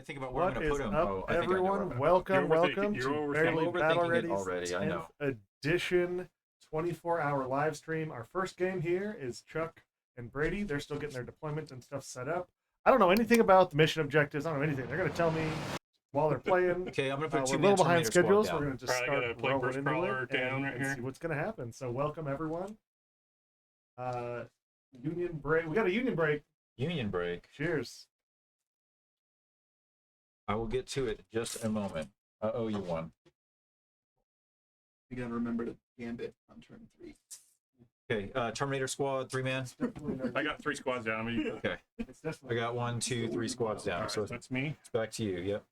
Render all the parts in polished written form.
think about where I'm What going to is put him. up, Oh, I think I know where I'm everyone? gonna- Welcome, welcome You're to overthinking- Barely I'm Battle overthinking it Ready's already, I 10th know. edition 24-hour live stream. Our first game here is Chuck and Brady. They're still getting their deployment and stuff set up. I don't know anything about the mission objectives. I don't know anything. They're going to tell me while they're playing. Okay, I'm going to put We're a two little behind schedule, so down. we're going to just Alright, I start gotta play rolling first into crawler it down right and here. see what's going to happen. So welcome, everyone. Union break. We got a union break. Union break. Cheers. I will get to it in just a moment. I owe you one. You gotta remember to gambit on turn 3. Okay, Terminator Squad, 3-man. I got 3 squads down. I mean, Okay, It's I definitely got 1, 2, 3 squads down. alright, So it's that's me. back to you. Yep.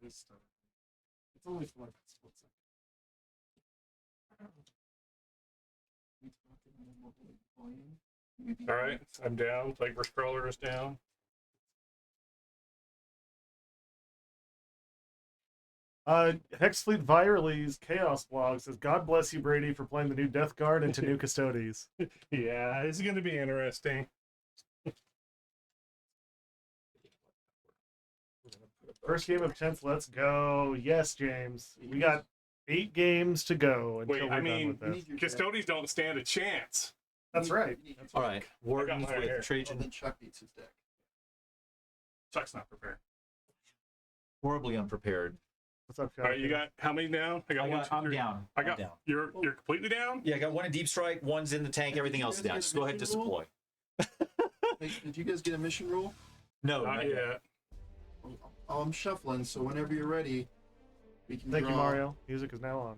this stuff. It's only for like a split second. All right, I'm down. Plague Burst Crawler is down. Hexfleet Virely's Chaos blog says, God bless you, Brady, for playing the new Death Guard into new Custodes. Yeah, this is going to be interesting. First game of 10th, let's go. Yes, James. We got 8 games to go until Wait, we're I done mean, with this. Custodes don't stand a chance. That's right. All right, Wardens mine with here. Oh, Trajan. then Chuck needs his deck. Chuck's not prepared. Horribly unprepared. What's up, Chuck? All right, you got how many down? I got 1, 2, 3. I'm down. I got. I'm down. You're completely down. Yeah, I got 1 in Deep Strike, 1's in the tank, everything else is down. Just go ahead and just deploy. Hey, did you guys get a mission rule? No, Not yet. Oh, I'm shuffling, so whenever you're ready, we can Thank draw. you, Mario. Music is now on.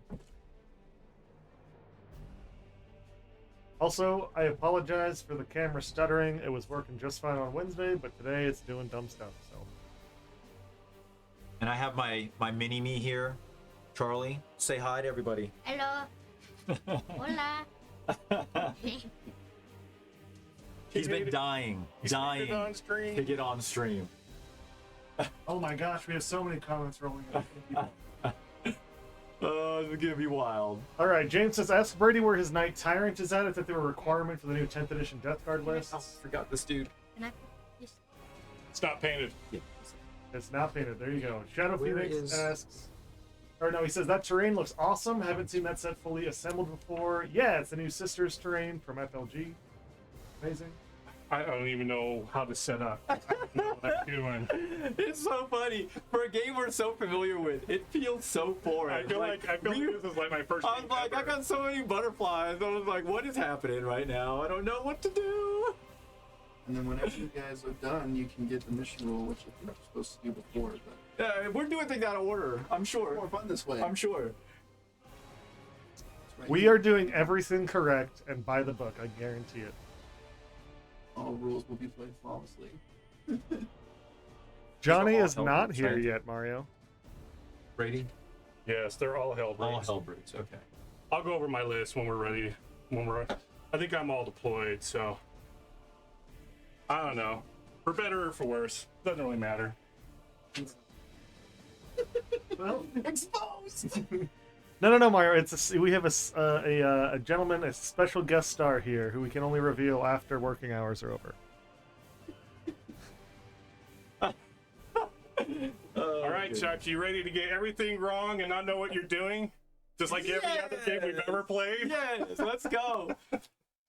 Also, I apologize for the camera stuttering. It was working just fine on Wednesday, but today it's doing dumb stuff. So And I have my mini-me here. Charlie, say hi to everybody. Hello. Hola. He's been dying He's put it on to stream. get on stream. oh my gosh, we have so many comments rolling in. Oh, this is gonna be wild. All right, James says, ask Brady where his Knight Tyrant is at. I thought they were a requirement for the new 10th edition Death Guard list. I forgot this dude. Can I just It's not painted. It's not painted. There you go. Shadow Where Phoenix is- asks, or no, he says that terrain looks awesome. Haven't seen that set fully assembled before. Yeah, it's the new Sisters terrain from FLG. Amazing. I don't even know how to set up. I don't know what I'm doing. It's so funny. For a game we're so familiar with, it feels so foreign. I feel like this is like my first. I was game like, I ever. got so many butterflies. I was like, what is happening right now? I don't know what to do. And then whenever you guys are done, you can get the mission rule, which I think you're supposed to do before. But We're doing things out of order. I'm it's sure. more fun this way. I'm sure. It's right We here. are doing everything correct and by the book. I guarantee it. All rules will be played flawlessly. Johnny all is hell not brutes, here right? yet, Mario. Brady? Yes, they're all hell All brutes. hell brutes. Okay. I'll go over my list when we're ready. I think I'm all deployed, so I don't know. For better or for worse, doesn't really matter. Well, Exposed! no, Mario. We have a gentleman, a special guest star here, who we can only reveal after working hours are over. All right, Chuck, you ready to get everything wrong and not know what you're doing? Just like every other game we've ever played? Yes, let's go.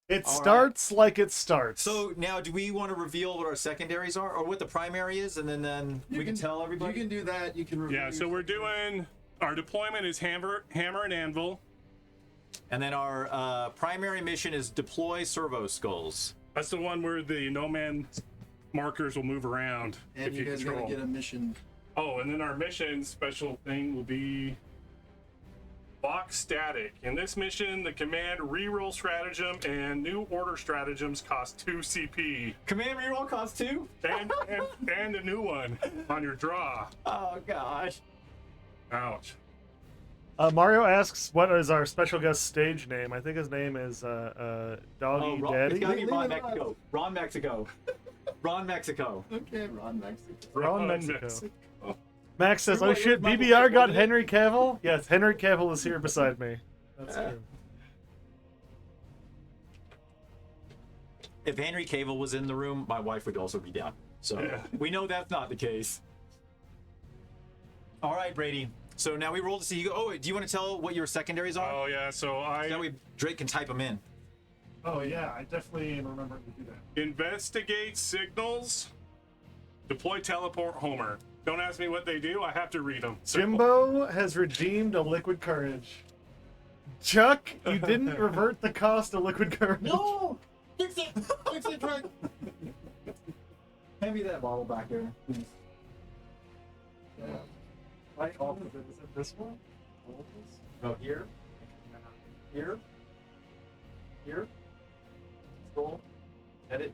It All starts like it starts. So now, do we want to reveal what our secondaries are, or what the primary is, and then we can tell everybody? You can do that. You can review Yeah, so we're doing our deployment is hammer and anvil. And then our primary mission is deploy servo skulls. That's the one where the no man markers will move around And if you you guys control. gotta get a mission. Oh, and then our mission special thing will be box static. In this mission, the command reroll stratagem and new order stratagems cost 2 CP. Command reroll costs 2? And a new one on your draw. Oh gosh. Ouch. Mario asks, what is our special guest stage name? I think his name is Doggy It's Daddy. gotta be Leave Ron it alone. Mexico. Ron Mexico. Ron Mexico. Okay, Ron Mexico. Ron Ron Mexico. Max says, You're oh right, shit, Michael BBR Keaton, got wasn't it? Henry Cavill? Yes, Henry Cavill is here beside me. That's true. if Henry Cavill was in the room, my wife would also be down. So Yeah. we know that's not the case. All right, Brady. So now we roll to see. You go. Oh, wait, do you want to tell what your secondaries are? Oh yeah, so That way Drake can type them in. Oh yeah, I definitely remember to do that. investigate signals, deploy teleport Homer. Don't ask me what they do. I have to read them. So, Jimbo has redeemed a liquid courage. Chuck, you didn't revert the cost of liquid courage. No! Fix it! Fix it, Drake! Hand me that bottle back there, please. Right off of it. Is it this one? All of this? Oh, here. Here. Here. Scroll. Edit.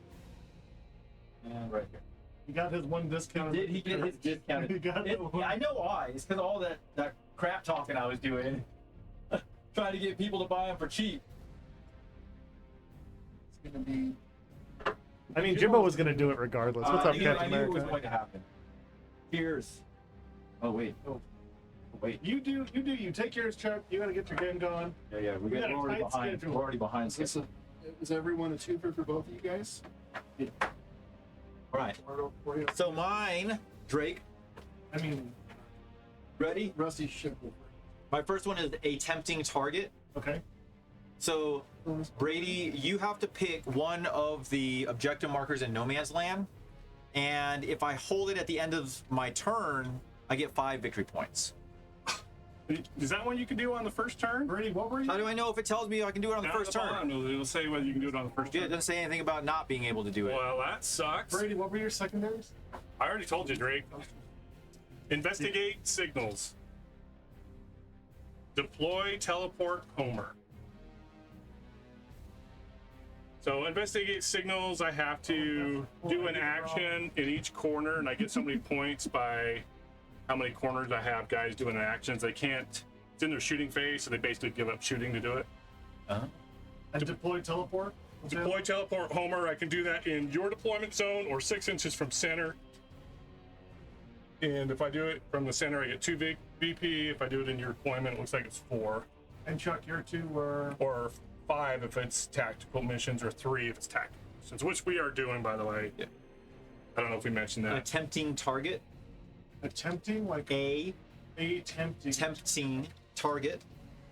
And right here. He got his one discount. Did he get his discounted? He got the one. Yeah, I know why. It's because all that crap talking I was doing. Trying to get people to buy them for cheap. It's gonna be. I mean, Jimbo was gonna do it regardless. What's up, I knew Captain it was America? going to happen. Here's. Oh, wait. Oh, wait. You do. You take yours, Chuck. You gotta get your game going. Yeah. We got a We're already tight behind. schedule. We're already behind. Is this schedule. is everyone a twofer for both of you guys? All right. Or for you? So mine, Drake. I mean, Ready? Rusty should go My first one is a tempting target. okay. So first. Brady, you have to pick one of the objective markers in No Man's Land, and if I hold it at the end of my turn, I get 5 victory points. is that one you can do on the first turn? Brady, what were you? How do I know if it tells me I can do it on the Down first at the turn? bottom, it'll say whether you can do it on the first It turn. doesn't say anything about not being able to do it. Well, that sucks. Brady, what were your secondaries? I already told you, Drake. Investigate signals. Deploy teleport Homer. So investigate signals, I have to do an action in each corner, and I get so many points by how many corners I have guys doing actions. They can't, it's in their shooting phase, so they basically give up shooting to do it. Uh-huh. And deploy teleport. Deploy teleport Homer, I can do that in your deployment zone or 6 inches from center. And if I do it from the center, I get 2 VP. If I do it in your deployment, it looks like it's 4. And Chuck, your two were. Or 5 if it's tactical missions, or 3 if it's tactical missions, which we are doing, by the way. Yeah. I don't know if we mentioned A that. tempting target. Attempting, like A tempting. tempting target.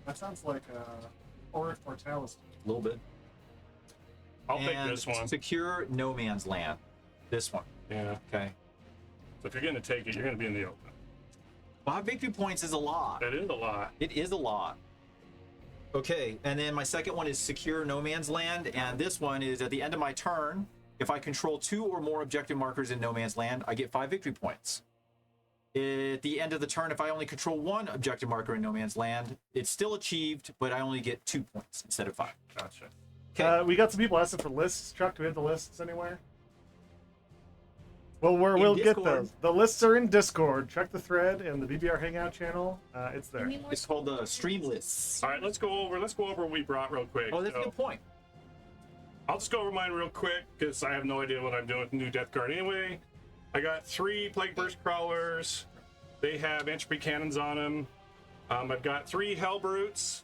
That sounds like Auric Mortalis. A little bit. I'll pick And this one. Secure No Man's Land. This one. Yeah. Okay. So if you're going to take it, you're going to be in the open. 5 victory points is a lot. That is a lot. It is a lot. Okay, and then my second one is Secure No Man's Land, and this one is at the end of my turn, if I control 2 or more objective markers in No Man's Land, I get 5 victory points. At the end of the turn, if I only control 1 objective marker in No Man's Land, it's still achieved, but I only get 2 points instead of 5. Gotcha. Okay. We got some people asking for lists. Chuck, do we have the lists anywhere? Well, we'll get Discord. those. The lists are in Discord. Check the thread in the BBR Hangout channel. It's there. Give me more. It's called the Stream Lists. All right, let's go over what we brought real quick. Oh, that's a So, good point. I'll just go over mine real quick because I have no idea what I'm doing with the new Death Guard anyway. I got 3 Plague Burst Crawlers. They have entropy cannons on them. I've got 3 Hell Brutes.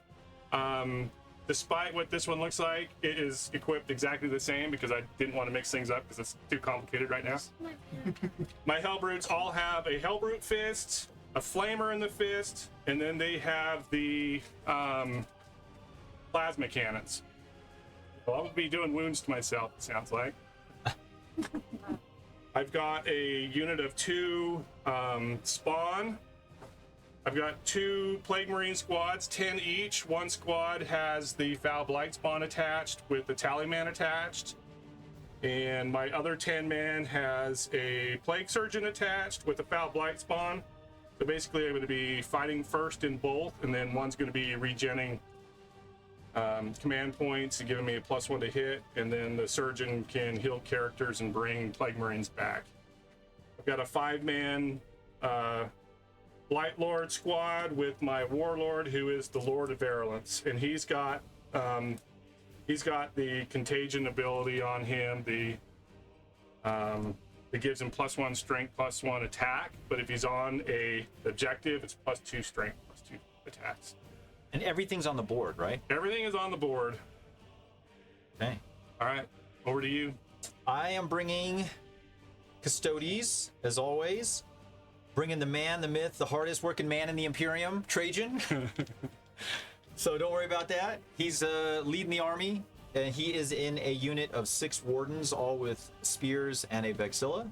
Despite what this one looks like, it is equipped exactly the same because I didn't want to mix things up because it's too complicated right now. My bad. My Hell Brutes all have a Hell Brute fist, a Flamer in the fist, and then they have the plasma cannons. Well, I would be doing wounds to myself, it sounds like. I've got a unit of 2 spawn. I've got 2 Plague Marine squads, 10 each. One squad has the Foul Blight spawn attached with the Tallyman attached. And my other 10-man has a Plague Surgeon attached with the Foul Blight spawn. So basically I'm going to be fighting first in both, and then one's going to be regenning command points and giving me a +1 to hit, and then the Surgeon can heal characters and bring Plague Marines back. I've got a 5-man Blight Lord squad with my Warlord, who is the Lord of Virulence, and he's got the Contagion ability on him. It gives him +1 strength, +1 attack. But if he's on a objective, it's +2 strength, +2 attacks. And everything's on the board, right? Everything is on the board. Okay. All right. Over to you. I am bringing Custodes, as always. Bringing the man, the myth, the hardest working man in the Imperium, Trajan. So don't worry about that. He's leading the army, and he is in a unit of 6 wardens, all with spears and a vexilla.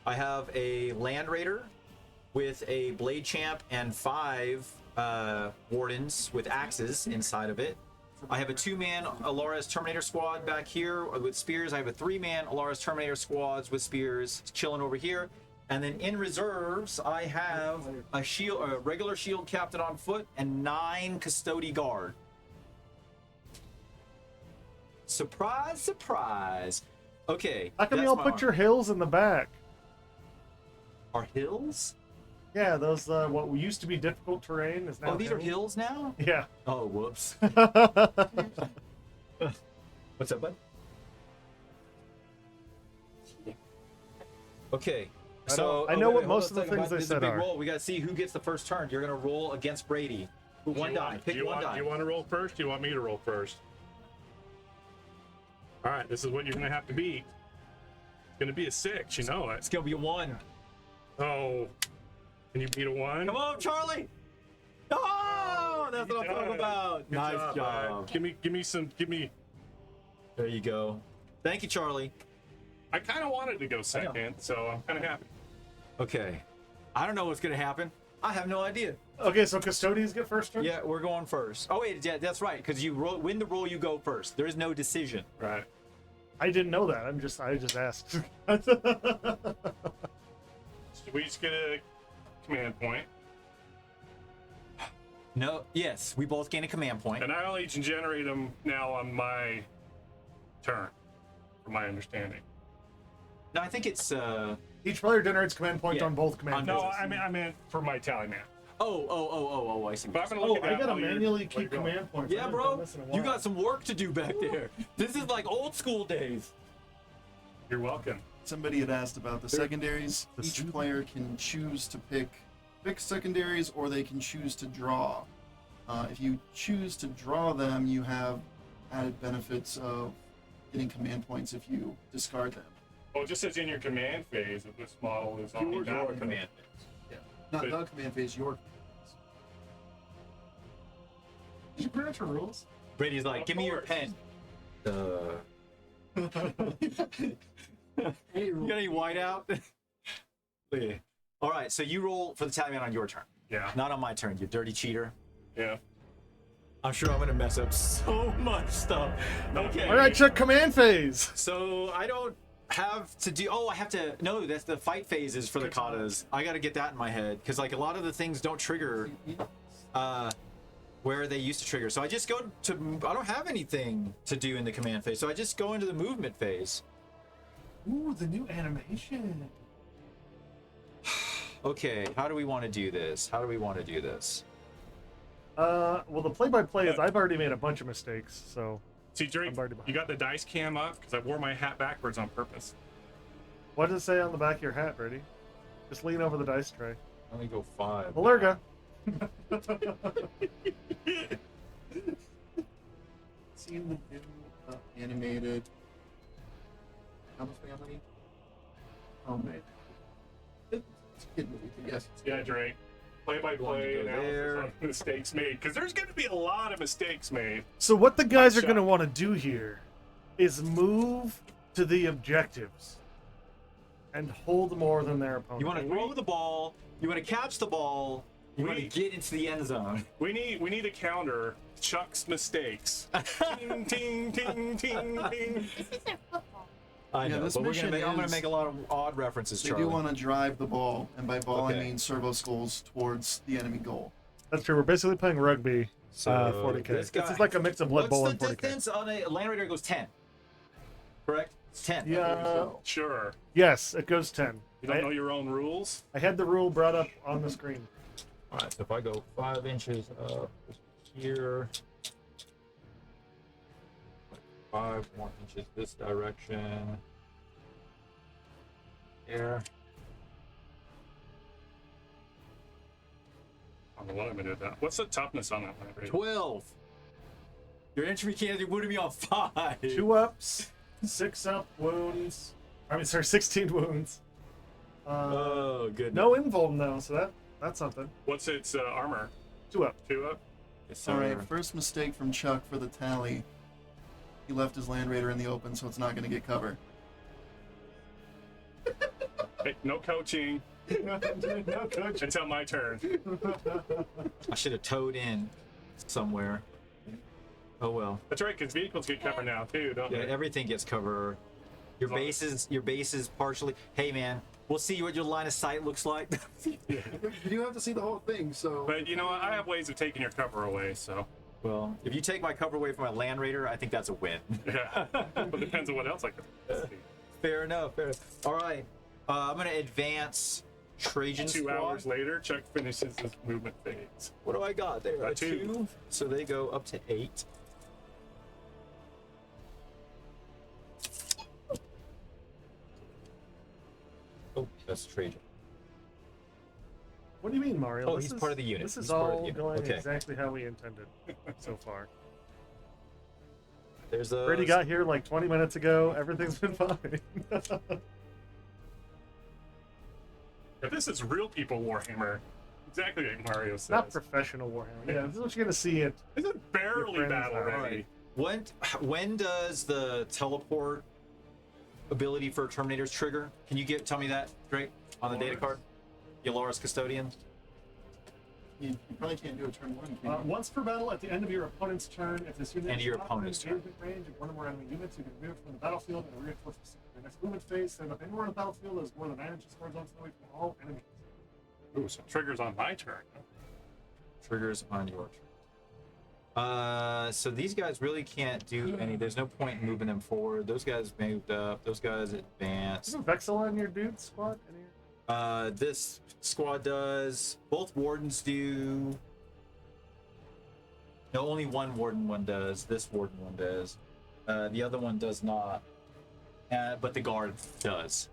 I have a land raider with a blade champ and 5 wardens with axes inside of it. I have a 2-man Alaris Terminator squad back here with spears. I have a 3-man Alaris Terminator squads with spears chilling over here. And then in reserves, I have a regular shield captain on foot and 9 custody guard. Surprise, surprise. Okay. How come that's you all my put army. your hills in the back? Our hills? Yeah, those what used to be difficult terrain is now. Oh, these are hills now? Yeah. Oh, whoops. What's up, bud? Okay. So I know what hold most on of a the second, things they this is a said big are. roll. We got to see who gets the first turn. You're going to roll against Brady. One die. Pick one die. Do you want to roll first? Do you want me to roll first? All right, this is what you're going to have to beat. It's going to be a 6, you know it. It's going to be a 1. Oh, can you beat a 1? Come on, Charlie. Oh, that's what I'm talking about. Good Nice job. bud. Give me. There you go. Thank you, Charlie. I kind of wanted to go second, so I'm kind of happy. Okay. I don't know what's going to happen. I have no idea. Okay, so custodians get first turn. Yeah, we're going first. Oh, wait, yeah, that's right. Because you win the roll, you go first. There is no decision. Right. I didn't know that. I just asked. We each get a command point, No, yes, we both gain a command point. and I only can generate them now on my turn, from my understanding. No, I think it's Each player generates command points Yeah. on both command No, points. I meant for my tally man. Oh, I see. But I'm gonna Oh, look at I that gotta while you're- manually while you're keep going. command points. I Yeah, haven't bro, done this in a you while. got some work to do back there. This is like old school days. You're welcome. Somebody had asked about the secondaries. Each player can choose to pick fixed secondaries, or they can choose to draw. If you choose to draw them, you have added benefits of getting command points if you discard them. Oh, it just says in your command phase that this model is on Your the command. Not But- the command phase, your command Did you print out your rules? Brady's like, Of give me your course. pen. You got any whiteout? Yeah. All right, so you roll for the tally man on your turn, Yeah, not on my turn. You dirty cheater. yeah. I'm sure I'm gonna mess up so much stuff. Okay. All right, check command phase. So I don't have to do. Oh, I have to. No, that's the fight phases for the katas. I got to get that in my head because like a lot of the things don't trigger where they used to trigger. So I just go to. I don't have anything to do in the command phase, so I just go into the movement phase. Ooh, the new animation. Okay, how do we want to do this? Well, the play-by-play is I've already made a bunch of mistakes, so See, Drake, I'm already behind. you got the dice cam up because I wore my hat backwards on purpose. what does it say on the back of your hat, Brady? Just lean over the dice tray. Let me go 5. Valerga. Seen the new animated Adeptus Family? Oh man, it's a kid movie, but yes. Yeah, Drake. Play-by-play Going to go there. analysis on mistakes made because there's going to be a lot of mistakes made. So what the guys are Shot. going to want to do here is move to the objectives and hold more than their opponent. You want to throw the ball. You want to catch the ball. You want to We- get into the end zone. We need to counter Chuck's mistakes. ting, ting, ting, ting, ting. This isn't football. I Yeah, know, this but mission I'm going to is- make a lot of odd references, They Charlie. do want to drive the ball, and by ball I Okay. mean servo skulls towards the enemy goal. That's true. We're basically playing rugby. So 40K. this This guy- is like a mix of Blood Bowl What's and the 40K. distance on a Land Raider? Goes 10. Correct? It's 10. Yeah. Sure. Yes, it goes 10. You don't know your own rules? I had the rule brought up on the screen. All right, so if I go 5 inches up here, 5 more inches this direction, there. I don't know what I'm gonna do with that. What's the toughness on that one? 12. Your entry can't would be on 5. 2 ups. 6 up wounds. I mean, sorry, 16 wounds. Oh, good. No invuln though, so that's something. What's its armor? 2 up. 2 up? Yes, All right, sir. first mistake from Chuck for the tally. He left his Land Raider in the open, so it's not going to get cover. Hey, no coaching No coach. until my turn. I should have towed in somewhere. Oh well. That's right, because vehicles get covered now too, don't Yeah, they? everything gets cover. Your base is partially. Hey man, we'll see what your line of sight looks like. You do have to see the whole thing, so. But you know what? I have ways of taking your cover away, so Well, if you take my cover away from my Land Raider, I think that's a win. yeah. But depends on what else I can see. Fair enough. Fair enough. All right. I'm gonna advance Trajan 2 squad. hours later, Chuck finishes his movement phase. What do I got there? A A 2. 2. So they go up to 8. Oh, that's Trajan. What do you mean, Mario? Oh, This he's is- part of the unit. This is He's part of the all unit. going Okay. exactly how we intended so far. There's a. Brady got here like 20 minutes ago. Everything's been fine. If this is real people Warhammer, exactly like Mario says. Not professional Warhammer. Yeah, this is what you're gonna see it. This is barely Your friends battle are ready. When does the teleport ability for Terminators trigger? Can you tell me that, Drake, on the data card? Yalaris Custodian. You probably can't do a turn 1, can you? Once per battle, at the end of your opponent's turn, if this unit End of is your not opponent's within turn. engagement range of one or more enemy units, you can remove it from the battlefield and reinforce the next movement phase. Stand up anywhere on the battlefield that is more than 9 inches horizontally from all enemies. Ooh, so triggers on my turn. Triggers on your turn. So these guys really can't do any. There's no point in moving them forward. Those guys moved up. Those guys advanced. Isn't Vexel on your dude squad? This squad does. Both wardens do. No, only one warden one does. This warden one does. The other one does not. But the guard does.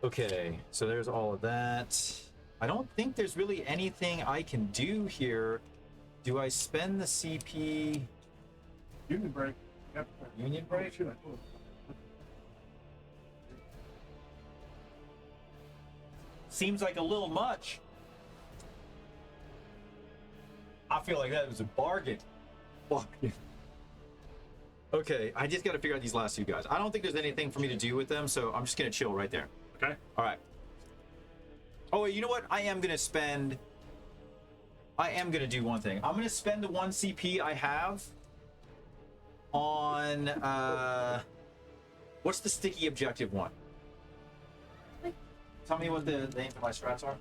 Okay, so there's all of that. I don't think there's really anything I can do here. Do I spend the CP Union break. Yep. Union break? Shoot. Seems like a little much. I feel like that was a bargain. Fuck. Okay, I just got to figure out these last two guys. I don't think there's anything for me to do with them, so I'm just gonna chill right there. Okay. All right. Oh, wait, you know what? I am gonna do one thing. I'm gonna spend the 1 CP I have on what's the sticky objective one? Tell me what the names of my strats are.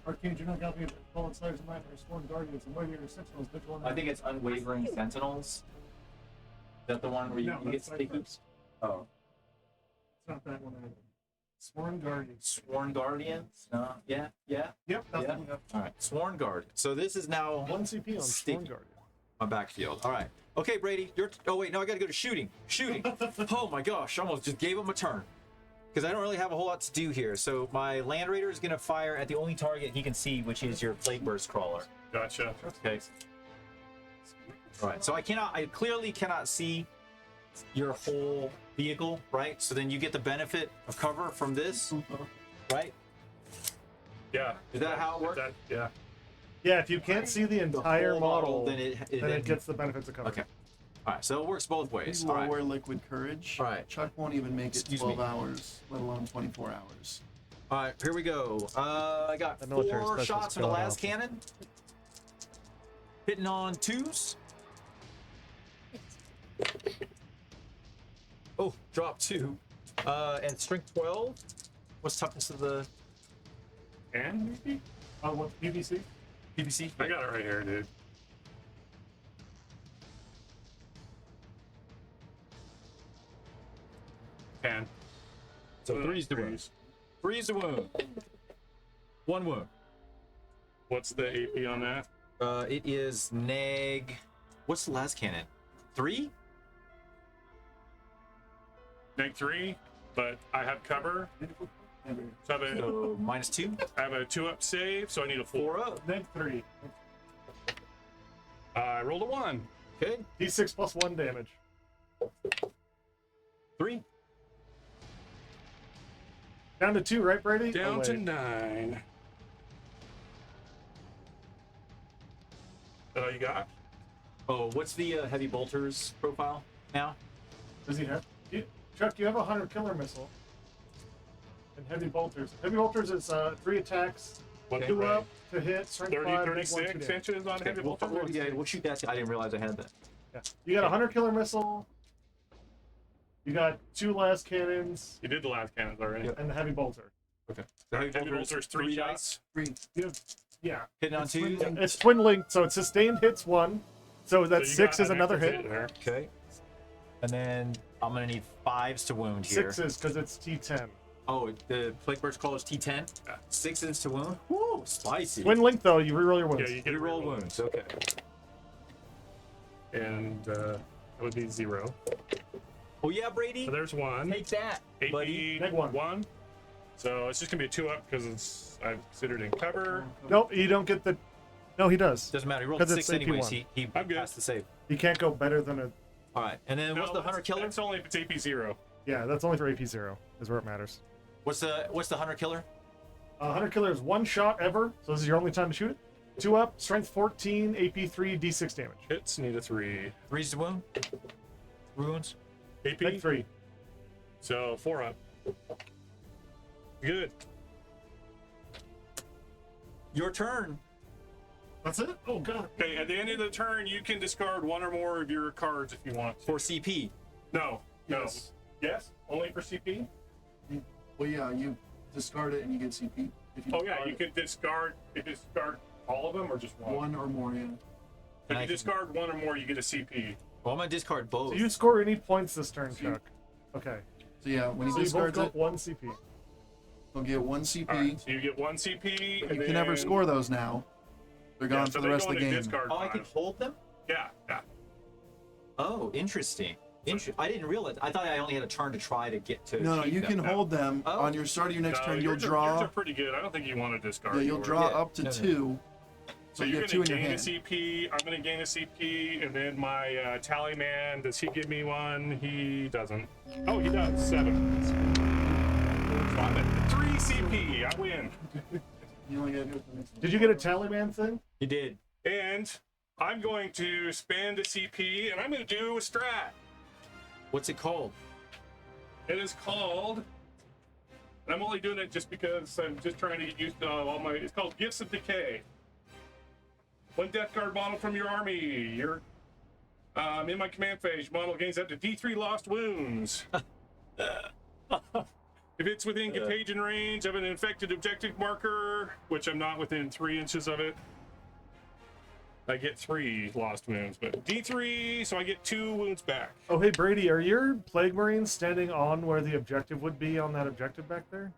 Arcane General Gallery of Fallen Slaves and Nightmare, Sworn Guardians, and Warrior Sentinels, Vigil, I think it's Unwavering Sentinels. Is that the one where you, No, you get that's sticky? first. Oh. It's not that one. Either. Sworn Guardians. Sworn Guardians? No. Yeah. Yep, that's Yeah. the one. All right. Sworn Guardians. So this is now 1 CP on Sticky. Sworn Guardian. my backfield. All right. Okay, Brady. Oh wait, no, I got to go to shooting. Shooting. Oh my gosh, I almost just gave him a turn. Because I don't really have a whole lot to do here. So my Land Raider is going to fire at the only target he can see, which is your Plague Burst Crawler. Gotcha. Okay. All right. So I clearly cannot see your whole vehicle, right? So then you get the benefit of cover from this, right? Yeah. Is that how it works? Yeah. Yeah, if you can't see the The entire whole model, then then then it gets the benefits of cover. Okay. All right. So it works both ways. All right. Lower liquid courage. All right. Chuck won't even make it Excuse 12 me. hours, let alone 24 hours. All right. Here we go. I got The military 4 specialist shots from the going last off. cannon. Hitting on 2s. Oh, drop 2. And strength 12. What's toughness of the And maybe? What's PVC? PPC? I got it right here, dude. Can. So 3's the wound. 3's the wound. 1 wound. What's the AP on that? It is neg. What's the last cannon? 3? Neg 3, but I have cover. So So minus 2. I have a 2-up save, so I need a 4. 4 up. Neg 3. I rolled a 1. Okay. D6 plus 1 damage. 3. Down to 2, right, Brady? Down Oh, to wait. 9. That all you got? Oh, what's the heavy bolters profile now? Does he have? Chuck, you have a hunter killer missile. And heavy bolters. Heavy bolters is 3 attacks, What 2 range? up to hit, strength 30, 5, make 1, 2 36 damage. inches on heavy We'll, bolter? yeah, we'll shoot that. I didn't realize I had that. Yeah. You got a hunter killer missile. You got 2 last cannons You did the last cannons already. Yep. and the heavy bolter. Okay. Heavy bolter's 3 dice. 3. You have, yeah. Hitting on 2. It's twin linked, so it's sustained hits 1. So that So you 6 got is an another active hit. there. Okay. And then I'm gonna need 5s to wound here. 6s because it's T10. Oh, the Plague Burst Call is T10. 6s to wound. Woo, spicy. Twin link though, you reroll your wounds. Yeah, you get a Reroll reroll wounds. Okay. And that would be 0. Oh yeah, Brady. So there's 1. Take that, buddy. AP Neg 1. 1. So it's just gonna be a 2 up because it's I've considered in cover. Nope, you don't get the. No, he does. Doesn't matter. He rolled 'Cause 6 it's AP1. anyways. He I'm good. passed the save. He can't go better than a. All right. And then what's No, the hunter killer? That's only if it's AP 0. Yeah, that's only for AP 0, is where it matters. What's the hunter killer? Hunter killer is 1 shot ever, so this is your only time to shoot it. 2 up, strength 14, AP 3, D6 damage. Hits need a 3. 3s to wound. 3 wounds. AP. Neg 3. So 4 up. Good. Your turn. That's it? Oh, God. Okay, at the end of the turn, you can discard 1 or more of your cards if you want. For CP. No. Yes. Yes? Only for CP? Well, yeah, you discard it and you get CP. If you Oh yeah, discard you it. can discard all of them or just one. One or more, yeah. If And you I can- discard 1 or more, you get a CP. Well, I'm gonna discard both. So you score any points this turn, Chuck. Okay. So yeah, when he So you both discards got it, 1 CP. he'll get 1 CP. Alright, so you get 1 CP. But and you can never then- score those now. They're Yeah, gone so for they the rest go of the into game. discard Oh, I can pile. hold them. Yeah. Oh, interesting. I didn't realize. I thought I only had a turn to try to get to. No, keep you them. can hold them. Oh. On your start of your next No, turn, you'll yours Are, draw. yours are pretty good. I don't think you want to discard. Yeah, you'll yours. draw Yeah. up to No, no. 2. So you you're have 2 gonna in your gain a hand. CP. I'm gonna gain a CP, and then my tally man. Does he give me 1? He doesn't. Oh, he does. 7. So I'm at 3 CP. I win. You only gotta do it the next one. Did you get a tally man thing? You did. And I'm going to spend a CP, and I'm going to do a strat. What's it called? It is called. And I'm only doing it just because I'm just trying to get used to all my. It's called Gifts of Decay. 1 Death Guard model from your army. You're in my command phase. Your model gains up to D3 lost wounds. If it's within contagion range of an infected objective marker, which I'm not within 3 inches of it, I get 3 lost wounds. But D3, so I get 2 wounds back. Oh, hey, Brady, are your Plague Marines standing on where the objective would be on that objective back there?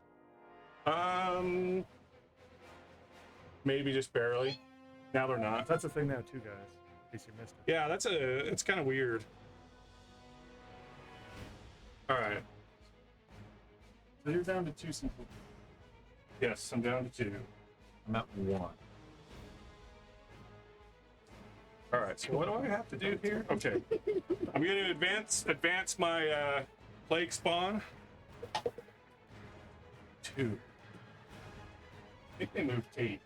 Maybe just barely. Now they're not. That's a thing now, too, guys, in case you missed it. Yeah, it's kind of weird. All right. So you're down to 2 CP. Yes, I'm down to 2. I'm at 1. All right. So what do I have to do here? Okay. I'm going to advance my plague spawn. 2. I think they moved 8.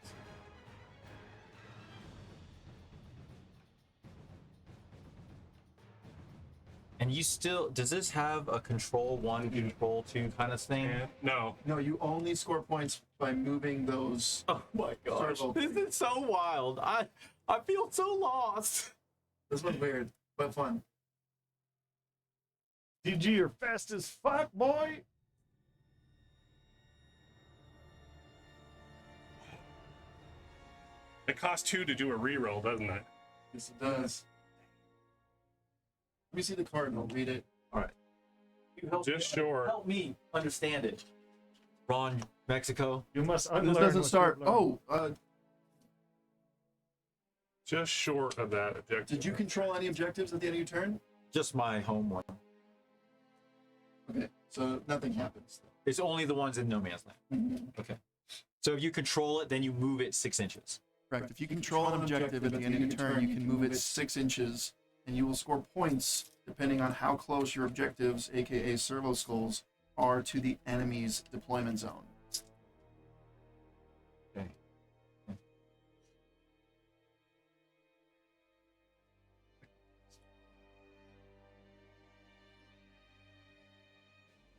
And you still, does this have a control 1, control 2 kind of thing? And no. No, you only score points by moving those. Oh my gosh, Sorry, this is so wild. I feel so lost. This one's weird, but fun. DG, you're fast as fuck, boy! It costs 2 to do a reroll, doesn't it? Yes, it does. Let me see the card and I'll read it. All right. You help Just me, short. Help me understand it. Ron, Mexico. You must unlearn. This doesn't what start. you've learned. Oh, Just short of that objective. did you control any objectives at the end of your turn? Just my home one. Okay, so nothing happens. It's only the ones in no man's land. Okay. So if you control it, then you move it 6 inches. Correct. If you control an objective at the end of your turn, you can move it 6 inches and you will score points depending on how close your objectives, aka servo skulls, are to the enemy's deployment zone. Okay.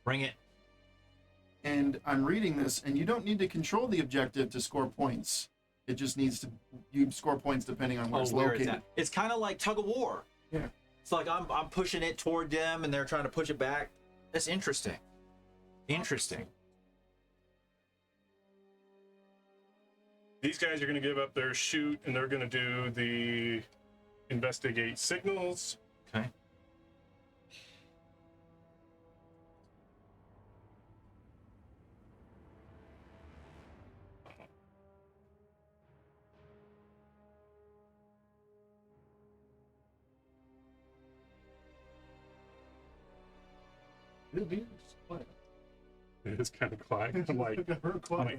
Bring it. And I'm reading this, and you don't need to control the objective to score points. It just needs to, you score points depending on where it's where located. it's at. It's kind of like tug of war. Yeah. It's like I'm pushing it toward them, and they're trying to push it back. That's interesting. Interesting. These guys are going to give up their shoot, and they're going to do the investigate signals. Okay. It'll be just quiet. It is kind of quiet. I'm like,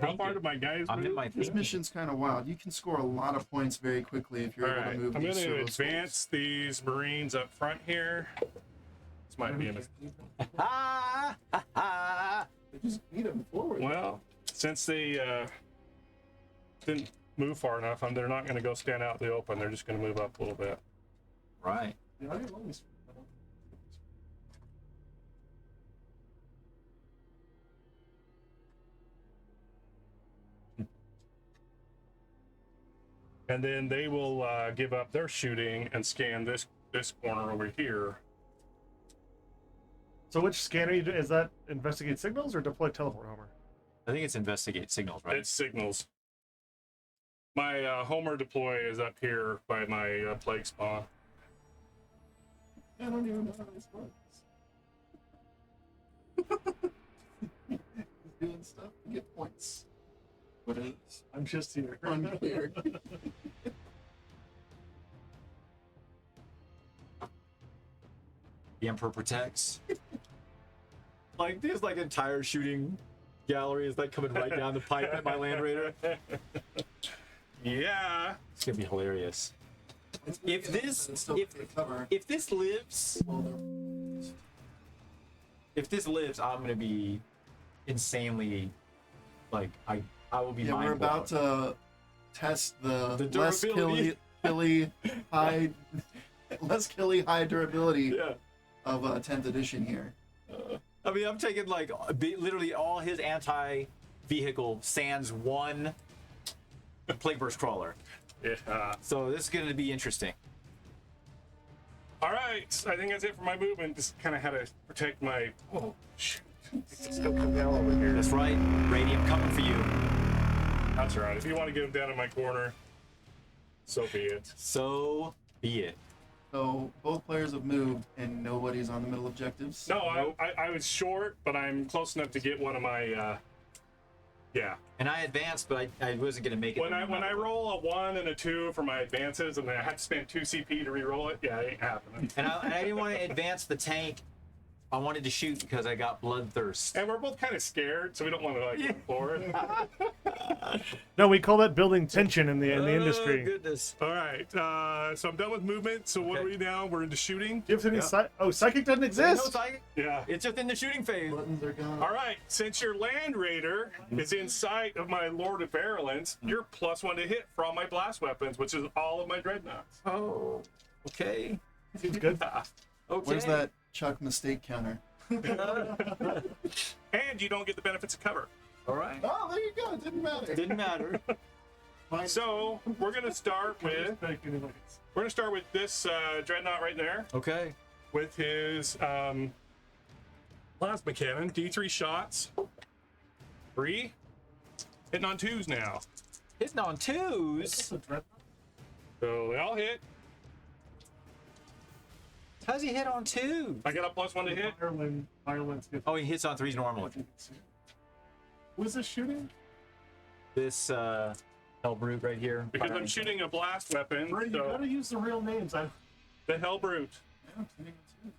how far did my guys I'm in move? my This thinking. mission's kind of wild. You can score a lot of points very quickly if you're All able right, to move I'm these going to servo advance skulls. these Marines up front here. This might be a mistake. Ah, ah, ah. Just eat them forward. Well, since they didn't move far enough, they're not going to go stand out in the open. They're just going to move up a little bit. Right. Yeah, I didn't always. And then they will give up their shooting and scan this corner over here. So which scanner is that? Investigate signals or deploy teleport, Homer? I think it's investigate signals, right? It's signals. My Homer deploy is up here by my plague spawn. I don't even know how this works. He's doing stuff to get points. What is I'm just here. unclear. The Emperor protects. Like there's like entire shooting gallery is like coming right down the pipe at my Land Raider. Yeah. It's gonna be hilarious. If this Still cover. if this lives, if this lives, I'm gonna be insanely like I will be. Yeah, we're mind about blown. to test the The less durability. less killy high durability Yeah. of 10th edition here. I mean, I'm taking like literally all his anti-vehicle sans one plague burst crawler. Yeah. So this is going to be interesting. All right. I think that's it for my movement. Just kind of had to protect my. Oh, shoot. It's still coming down over here. That's right. Radium coming for you. That's right. If you want to get him down in my corner, so be it. So be it. So both players have moved and nobody's on the middle objectives. No, I was short, but I'm close enough to get one of my. Yeah. And I advanced, but I wasn't going to make it. When I roll a 1 and a 2 for my advances, and then I have to spend 2 CP to re-roll it, yeah, it ain't happening. and I didn't want to advance the tank. I wanted to shoot because I got bloodthirst. And we're both kind of scared, so we don't want to like explore it. No, we call that building tension in the Oh, industry. goodness. All right, so I'm done with movement. So what Okay. are we now? We're into shooting. Do you have any psychic doesn't No, exist? Yeah. it's just in the shooting phase. Buttons are gone. All right, since your Land Raider is in sight of my Lord of Virulence, you're +1 to hit for all my blast weapons, which is all of my dreadnoughts. Oh, okay. Seems good. Okay. Where's that Chuck mistake counter? And you don't get the benefits of cover. All right. Oh, there you go. It didn't matter. Didn't matter. So we're gonna start with this dreadnought right there Okay. with his plasma cannon, D3 shots, 3, hitting on 2s now. Hitting on twos. So they all hit. How's he hit on two? I got a +1 to hit. Ireland's good. Oh, he hits on threes normally. Was this shooting? This hell brute right here. Because I'm firing. shooting a blast weapon, Bro, you so gotta use the real names. the Hell Brute. Yeah, 2.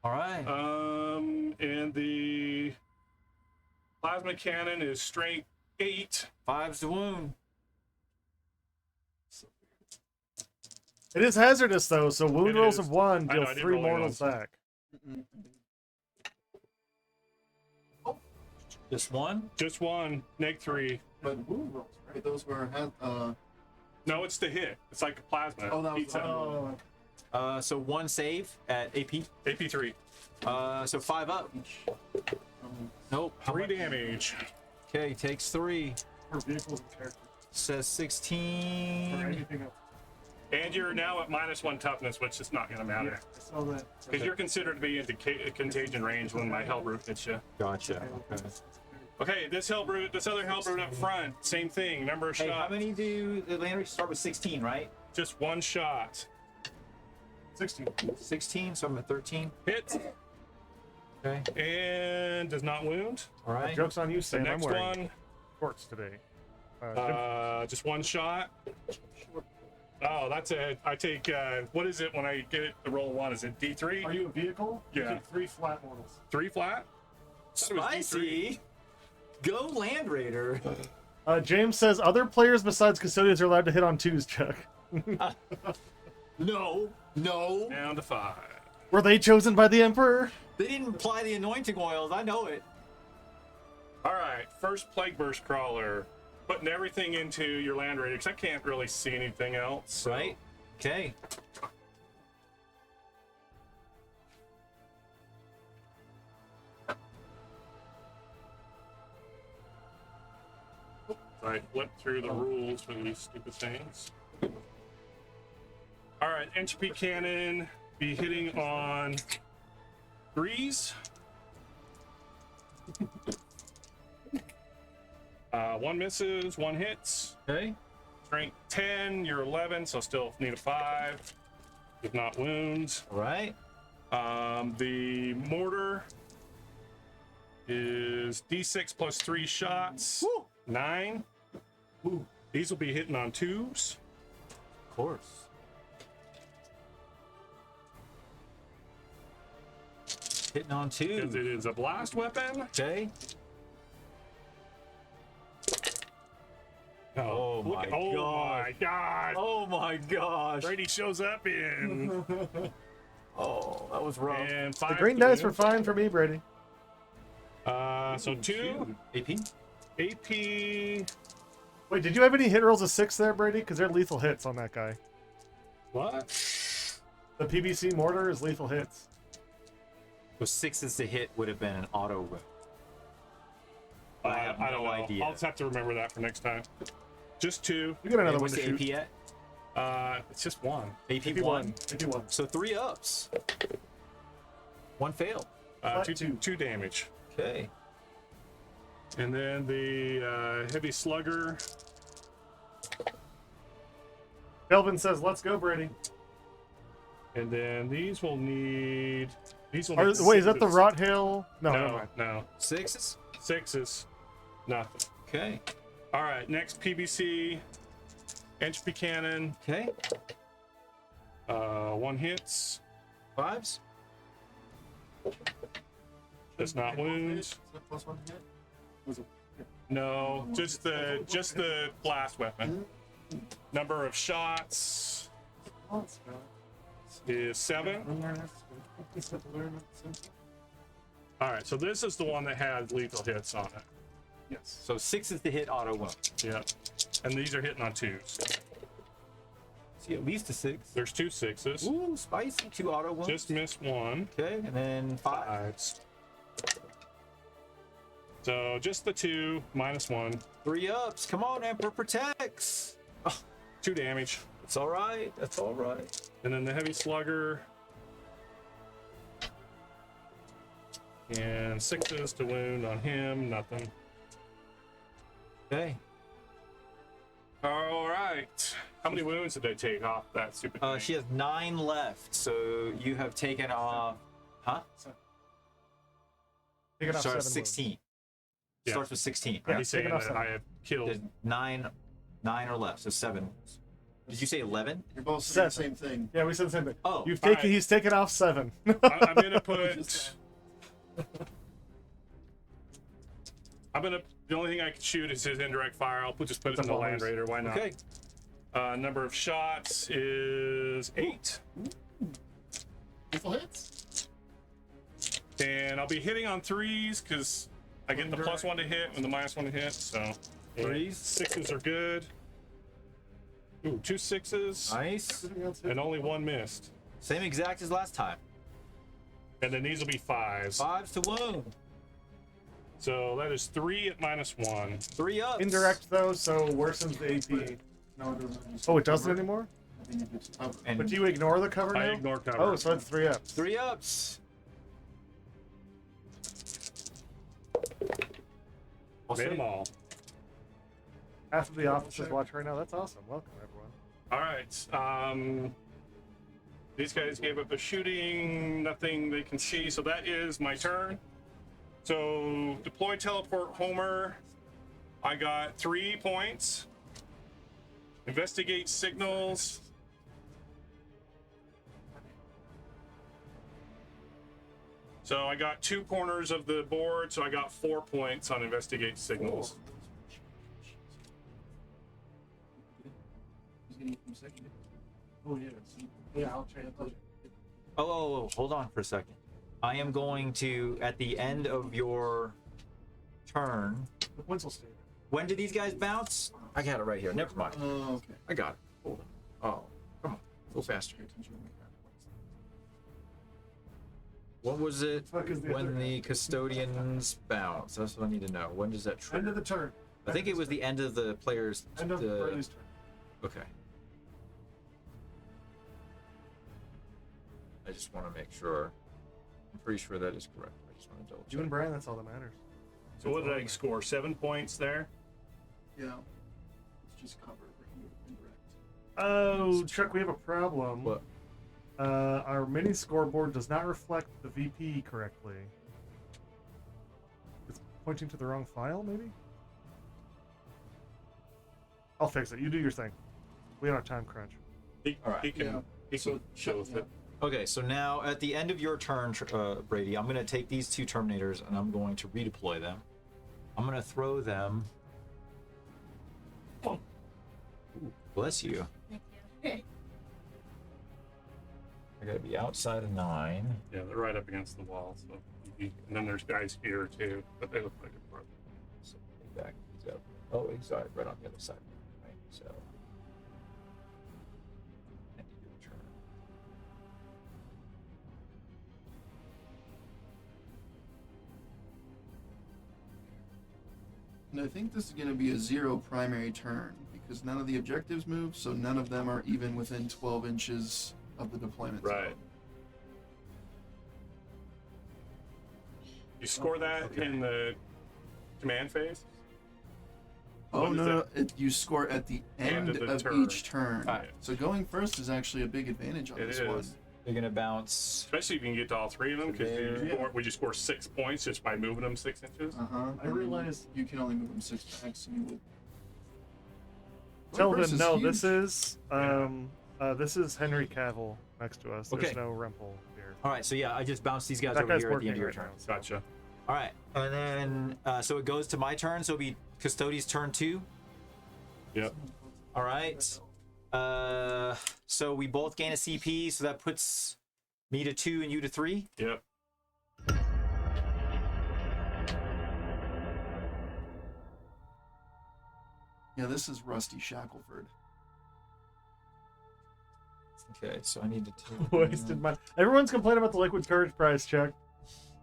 All right. And the plasma cannon is strength 8. Five's the wound. It is hazardous though, so wound It rolls is. of 1 I deal know, I didn't 3 roll any mortals ones. back. Just one. Just one. -3. But wound rolls, right? Those were No, it's the hit. It's like a plasma. Oh, that was- Pizza. So one save at AP. AP3. So 5 up. Nope. 3 damage. Okay, takes 3. For vehicles and characters. Says Or 16. anything else. And you're now at -1 toughness, which is not going to matter. I saw that. Because you're considered to be in contagion range when my Hellbrute hits you. Gotcha. Okay. Okay, this other Hellbrute up front, same thing. Number of Hey, how shots. many do the land races start with? 16, right? Just one shot. 16. 16, so I'm at 13. Hit Okay. and does not wound. All right. Joke's on you, The Sam. I'm next wearing one, shorts today. just one shot. Oh, that's it. I take, what is it when I get it to roll 1? Is it D3? Are you a vehicle? You Yeah. get 3 flat mortals. 3 flat? Thought it was D3. Spicy. Go Land Raider. James says other players besides custodians are allowed to hit on 2s, Chuck. No. Down to 5. Were they chosen by the Emperor? They didn't apply the anointing oils. I know it. All right, first Plague Burst Crawler. Putting everything into your Land Raider, because I can't really see anything else. So. Right? Okay. I flipped through the rules for these stupid things. All right, entropy cannon be hitting on 3s. One misses, 1 hits. Okay. Strength 10, you're 11, so still need a 5. If not wounds. All right. The mortar is D6 plus 3 shots. Woo. 9. Ooh. These will be hitting on 2s. Of course. Hitting on Because 2. it is a blast weapon. Okay. Oh my oh God. my god! Oh my gosh. Brady shows up in Oh, that was rough. and The 5. green dice were fine for me, Brady. So 2 AP? AP. Wait, did you have any hit rolls of 6 there, Brady? Because they're lethal hits on that guy. What? The PBC mortar is lethal hits. So 6 is the hit would have been an auto whip. I have I don't no know. idea. I'll just have to remember that for next time. Just 2. You got another And one what's to the shoot. AP at? It's just 1. AP 1. 51. 51. So 3 ups. 1 failed. Flat 2 2. 2 damage. Okay. And then the heavy slugger. Kelvin says, "Let's go, Brady." And then these will need. These will Are, need wait, is that the 6s. Rot Hill? No, never No, mind. no. 6s? 6s. Nothing. Okay. All right, next PBC. Entropy cannon. Okay. 1 hits. 5s? Does not wounds. Is that plus 1 hit? No, just the blast weapon. Number of shots is 7. All right, so this is the one that has lethal hits on it. Yes. So 6 is the hit auto wound. Yeah, and these are hitting on 2s. See, at least a 6. There's 2 6s. Ooh, spicy. 2 auto wounds. Just missed 1. Okay, and then 5. 5s. So just the 2 minus 1. 3 ups. Come on, Emperor protects. 2 damage. It's all right. That's all right. And then the heavy slugger. And 6s to wound on him. Nothing. Okay. All right. How many wounds did they take off that stupid thing? She has 9 left, so you have taken off. Huh? Take it off Starts 7 16. Yeah. Starts with 16. Yeah. He's saying taking off that 7. I have killed. There's 9 are left, so 7. Did you say 11? You're both saying the 7. same thing. Yeah, we said the same thing. Oh, You've all taken. right. He's taken off 7. I'm gonna put. Just I'm gonna. The only thing I can shoot is his indirect fire. I'll just put it in the Land Raider. Why not? Okay. Number of shots is 8. Missile hits. And I'll be hitting on 3s because I get the +1 to hit and the -1 to hit. So 3s. 6s are good. Ooh, 2 6s Nice. and only 1 missed. Same exact as last time. And then these will be 5s. 5s to wound. So that is 3 at -1. 3 up. Indirect though, so worsens the AP. No, it doesn't. Oh, it doesn't anymore? I think it gets covered. And But do you ignore the cover now? I ignore cover. Oh, so that's 3 ups. 3 ups. Made them all. Half of the office is watching right now. That's awesome. Welcome, everyone. All right. These guys gave up a shooting, nothing they can see, so that is my turn. So deploy teleport Homer. I got 3 points. Investigate signals. So I got 2 corners of the board, so I got 4 points on investigate signals. Oh, yeah. Yeah, I'll change it. Oh, hold on for a second. I am going to, at the end of your turn. The pencil stand. When do these guys bounce? I got it right here. Never mind. Oh, okay. I got it. Hold on. Oh, come on. Go faster. What was it Fuck is the when other the custodians bounce? That's what I need to know. When does that End trigger? of the turn. I think it was the end of the player's. End of Brady's turn. Okay. I just want to make sure. I'm pretty sure that is correct. I just want to double You and check. Brian, that's all that matters. So what did I score? 7 points there? Yeah. It's just covered right here. Indirect. Oh, Chuck, we have a problem. What? Our mini scoreboard does not reflect the VP correctly. It's pointing to the wrong file, maybe? I'll fix it. You do your thing. We don't have time crunch. He, All right. he can, Yeah. he So, can show with it. Okay, so now at the end of your turn, Brady, I'm going to take these 2 Terminators and I'm going to redeploy them. I'm going to throw them. Ooh, bless you. Thank you. I got to be outside of 9. Yeah, they're right up against the wall. So, and then there's guys here too, but they look like a problem. So back these up. Oh, he's right on the other side. Right, so. End of your turn. And I think this is going to be a 0 primary turn because none of the objectives move, so none of them are even within 12 inches of the deployment zone. Right. You score that in the command phase? Oh What is no, that? you score at the end of the of turn. each turn. Alright. So going first is actually a big advantage on It this is. one. You're going to bounce. Especially if you can get to all 3 of them, because There. would you score 6 points just by moving them 6 inches? I realized you can only move them 6 back, so you would. Tell Versus them, no, huge. this is Henry Cavill next to us. There's Okay. no Rempel here. All right, so yeah, I just bounced these guys That over guy's here at the end working of your right turn. now. so- Gotcha. All right, and then so it goes to my turn. So it'll be Custodes' turn 2. Yep. All right. So we both gain a CP, so that puts me to 2 and you to 3. Yep. Yeah, this is Rusty Shackelford. Okay, so I need to take. Wasted money. Everyone's complaining about the liquid courage price check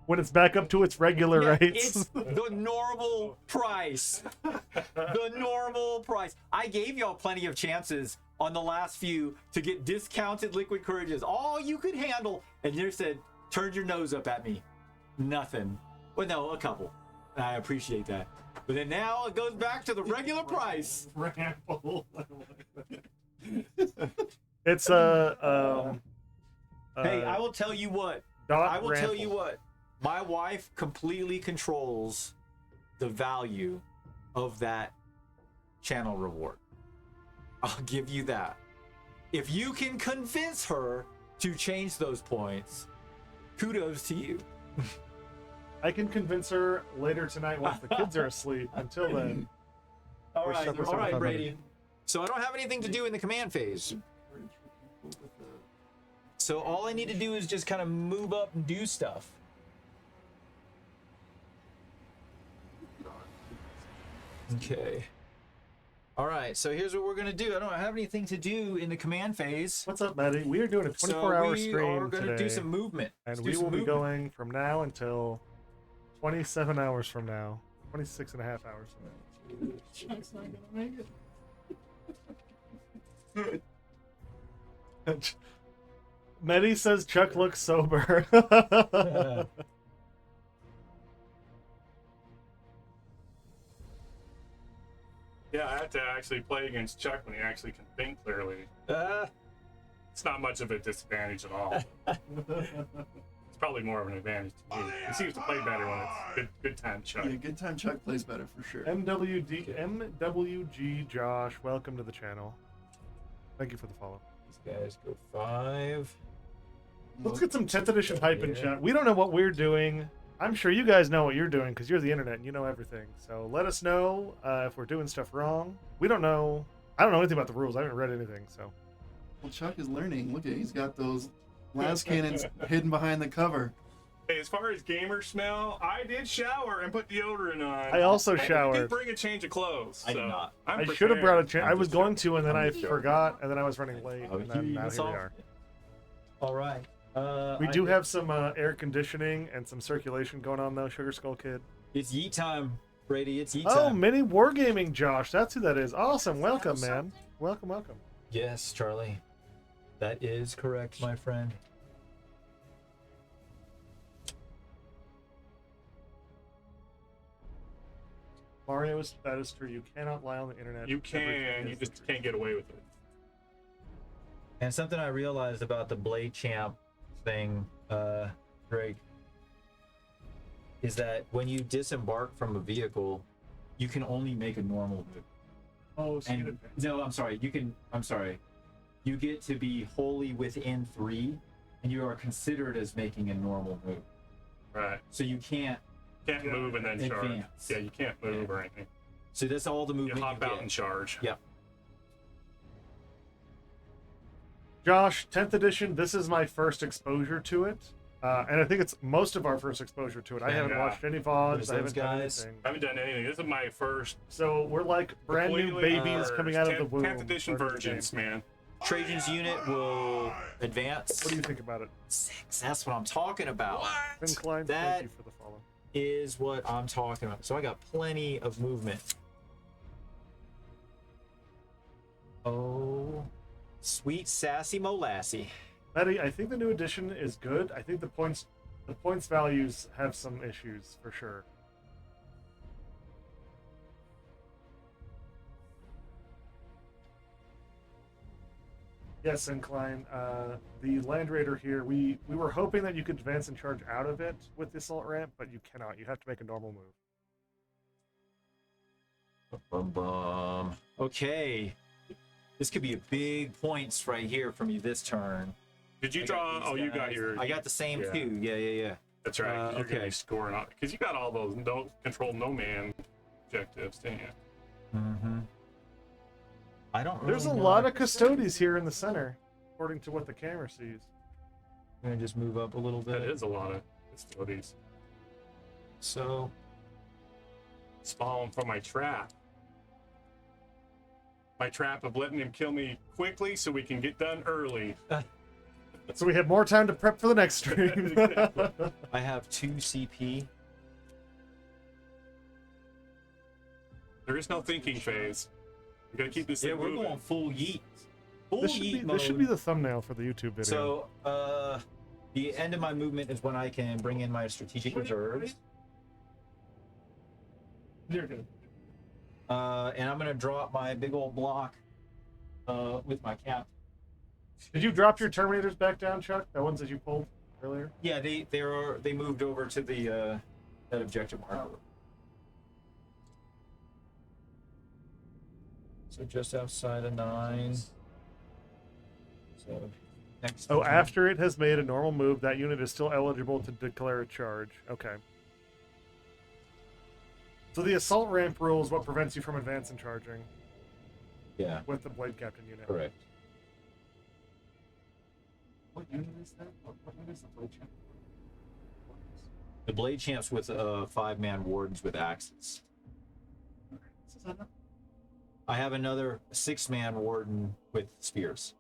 when it's back up to its regular Yeah, rates. it's the normal price. The normal price. I gave y'all plenty of chances on the last few to get discounted liquid courages. All you could handle, and you said, turned your nose up at me. Nothing. Well, no, a couple. I appreciate that. But then now it goes back to the regular price. Ramble. It's Hey, I will tell you what. dot I will tell Rample. you what. My wife completely controls the value of that channel reward. I'll give you that. If you can convince her to change those points, kudos to you. I can convince her later tonight once the kids are asleep. Until then, All We're right, separate all right, company. Brady. So I don't have anything to do in the command phase. So all I need to do is just kind of move up and do stuff. Okay. All right, so here's what we're going to do. I don't have anything to do in the command phase. What's up, Maddie? We are doing a 24-hour So we stream are going to today, do some movement. and Let's we do will some be movement. going from now until 27 hours from now. 26 and a half hours from now. Chuck's not gonna make it. Medi says Chuck looks sober. Yeah, I have to actually play against Chuck when he actually can think clearly. It's not much of a disadvantage at all. It's probably more of an advantage to me. He seems to play better when it's good time, Chuck. Yeah, good time Chuck plays better for sure. MWG Josh, welcome to the channel. Thank you for the follow. These guys go 5. Let's get some 10th edition hype in Yeah. chat. We don't know what we're doing. I'm sure you guys know what you're doing because you're the internet and you know everything. So let us know if we're doing stuff wrong. We don't know. I don't know anything about the rules. I haven't read anything. So Well, Chuck is learning. Look at, he's got those las cannons hidden behind the cover. Hey, as far as gamer smell, I did shower and put deodorant on. I also And showered. did bring a change of clothes. I did so not. I'm I should have brought a prepared. chair. I was going to, and then I I'm joking. forgot, and then I was running late, Oh, and then now here we are. All right. We do have some air conditioning and some circulation going on, though, Sugar Skull Kid. It's yeet time, Brady. It's yeet Oh, time. mini wargaming, Josh. That's who that is. Awesome. Welcome, man. Welcome, welcome. Yes, Charlie. That is correct, my friend. Mario, that is true. You cannot lie on the internet. You Everything can, you is the just truth. can't get away with it. And something I realized about the Blade Champ thing, Greg, is that when you disembark from a vehicle, you can only make a normal move. Oh, so And no, I'm sorry. I'm sorry. You get to be wholly within 3, and you are considered as making a normal move. Right. So you can't. Can't move and then charge. Advance. Yeah, you can't move or anything. So that's all the You movement hop you out get. and charge. Yep. Josh, 10th edition, this is my first exposure to it. And I think it's most of our first exposure to it. I haven't Yeah. watched any VODs. There's I haven't those done guys. anything. I haven't done anything. This is my first So we're like brand new completely babies first coming out of the 10th womb. 10th edition learning the game. virgins, man. Trajan's unit will advance. What do you think about it? 6. That's what I'm talking about. Ben Klein, That- thank you for the follow. Is what I'm talking about. So I got plenty of movement. Oh, sweet sassy molassie. Maddie, I think the new edition is good. I think the points values have some issues for sure. Yes, Incline. The Land Raider here, we were hoping that you could advance and charge out of it with the assault ramp, but you cannot. You have to make a normal move. Bum bum. Okay. This could be a big points right here from you this turn. Did you I got draw? these Oh, you got guys. your. I got the same Yeah. two. Yeah. That's right. You're gonna okay. be scoring on because you got all those no control no man objectives, didn't you? Mm-hmm. I don't. There's a really know. lot of Custodes here in the center, according to what the camera sees. I'm gonna just move up a little bit. That is a lot of facilities. So It's falling for my trap. My trap of letting him kill me quickly so we can get done early. So we have more time to prep for the next stream. I have 2 CP. There is no thinking phase. We gotta keep this Yeah, thing we're moving. going full yeet. Full This should yeet be mode. this should be the thumbnail for the YouTube video. So, the end of my movement is when I can bring in my strategic reserves. You're good. And I'm gonna drop my big old block with my cap. Did you drop your Terminators back down, Chuck? The ones that you pulled earlier? Yeah, they moved over to the that objective marker. So just outside of 9. So next. Oh, turn. after it has made a normal move, that unit is still eligible to declare a charge. Okay. So the assault ramp rule is what prevents you from advancing charging. Yeah, with the Blade Captain unit. correct. What unit is that? What unit is the blade champ? The blade champs with 5-man wardens with axes. Is that not? I have another 6-man warden with spears.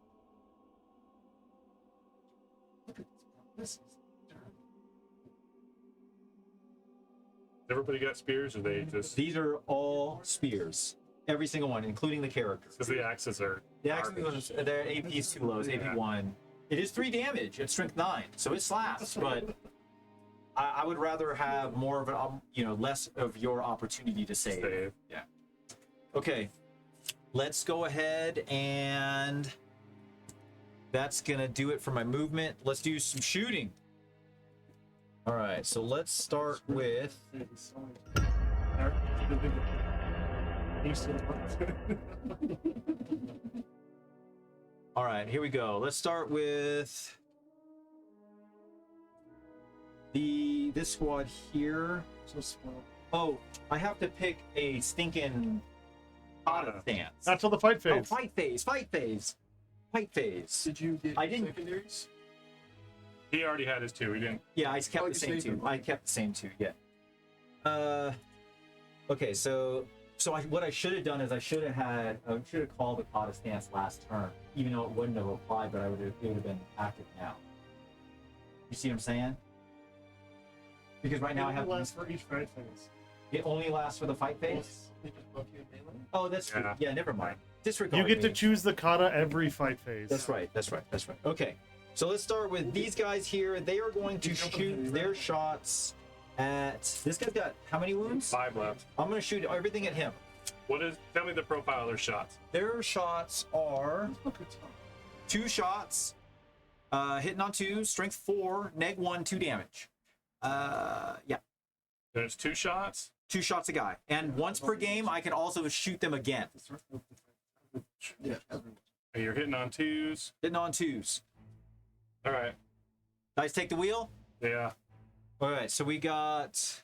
Look at this. Is Everybody got spears, or they just These are all spears. Every single one, including the characters. because the axes are The axes, their AP is too low. It's AP 1. It is 3 damage at strength 9, so it slaps, but I would rather have more of an, less of your opportunity to save. save. Yeah. Okay. Let's go ahead and that's gonna do it for my movement. Let's do some shooting. All right, so let's start with. All right, here we go. Let's start with this squad here. So small. Oh, I have to pick a stinking Kata stance. Not till the fight Oh, phase. fight phase, fight phase, fight phase. Did you get I didn't- secondaries? He already had his 2. He didn't. Yeah, I kept Oh, the you same saved 2. them. I kept the same 2. Yeah. Okay, so what I should have done is I should have called the Kata stance last turn, even though it wouldn't have applied, but it would have been active now. You see what I'm saying? Because right now I have last for each fight phase. it only lasts for the fight phase. They just buff you in melee. Oh, that's true. Yeah. Yeah, never mind. Disregard. You get to me. choose the kata every fight phase. That's right. That's right. That's right. Okay. So let's start with these guys here. They are going to shoot their shots at. This guy's got how many wounds? 5 left. I'm going to shoot everything at him. What is? Tell me the profile of their shots. Their shots are 2 shots, hitting on 2, strength 4, neg 1, 2 damage. Yeah, There's 2 shots. 2 shots a guy, and once per game, I can also shoot them again. Yeah. And you're hitting on 2s. Hitting on 2s. All right. Dice take the wheel. Yeah. All right, so we got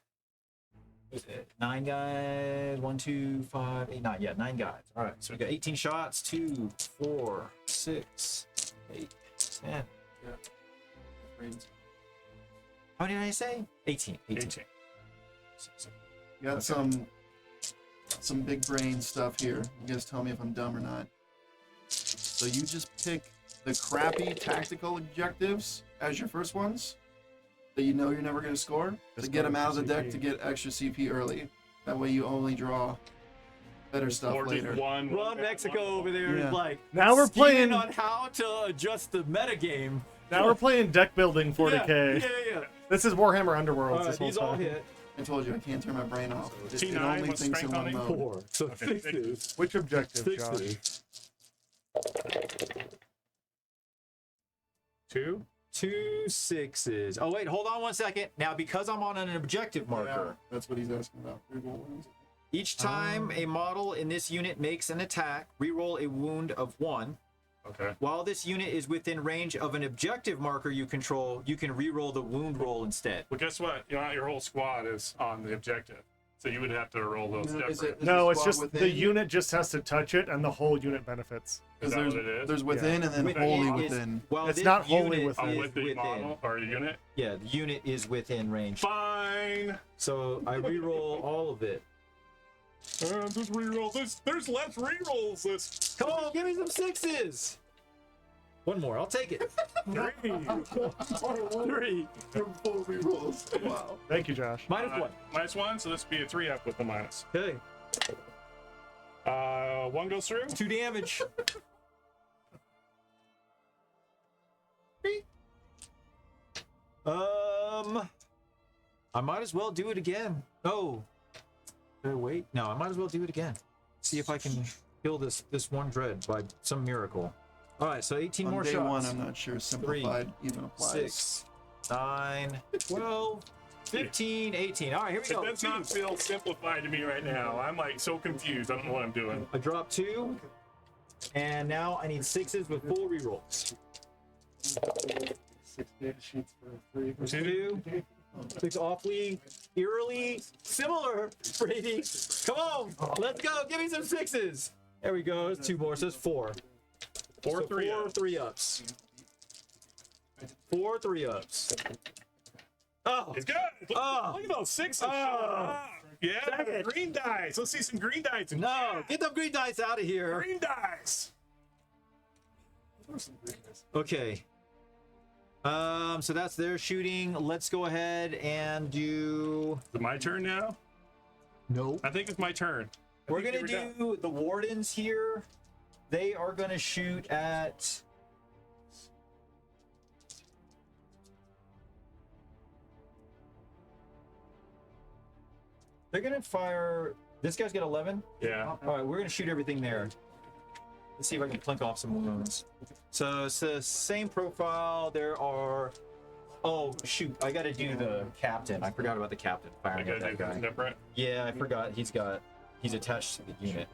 9 guys. 1, 2, 5, 8, 9. Yeah, 9 guys. All right, so we got 18 shots. 2, 4, 6, 8, 10. How many did I say? 18. 18. You got some big brain stuff here. You guys tell me if I'm dumb or not. So you just pick the crappy tactical objectives as your first ones that you know you're never going to score to get them out of the deck to get extra CP early. That way you only draw better stuff Or just later. one. Ron Mexico over there is Yeah. like Now we're scheming playing. on how to adjust the metagame. Now we're playing deck building 40k. Yeah. This is Warhammer Underworlds. All This right, whole these all time. hit. I told you I can't turn my brain off. It T9, only what's thinks in strength on one it? mode. 4. So Okay, 6s. Which objective, Josh? 6s. 2. 2 6s. Oh wait, hold on 1 second. Now because I'm on an objective Yeah, marker, that's what he's asking about. Reroll wounds. each time a model in this unit makes an attack, reroll a wound of 1. Okay. While this unit is within range of an objective marker you control, you can reroll the wound roll instead. Well, guess what? Your whole squad is on the objective, so you would have to roll those No, is separate. it- No, the it's squad just the within? unit just has to touch it, and the whole unit benefits. Is that what it is? There's within and then Within wholly is- within. Well, It's this not wholly unit within. Oh, is with the model or unit? Yeah, the unit is within range. Fine. So I reroll all of it. Just reroll this. There's less rerolls. This. Come on, give me some 6s. 1 more, I'll take it. 3. 3. Full rerolls. Wow. Thank you, Josh. -1. -1, so this would be a 3 up with the minus. Okay, 1 goes through. 2 damage. I might as well do it again. Oh, wait. No, I might as well do it again. See if I can kill this one dread by some miracle. All right, so 18 On more day shots. 1, I'm not sure simplified even applies. 6, 9, 12, 15, 18. All right, here we It go. does not feel simplified to me right now. I'm like so confused. I don't know what I'm doing. I dropped 2, and now I need 6s with full rerolls. 6 data sheets for 3. 2. Looks awfully, eerily similar, Brady. Come on, let's go. Give me some 6s. There we go. It's 2 more. So it's 4. Four So 3 4 ups. 3-ups. 4 3-ups. Oh, It's good. Oh. Look at those 6s. Oh. Yeah, green dice. Let's see some green dice. no! Get them green dice out of here. Green dice. Okay. So that's their shooting. Let's go ahead and do. Is it my turn now? Nope. I think it's my turn. We're gonna do the wardens here. They are gonna shoot at. They're gonna fire. This guy's got 11. Yeah. All right, we're gonna shoot everything there. Let's see if I can plink off some wounds. So it's the same profile. There are. Oh shoot! I got to do the captain. I forgot about the captain I firing gotta at do that this guy. different. Yeah, I forgot. He's attached to the unit.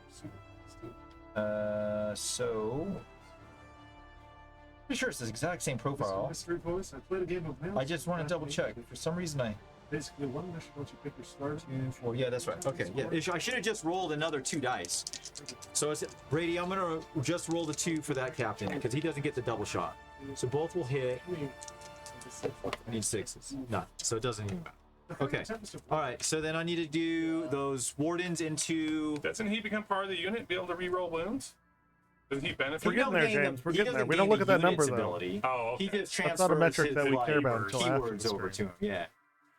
So. Pretty sure it's the exact same profile. Mystery voice. I played a game of Mail. I just want to double check. For some reason, I. Basically, one mission once you pick your stars. 2, 4. Yeah, that's right. Okay. Yeah, I should have just rolled another 2 dice. So it's Brady. I'm gonna just roll the 2 for that captain because he doesn't get the double shot. So both will hit. I need 6s. No, so it doesn't even matter. Okay. All right. So then I need to do those wardens into. Doesn't he become part of the unit? Be able to reroll wounds? Doesn't he benefit? We're getting there, James. We're getting there. We don't look at that number, though. Ability. Oh, okay. He just That's transfers not a metric his, that we like, care about until after keywords the over to stream. him. Yeah.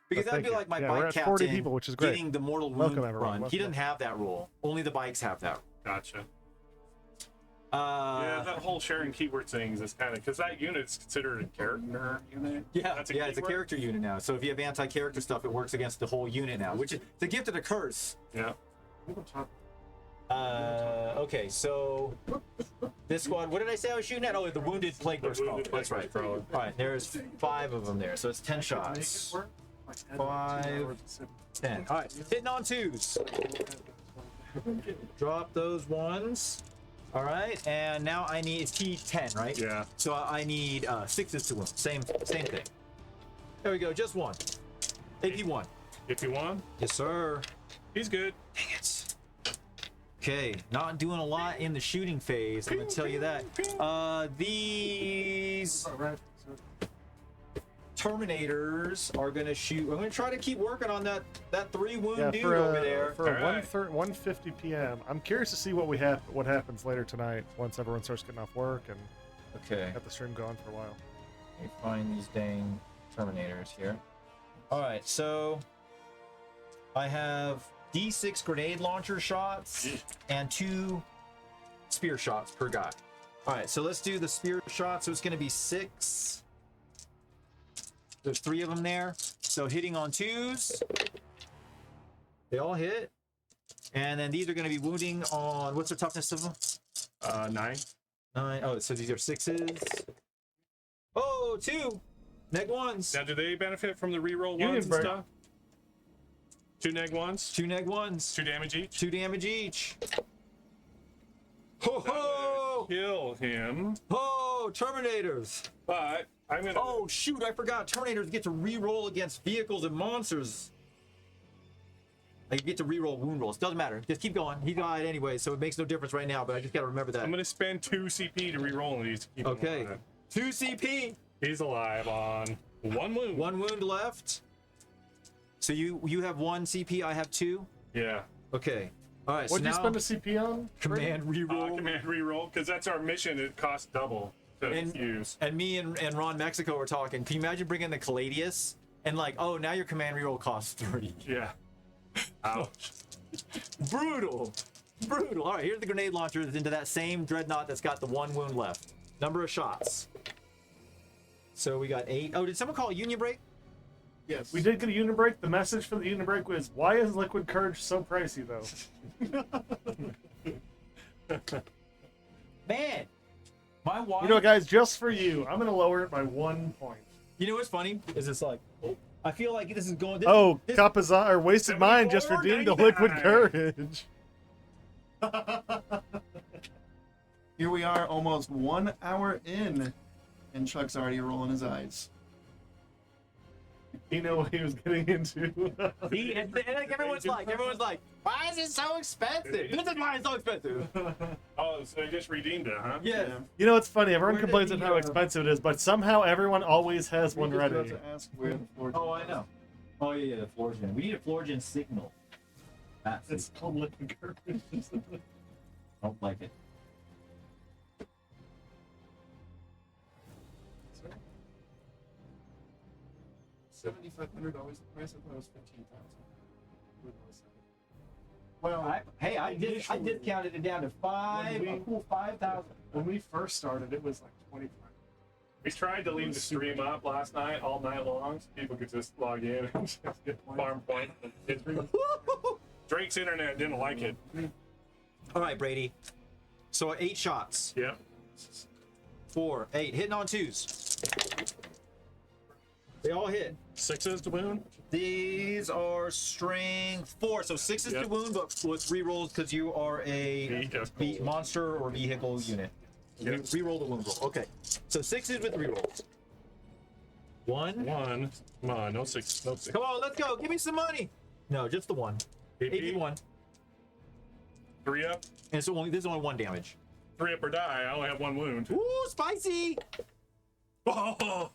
Because But that'd be thank like you. my Yeah, bike we're at captain 40 people, which is great. getting the mortal Welcome, wound everyone. run. Welcome. He doesn't have that rule. Only the bikes have that. Gotcha. Yeah, that whole sharing keyword things is kind of because that unit's considered a character unit. Yeah, That's it's a keyword? character unit now. So if you have anti-character stuff, it works against the whole unit now, which is it's a gift and a curse. Yeah. Okay, so this squad. What did I say I was shooting at? Oh, the wounded plague burst. wounded That's right. plague burst. All right, there's 5 of them there, so it's 10 shots. 5, 10. All right, hitting on 2s. Drop those 1s. All right, and now I need it's T10, right? Yeah. So I need 6s to win. Same thing. There we go, just 1. AP 1. If you want, Yes, sir. he's good. Dang it. Okay, not doing a lot in the shooting phase. I'm gonna tell you that. These Terminators are gonna shoot. I'm gonna try to keep working on that 3 wound dude over there. For All right. 1:50 p.m. I'm curious to see what happens later tonight once everyone starts getting off work and Okay, got the stream going for a while. let me find these dang Terminators here. All right, so I have D6 grenade launcher shots and 2 spear shots per guy. All right, so let's do the spear shot. So it's going to be 6. There's 3 of them there. So hitting on 2s. They all hit. And then these are going to be wounding on, what's the toughness of them? 9. 9. Oh, so these are 6s. Oh, 2. Neg 1s. Now, do they benefit from the reroll Union ones and break. stuff? 2 neg 1s, 2 neg 1s. 2 damage each. 2 damage each. Ho ho! Kill him, Oh, Terminators. but I'm gonna. Oh shoot, I forgot. Terminators get to re-roll against vehicles and monsters. Like, you get to re-roll wound rolls. Doesn't matter. Just keep going. He died anyway, so it makes no difference right now, but I just gotta remember that. I'm gonna spend 2 CP to reroll these. To keep him Okay. alive. 2 CP. He's alive on 1 wound. 1 wound left. So you have 1 CP, I have 2. Yeah. Okay. Alright, so What'd you now spend a CP on? command re-roll. Command reroll because that's our mission. It costs double to And- use. And me and Ron Mexico were talking. Can you imagine bringing the Caladius and like, oh, now your command reroll costs 3. Yeah. Ouch. Brutal. Brutal. All right, here's the grenade launchers into that same dreadnought that's got the 1 wound left. Number of shots. So we got 8. Oh, did someone call a union break? Yes. We did get a unit break. The message for the unit break was, why is liquid courage so pricey, though? Man, my wife. You know, guys, just for you, I'm going to lower it by 1 point. You know what's funny? Is it's like, I feel like this is going. Oh, this, Kapazan, or Wasted Mind just redeemed a liquid 74.99. courage. Here we are, almost 1 hour in, and Chuck's already rolling his eyes. He knew what he was getting into. and like everyone's like, why is it so expensive? This is why it's so expensive. Oh, so they just redeemed it, huh? Yeah. You know, it's funny. Everyone Where did complains the, of how expensive it is, but somehow everyone always has one Rico's about ready. to ask where the floor Oh, I know. Oh yeah, the floor gen. We need a floor gen signal. That's It's called liquid garbage. don't like it. $7,500 the price. I thought it was $15,000. Well, I discounted it down to five. A cool 5,000. when we first started, it was like 25. We tried to leave the stream up last night, all night long, so people could just log in and just get farm points. Drake's internet didn't like it. All right, Brady. So 8 shots. Yep. 4, 8, hitting on 2s. They all hit. 6s to wound. These are strength 4, so 6s Yep. to wound, but with rerolls because you are a monster or vehicle unit. Yep. Reroll the wound roll. Okay, so 6s with rerolls. 1. 1. Come on, no 6. No 6. Come on, let's go. Give me some money. No, just the 1. 81. 3 up. And so this is only 1 damage. 3 up or die. I only have 1 wound. Ooh, spicy! Oh!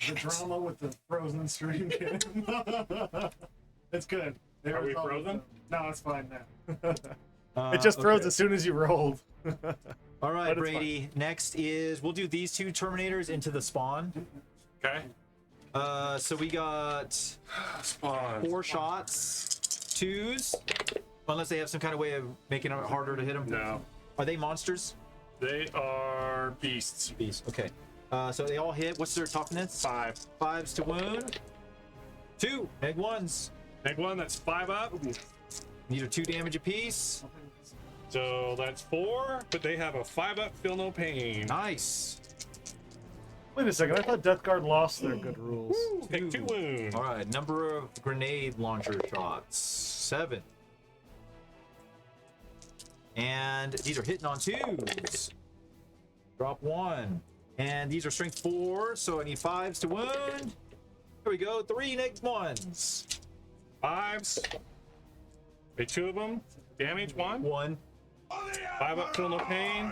The drama with the frozen stream game. It's good. They Are we resolved frozen? it. No, it's fine now. It just froze okay. as soon as you rolled. All right, But it's Brady. Next is we'll do these 2 Terminators into the spawn. Okay. So we got Spawn. 4 shots, 2s, unless they have some kind of way of making it harder to hit them. No. Are they monsters? They are beasts. Beasts. Okay. So they all hit. What's their toughness? 5. 5s to wound. 2 egg 1s. Egg 1, that's 5 up. These are 2 damage apiece. So that's 4, but they have a 5 up, feel no pain. Nice. Wait a second. I thought Death Guard lost their good rules. Take 2 wounds. All right. Number of grenade launcher shots 7. And these are hitting on 2s. Drop 1. And these are strength 4, so I need 5s to wound. There we go. 3 next 1s. 5s. Take 2 of them. Damage 1. 1. 5 up, feel no pain.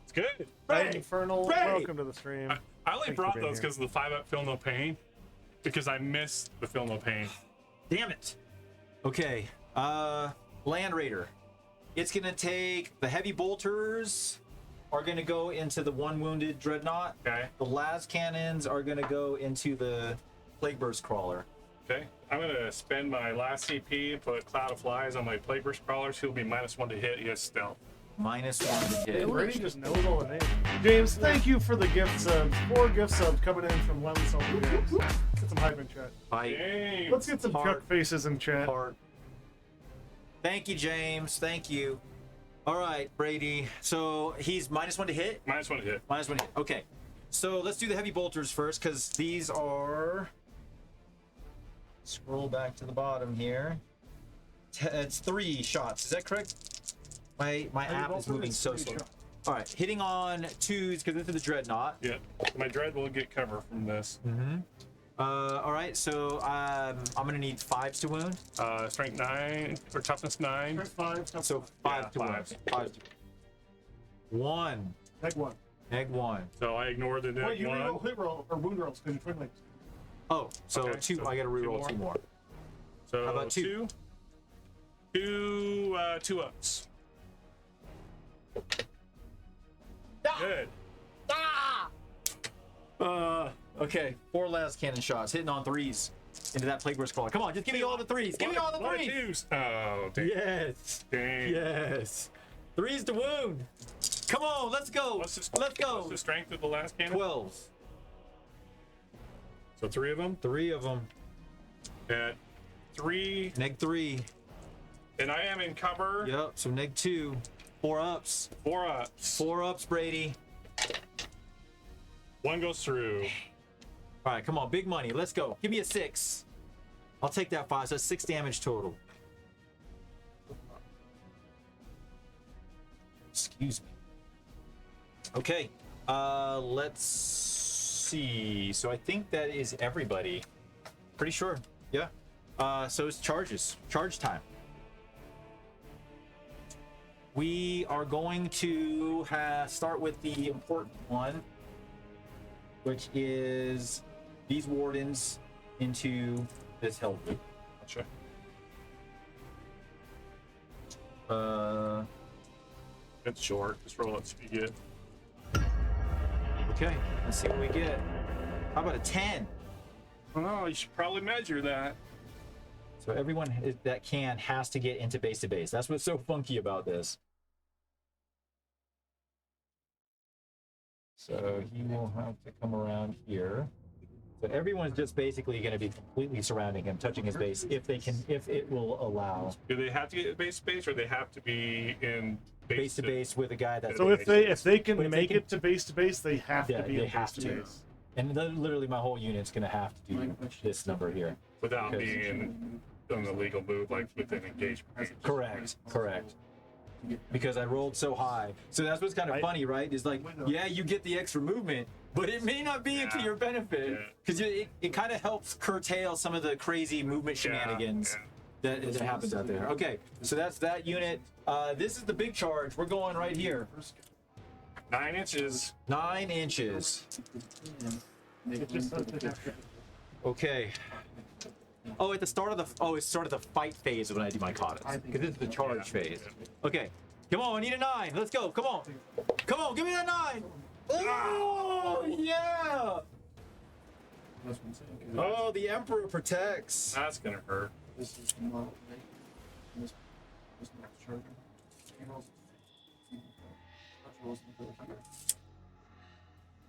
It's good. Right, Infernal, Ray! welcome to the stream. I only Thanks for brought being those here. because of the 5 up, feel no pain. Because I missed the feel no pain. Damn it. Okay. Land Raider. It's gonna take the heavy bolters are gonna go into the 1 wounded dreadnought. Okay. The las cannons are gonna go into the plague burst crawler. Okay. I'm going to spend my last CP and put Cloud of Flies on my Plague Burst Crawlers. He'll be -1 to hit. He has stealth. -1 to hit. Brady just knows all the names. James, thank you for the gift subs. 4 gift subs coming in from Lemon Salty James. Get some hype in chat. Fight. Dang. Let's get some Heart. chuck faces in chat. Heart. Thank you, James. Thank you. All right, Brady. So he's -1 to hit. -1 to hit. -1 to hit. Okay. So let's do the heavy bolters first, because these are. Scroll back to the bottom here. It's 3 shots. Is that correct? My app is moving so slow. All right, hitting on 2s because this is the dreadnought. Yeah. My dread will get cover from this. All right, so I'm gonna need 5s to wound. Strength 9 or toughness 9. Strength 5, tough So 5 to wound. 5s. 5 to 1. Egg 1. Egg 1. So I ignored the Wait, you one. reroll hit roll or wound rolls because you're twin links. Oh, so Okay, 2. so I gotta 2 reroll more. 2 more. So How about 2? 2 ups. Good. Okay, 4 las cannon shots hitting on 3s into that plague burst crawler. Come on, just give me all the 3s. Give me all the 3s. 2s. Oh, dang. Yes. Dang. Yes. 3s to wound. Come on, let's go. What's the, Let's go. What's the strength of the last cannon? 12s. So 3 of them. 3 of them. At 3. Neg 3. And I am in cover. Yep. So neg 2. 4 ups. 4 ups. 4 ups, Brady. 1 goes through. All right, come on, big money. Let's go. Give me a 6. I'll take that 5. So that's 6 damage total. Excuse me. Okay. Let's see. So I think that is everybody. Pretty sure. Yeah. So it's charges. Charge time. we are going to start with the important one, which is these wardens into this hell loop. Gotcha. It's short. Just roll it so you get. Okay, let's see what we get. How about a 10? Oh, you should probably measure that. So everyone that has to get into base to base. That's what's so funky about this. So he will have to come around here. So everyone's just basically going to be completely surrounding him, touching his base, if it will allow. Do they have to get base to base, or they have to be in Base to base with a guy that's. So if they But can if make they it to base, they have Yeah, to be they in have base to to. base. And literally, my whole unit's going to have to do this number here. without Okay. being an illegal move, like with an engagement? Correct. Because I rolled so high. So that's what's kind of funny, right? Is like, yeah, you get the extra movement, but it may not be to your benefit, because it kind of helps curtail some of the crazy movement shenanigans that happens out there. Okay, so that's that unit. This is the big charge. We're going right here. 9 inches. 9 inches. Okay. Oh, at the start of it's start of the fight phase is when I do my katas, because this is the charge phase. Okay, come on, I need a 9. Let's go. Come on, give me that 9. Oh yeah. Oh, the Emperor protects. That's gonna hurt. This is the model. This model charger. Rolls into here.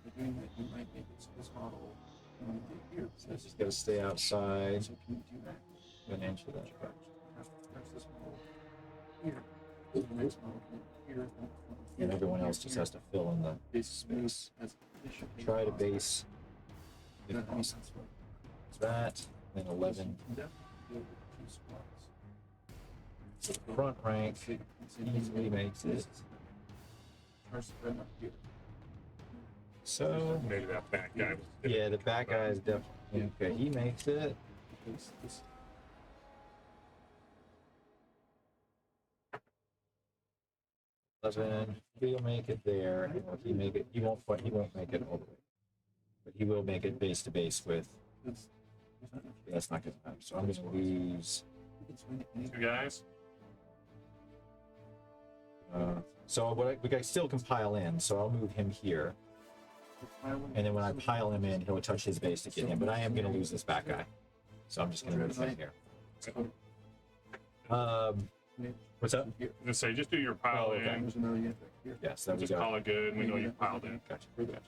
By doing that, you might make it so this model can be here. So it's just gotta stay outside. So can you do that? An inch of that. Press this model here. The next model can be here. And everyone else just has to fill in the Base space as efficiently try to as possible. base. That makes sense. That, then 11. Definitely do it with 2 squads. So the front rank easily makes it. Charge the red up here. So Maybe that back guy was. yeah, the back guy is definitely okay. He makes it. Because this 11. He'll make it there. He make it. He won't make it all the way, but he will make it base to base with. it's That's not good enough. So I'm just gonna use. Two guys. So we can still compile in. So I'll move him here, and then when I pile him in, he'll touch his base to get him. But I am gonna lose this back guy, so I'm just gonna move him here. What's up? Just say, just do your pile Oh, okay. in. There's another unit right here. Yes, there we Just go. call it good. We know you piled in. Gotcha. Gotcha. Okay.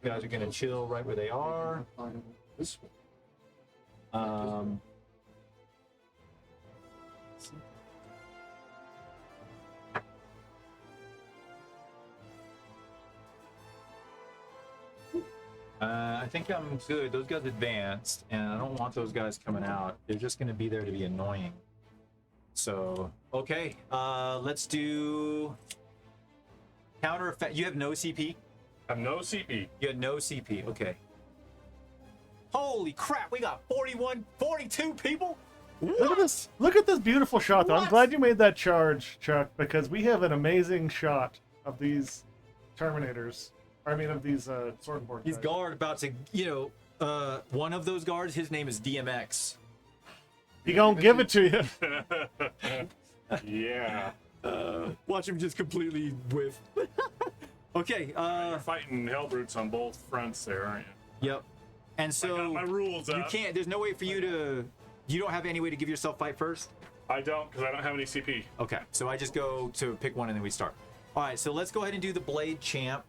You guys are gonna chill right where they are. This one. I think I'm good. Those guys advanced, and I don't want those guys coming out. They're just going to be there to be annoying. So, okay. Let's do counter effect. You have no CP? I have no CP. You had no CP. Okay. Holy crap. We got 42 people? Look at this! Look at this beautiful shot, though. I'm What? glad you made that charge, Chuck, because we have an amazing shot of these Terminators. I mean, of these sword and board. He's guys. guard about to, one of those guards, his name is DMX. He gonna give it to you. Yeah. Watch him just completely whiff. Okay. You're fighting Hellbrutes on both fronts there, aren't you? Yep. And I so got my rules you up. can't. There's no way for you to. You don't have any way to give yourself fight first. I don't, because I don't have any CP. Okay. So I just go to pick one and then we start. All right. So let's go ahead and do the blade champ.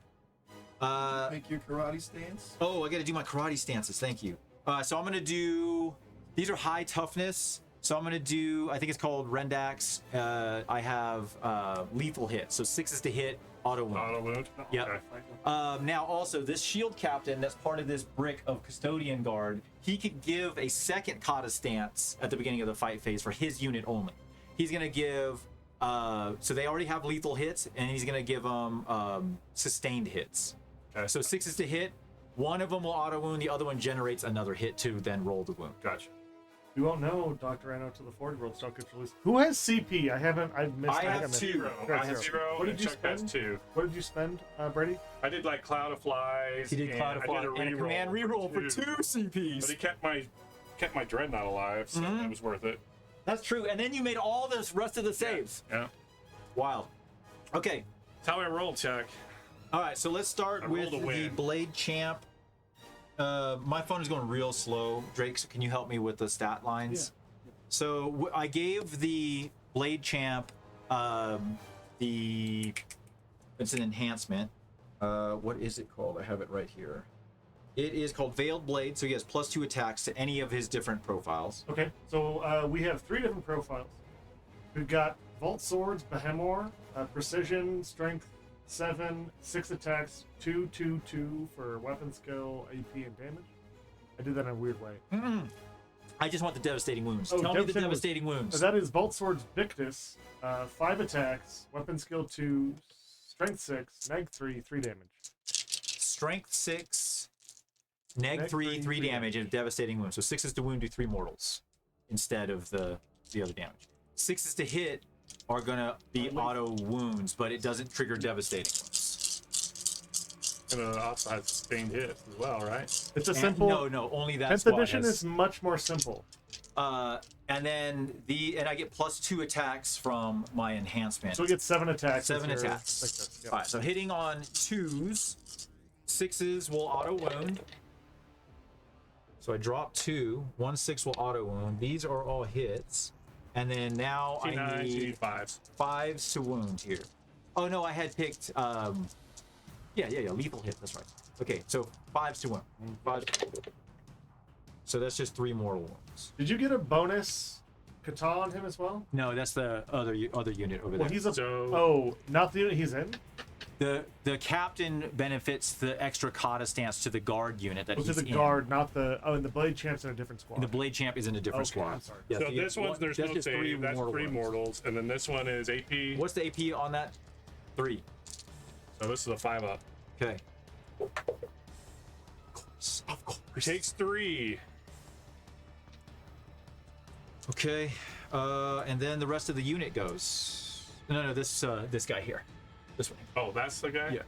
Make your karate stance. Oh, I got to do my karate stances. Thank you. So I'm gonna do. These are high toughness. So I'm gonna do. I think it's called Rendax. I have lethal hit. So 6 to hit. Auto wound. Auto wound? Yep. Okay. Now also this shield captain that's part of this brick of custodian guard, he could give a second kata stance at the beginning of the fight phase for his unit only. He's gonna give so they already have lethal hits, and he's gonna give them sustained hits. Okay. So 6 to hit, one of them will auto wound, the other one generates another hit to then roll the wound. Gotcha. We won't know Dr. Anno till the Forge World stuff gets released. Who has CP? I've missed. I think have missed- two. Zero. You're I at have zero. zero. What and did you Chuck has spend? 2. What did you spend, Brady? I did like Cloud of Flies. He did Cloud of I Flies did and a command reroll for 2 But CPs. he kept my Dreadnought alive, so it was worth it. That's true. And then you made all the rest of the saves. Yeah. Wild. Okay. That's how I roll, Chuck. All right. So let's start I with rolled a the win. Blade Champ. My phone is going real slow. Drake, so can you help me with the stat lines? So I gave the Blade Champ it's an enhancement. What is it called? I have it right here. It is called Veiled Blade, so he has +2 attacks to any of his different profiles. Okay, so we have 3 different profiles. We've got Vault Swords, Behemor, Precision, Strength 7, 6 attacks, 2/2/2 for weapon skill, AP, and damage. I did that in a weird way. I just want the devastating wounds. Oh, Tell me the devastating wounds. devastating wounds. So that is Vault Swords Victus, 5 attacks, weapon skill 2, strength 6, neg 3, 3 damage. Strength 6, neg Neg 3, three, 3 three damage, and devastating wounds. So 6 is to wound, do 3 mortals instead of the other damage. 6 is to hit are gonna be auto wounds, but it doesn't trigger devastating wounds. And also has sustained hit as well, right? It's a And- simple. no, only that 10th squad edition has- is much more simple. and then I get +2 attacks from my enhancement. So we get 7 attacks. 7 with your attacks. Victus. Yep. All right, so hitting on 2s, 6s will auto wound. So I drop 2, 1 6 will auto wound. These are all hits, and then now I T9, you need need 5s. 5s to wound here. Oh no, I had picked yeah, lethal hit. That's right. Okay, so 5s to wound. 5s. So that's just 3 mortal wounds. Did you get a bonus kata on him as well? No, that's the other unit over Well, there. he's a. So- Oh, not the unit he's in. The captain benefits the extra kata stance to the guard unit that Was he's it the in. guard, not the? Oh, and the blade champ's in a different squad. The blade champ is in a different Okay, squad. I'm sorry. Yeah, So you this get one's one- there's that's no just 3 save. That's mortal 3 wounds. mortals, and then this one is AP. What's the AP on that? 3. So this is a 5-up. Okay. Of course. Takes 3. Okay. And then the rest of the unit goes. No, this guy here. This one. Oh, that's the guy? Yeah.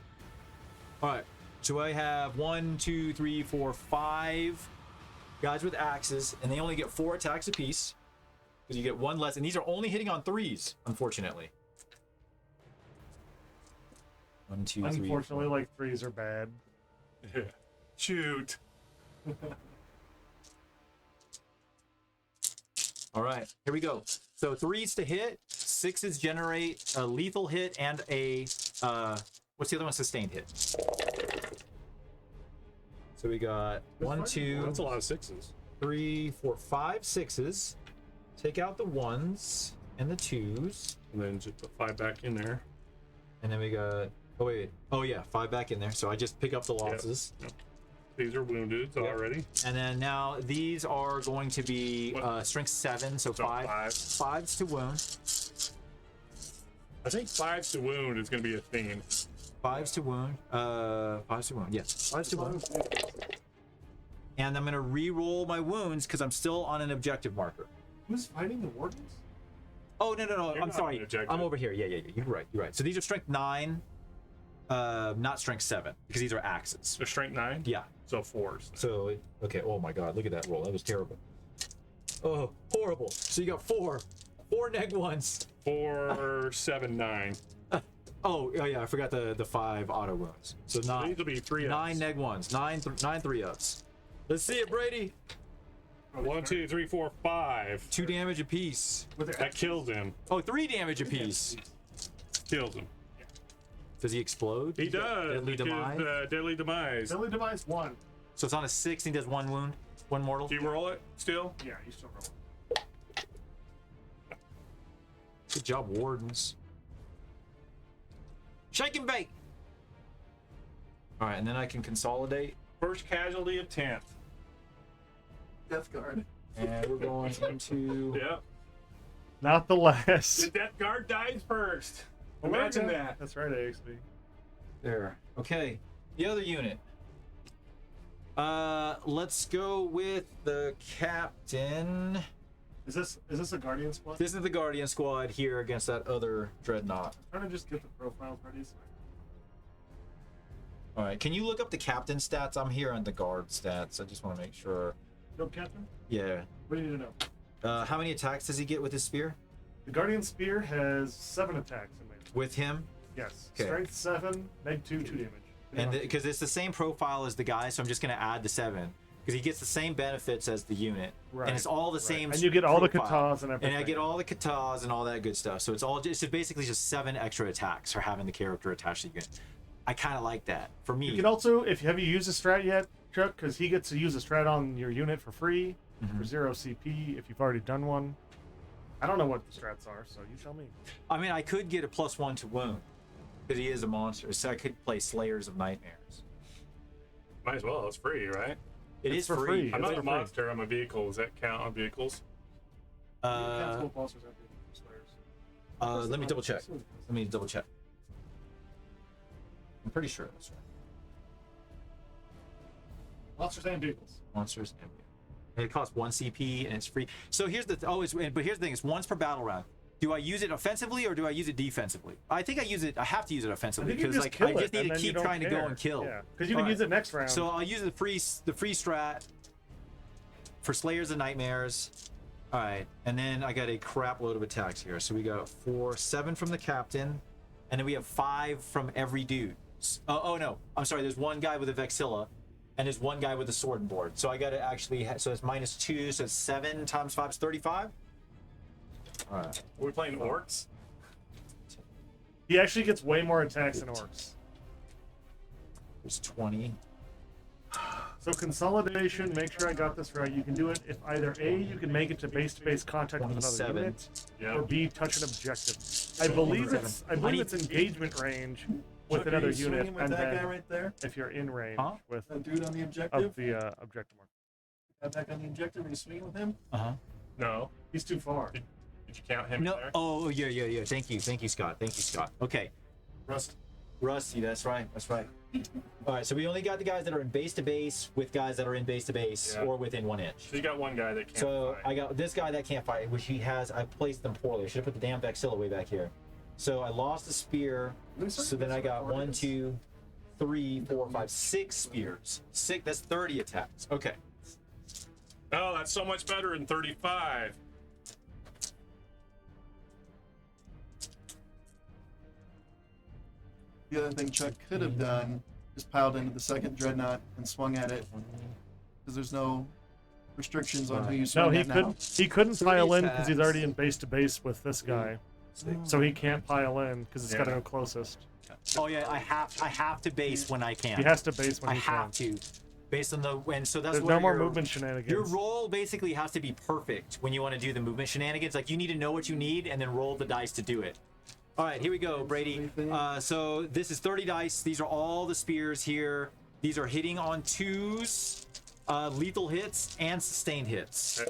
All right. So I have 1, 2, 3, 4, 5 guys with axes, and they only get 4 attacks apiece because you get 1 less, and these are only hitting on 3s, unfortunately. 1, 2, 3. Unfortunately, like 3s are bad. Yeah. Shoot. All right, here we go. So 3s to hit, 6s generate a lethal hit and a what's the other one? Sustained hit. So we got 1, 2, That's a lot of 6s. 3, 4, 5 6s. Take out the 1s and the 2s, And then just put 5 back in there. and then we got. Oh wait. Oh yeah, 5 back in there. So I just pick up the losses. These are wounded already. And then now these are going to be strength 7, so So 5. 5. 5s to wound. I think 5 to wound is going to be a theme. 5s to wound. 5s to wound. Yes. 5s to wound. And I'm gonna re-roll my wounds because I'm still on an objective marker. Who's fighting the wardens? Oh no, You're I'm not sorry. on objective. I'm over here. Yeah. You're right. So these are strength 9, not strength 7 because these are axes. So strength 9? Yeah. So 4s. So okay. Oh my God, look at that roll. That was terrible. Oh, horrible. So you got 4 neg 1s. 4, 7, 9. Oh yeah, I forgot the 5 auto wounds. So These 9 will be 3 9 neg 1s, 9 3-ups. Let's see it, Brady. 1, 2, 3, 4, 5. 2 damage apiece. That kills him. Oh, 3 damage apiece. Kills him. Does he explode? He does. Deadly because, demise. Deadly demise. Deadly demise 1. So it's on a 6 and he does 1 wound, 1 mortal. Do you roll it still? Yeah, you still roll. Good job, wardens. Shake and bake. All right, and then I can consolidate, First casualty of 10th. Death Guard. and we're going into. Yep. Not the last. The Death Guard dies first. Imagine that. That's right, AXB. There. Okay. The other unit. Let's go with the captain. Is this a Guardian squad? This is the Guardian squad here against that other Dreadnought. I'm trying to just get the profiles ready. So All right, can you look up the captain stats? I'm here on the guard stats. I just want to make sure. no captain. Yeah. What do you need to know? How many attacks does he get with his spear? The Guardian Spear has 7 attacks in it. With him? Yes. Okay. Strength 7, neg 2, 2 damage. And because it's the same profile as the guy, so I'm just going to add the 7 because he gets the same benefits as the unit, Right, and it's all the right. same. And you get all the profile. katas and everything. And I get all the katas and all that good stuff. So it's basically just 7 extra attacks for having the character attached to the unit. I kind of like that for me. You can also, if have you used a strat yet, Chuck? Because he gets to use a strat on your unit for free for 0 CP if you've already done one. I don't know what the strats are, so you tell me. I mean, I could get a +1 to wound because he is a monster, so I could play Slayers of Nightmares. Might as well. It's free, right? It It's is for free. free. I'm It's not for a free. monster. I'm a vehicle. Does that count on vehicles? Let me double check. I'm pretty sure that's right. Monsters and vehicles. Monsters and it costs 1 CP and it's free. So here's the but here's the thing: it's once per battle round. Do I use it offensively or do I use it defensively? I think I have to use it I offensively think you because just like kill I just it, and need to then you keep don't trying to go care. and kill. Yeah, because you can Alright. use it next round. So I'll use the free strat for Slayers of Nightmares. All right, and then I got a crap load of attacks here. So we got 7 from the captain, and then we have 5 from every dude. Oh no, I'm sorry. There's one guy with a Vexilla, and there's one guy with a sword and board. So I got to actually. So it's -2, so it's 7 times 5 is 35. All right. Are we playing orcs? he actually gets way more attacks than orcs. There's 20. So consolidation, make sure I got this right. You can do it if either A, you can make it to base-to-base contact with another 27. unit, Yeah. or B, touch an objective. I believe it's engagement range with another Are you unit, swinging with and that guy then right there? if you're in range Huh? with That dude on the of objective? the objective mark. Got back on the objective? Are you swinging with him? Uh-huh. No. He's too far. Did you count him No. there? Oh yeah. Thank you, Scott. Okay. Rust. Rusty, that's right. All right, so we only got the guys that are in base to base with guys that are in base to base Yeah. or within 1 inch. So you got one guy that can't So fight. I got this guy that can't fight, which he has. I placed them poorly. I should have put the damn Vexilla way back here. So I lost the spear. So then I got 1, 2, 3, 4, 5, 6 spears. That's 30 attacks. Okay. Oh, that's so much better than 35. The other thing Chuck could have done is piled into the second dreadnought and swung at it, because there's no restrictions on who you swing No, at now. he couldn't pile in because he's attacks. already in base-to-base with this guy. So he can't pile in because it's got to Yeah. go closest. Oh yeah, I have to base when I can. He has to base when I he have can. to, based on the and so that's There's where no more your- movement shenanigans. Your roll basically has to be perfect when you want to do the movement shenanigans. Like you need to know what you need and then roll the dice to do it. All right, here we go, Brady. So this is 30 dice. These are all the spears here. These are hitting on 2s, lethal hits, and sustained hits.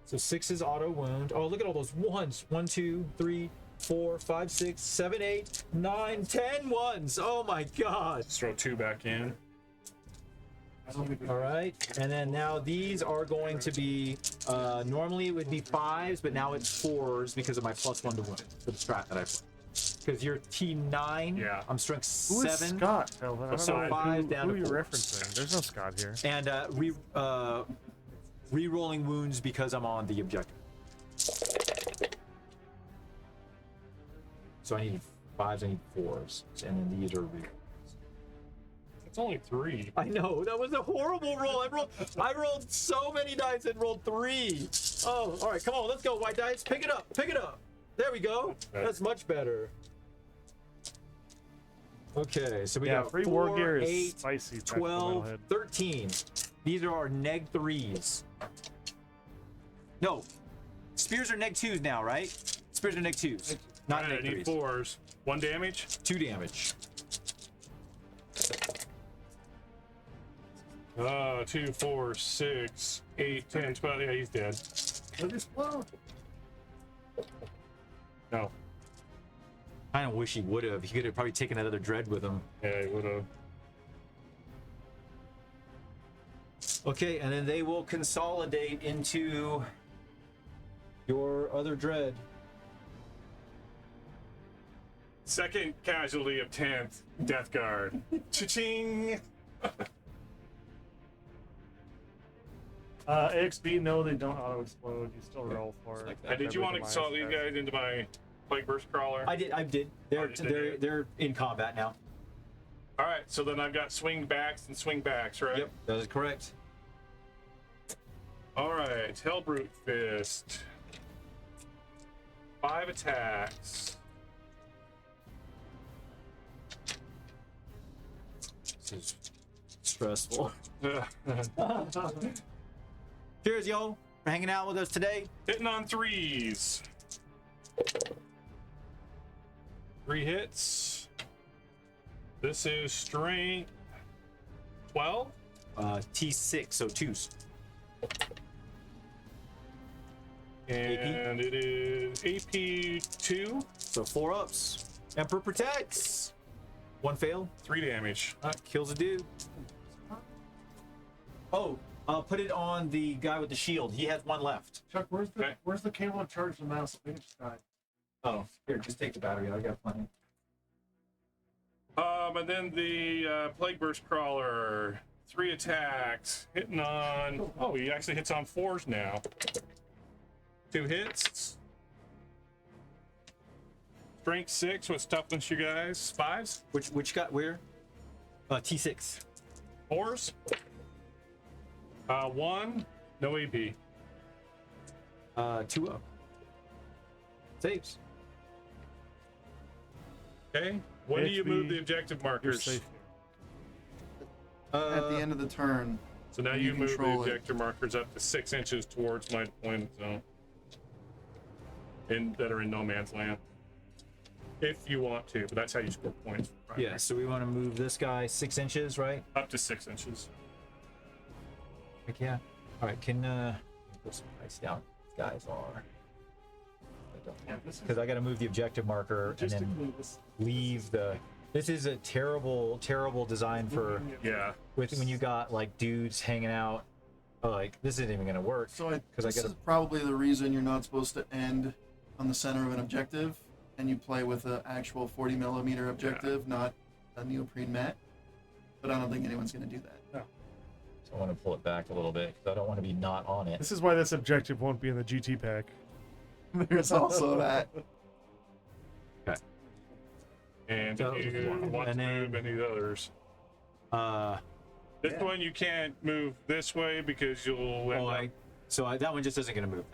So 6 is auto wound. Oh, look at all those 1s. 1, 2, 3, 4, 5, 6, 7, 8, 9, 10 1s. Oh my god. Let's throw 2 back in. All right, and then now these are going to be, normally it would be 5s, but now it's 4s because of my +1 to wound for the strat that I put. Because you're T9, Yeah. I'm strength Who is 7, Scott? Kelvin? I don't So know 5 down who to are you 4. referencing? There's no Scott here. and re-rolling wounds because I'm on the objective. So I need 5s, I need 4s, and then these are re. It's only 3. I know, that was a horrible roll. I rolled so many dice and rolled 3. Oh, all right, come on, let's go, white dice. Pick it up. There we go. That's much better. Okay, so we Yeah, got free 4, war gear is 8, spicy. Tactical 12, Metalhead. 13. These are our neg 3s. No, spears are neg 2s now, right? Spears are neg 2s, not I neg need 3s. 4s. 1 damage. 2 damage. 2, 4, 6, 8, 10, 12. Yeah, he's dead. Let it explode. No. I don't wish he would have. He could have probably taken another dread with him. Yeah, he would have. Okay, and then they will consolidate into your other dread. Second casualty of 10th, Death Guard. Cha-ching! AXB, no, they don't auto explode. You still roll for like it. that. And did you want to consolidate these guys into my Plague Burst Crawler? I did. They're in combat now. All right, so then I've got swing backs and swing backs, right? Yep, that is correct. All right, Hellbrute Fist. 5 attacks. This is stressful. Cheers, y'all, for hanging out with us today. Hitting on 3s. 3 hits. This is strength 12. T6, so 2s. And it is AP 2. So 4 ups. Emperor protects. 1 fail. 3 damage. Kills a dude. Oh, put it on the guy with the shield. He has 1 left. Chuck, Okay. where's the cable to charge the mouse? I think it just died. Oh, here, just take the battery. I got plenty. And then the Plague Burst Crawler. 3 attacks. Hitting on. Oh, he actually hits on 4s now. 2 hits. Strength 6. What's toughness, you guys? 5s? Which got where? T6. 4s? 1. No AP. 2 up. Saves. Okay. When do you move HB, the objective You're markers? safe At the end of the turn, So now And you you move the control it. objective markers up to 6 inches towards my deployment zone. That are in no man's land. If you want to, but that's how you score points. Right? Yeah, so we want to move this guy 6 inches, right? Up to 6 inches. Heck yeah. All right, can put some price down. These guys are. Yeah, this is Because I got to move the objective marker and then logistically this. leave the. This is a terrible design for Yeah. with when you got like dudes hanging out. Like this isn't even gonna work. so Because I this got is probably the reason you're not supposed to end on the center of an objective, and you play with an actual 40 millimeter objective, not a neoprene mat. But I don't think anyone's going to do that. So I want to pull it back a little bit because I don't want to be not on it. This is why this objective won't be in the GT pack. There's also that. And So- if you want and to then- move any others. Uh This one you can't move this way because you'll end up. that one just isn't gonna move.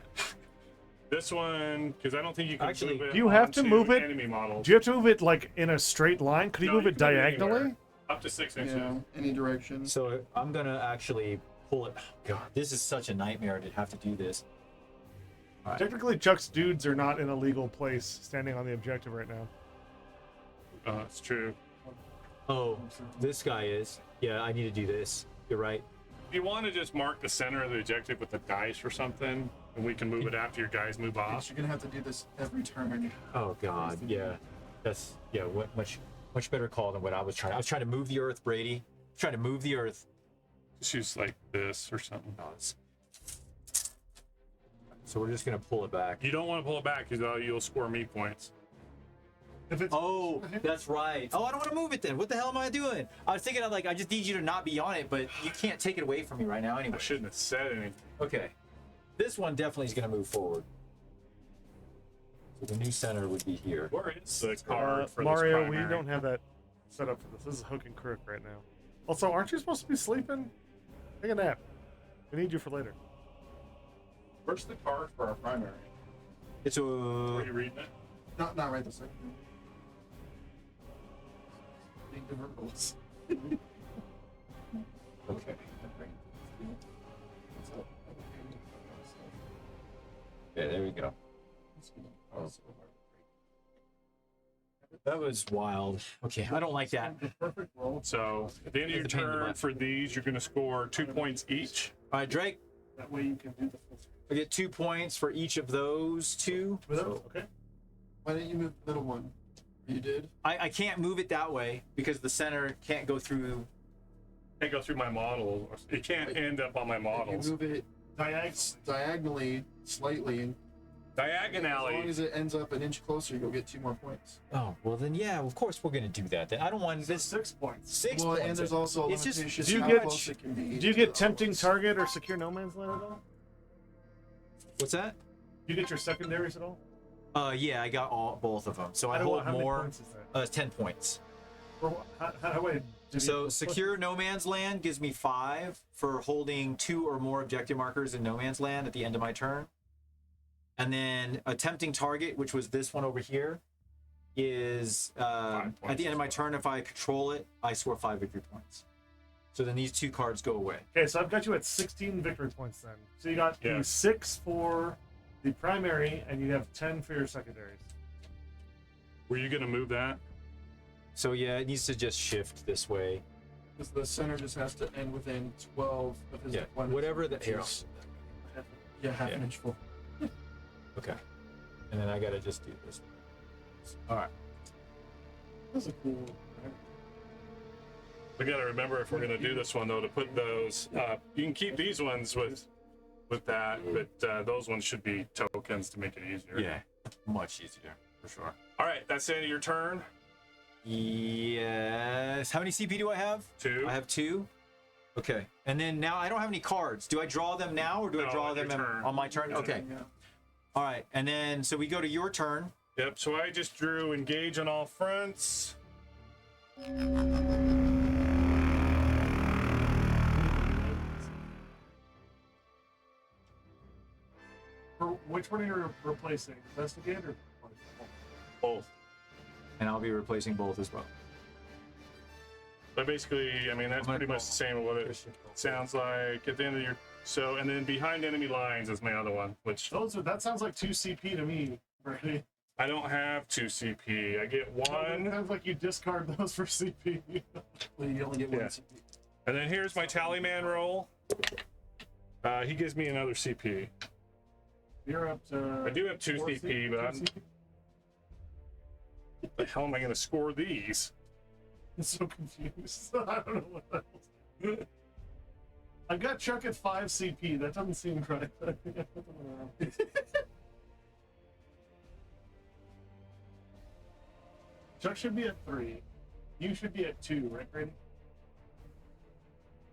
This one, because I don't think you can Actually, move it. do you have to onto move it? Enemy models. Do you have to move it like in a straight line? Could you No, move you it can move it diagonally? anywhere. Up to 6 inches. Yeah, any direction. So I'm gonna actually pull it. Oh, God, this is such a nightmare to have to do this. All right. Technically, Chuck's dudes are not in a legal place standing on the objective right now. It's true. Oh, this guy is. Yeah, I need to do this. You're right. If you want to just mark the center of the objective with the dice or something, and we can move it after your guys move off. You're going to have to do this every turn. Oh God, yeah. That's much better call than what I was trying. I was trying to move the earth, Brady. Trying to move the earth. Just use like this or something. No, so we're just gonna pull it back. You don't want to pull it back because you'll score me points. If it's Oh, that's right. Oh, I don't want to move it then. What the hell am I doing? I was thinking of like I just need you to not be on it, but you can't take it away from me right now I anyway. shouldn't have said anything. Okay. This one definitely is gonna move forward. So the new center would be here. Where is the card for Mario, this we primary? don't have that set up for this. This is hook and crook right now. Also, aren't you supposed to be sleeping? Take a nap. We need you for later. Where's the card for our primary? It's Are a. you reading it? Not right this second. Big different rules. Okay. Yeah, there we go. That was wild. Okay, I don't like that. The perfect roll. So at the end of your It's a pain in the turn butt. for these, you're going to score 2 points each. All right, Drake. That way you can do the full screen. I get 2 points for each of those two. Okay. Why didn't you move the middle one? You did? I can't move it that way because the center can't go through Can't go through my model. It can't end up on my If models. you move it diagonally slightly, as long Diagonally. as it ends up an inch closer, you'll get 2 more points. Oh, well then, yeah, of course we're gonna do that. Then I don't want It's this 6 points. 6 Well, points. and there's also a It's just- limitation Do you how get- close it can be. Do you to get the tempting otherwise. target or secure no man's land at all? What's that? Do you get your secondaries at all? Yeah, I got both of them. So I don't know hold how many more. points is that? 10 points. Wait, did So you- secure no man's land gives me 5 for holding 2 or more objective markers in no man's land at the end of my turn. And then attempting target, which was this one over here, is at the end of my turn, if I control it, I score 5 victory points. So then these 2 cards go away. Okay, so I've got you at 16 victory points then. So you got Yeah. the 6 for the primary, and you have 10 for your secondaries. Were you gonna move that? So yeah, it needs to just shift this way. Because the center just has to end within 12 of his Yeah, deployment. whatever the which is- Yeah, half an Yeah. inch full. Okay. And then I gotta just do this. All right. That's a cool. We gotta remember if we're gonna do this one though to put those. You can keep these ones with that, but those ones should be tokens to make it easier. Yeah, much easier for sure. All right, that's the end of your turn. Yes. How many CP do I have? 2. I have 2. Okay. And then now I don't have any cards. Do I draw them now or do I No, draw on your them turn. on my turn? Okay. Yeah. All right. And then so we go to your turn. Yep. So I just drew engage on all fronts. For which one are you replacing? Investigate or? Both. And I'll be replacing both as well. But basically, I mean, that's pretty much the same as what it sounds like at the end of your. So, and then behind enemy lines is my other one, which That sounds like 2 CP to me, Brady. I don't have 2 CP. I get It 1. sounds like you discard those for CP. Well, you only get Yeah. one CP. And then here's my tally man roll. He gives me another CP. You're up to. I do have 2 4 CP, but I'm, the hell am I going to score these? I'm so confused. I don't know what else. I've got Chuck at 5 CP. That doesn't seem right. Chuck should be at 3. You should be at 2, right, Brady?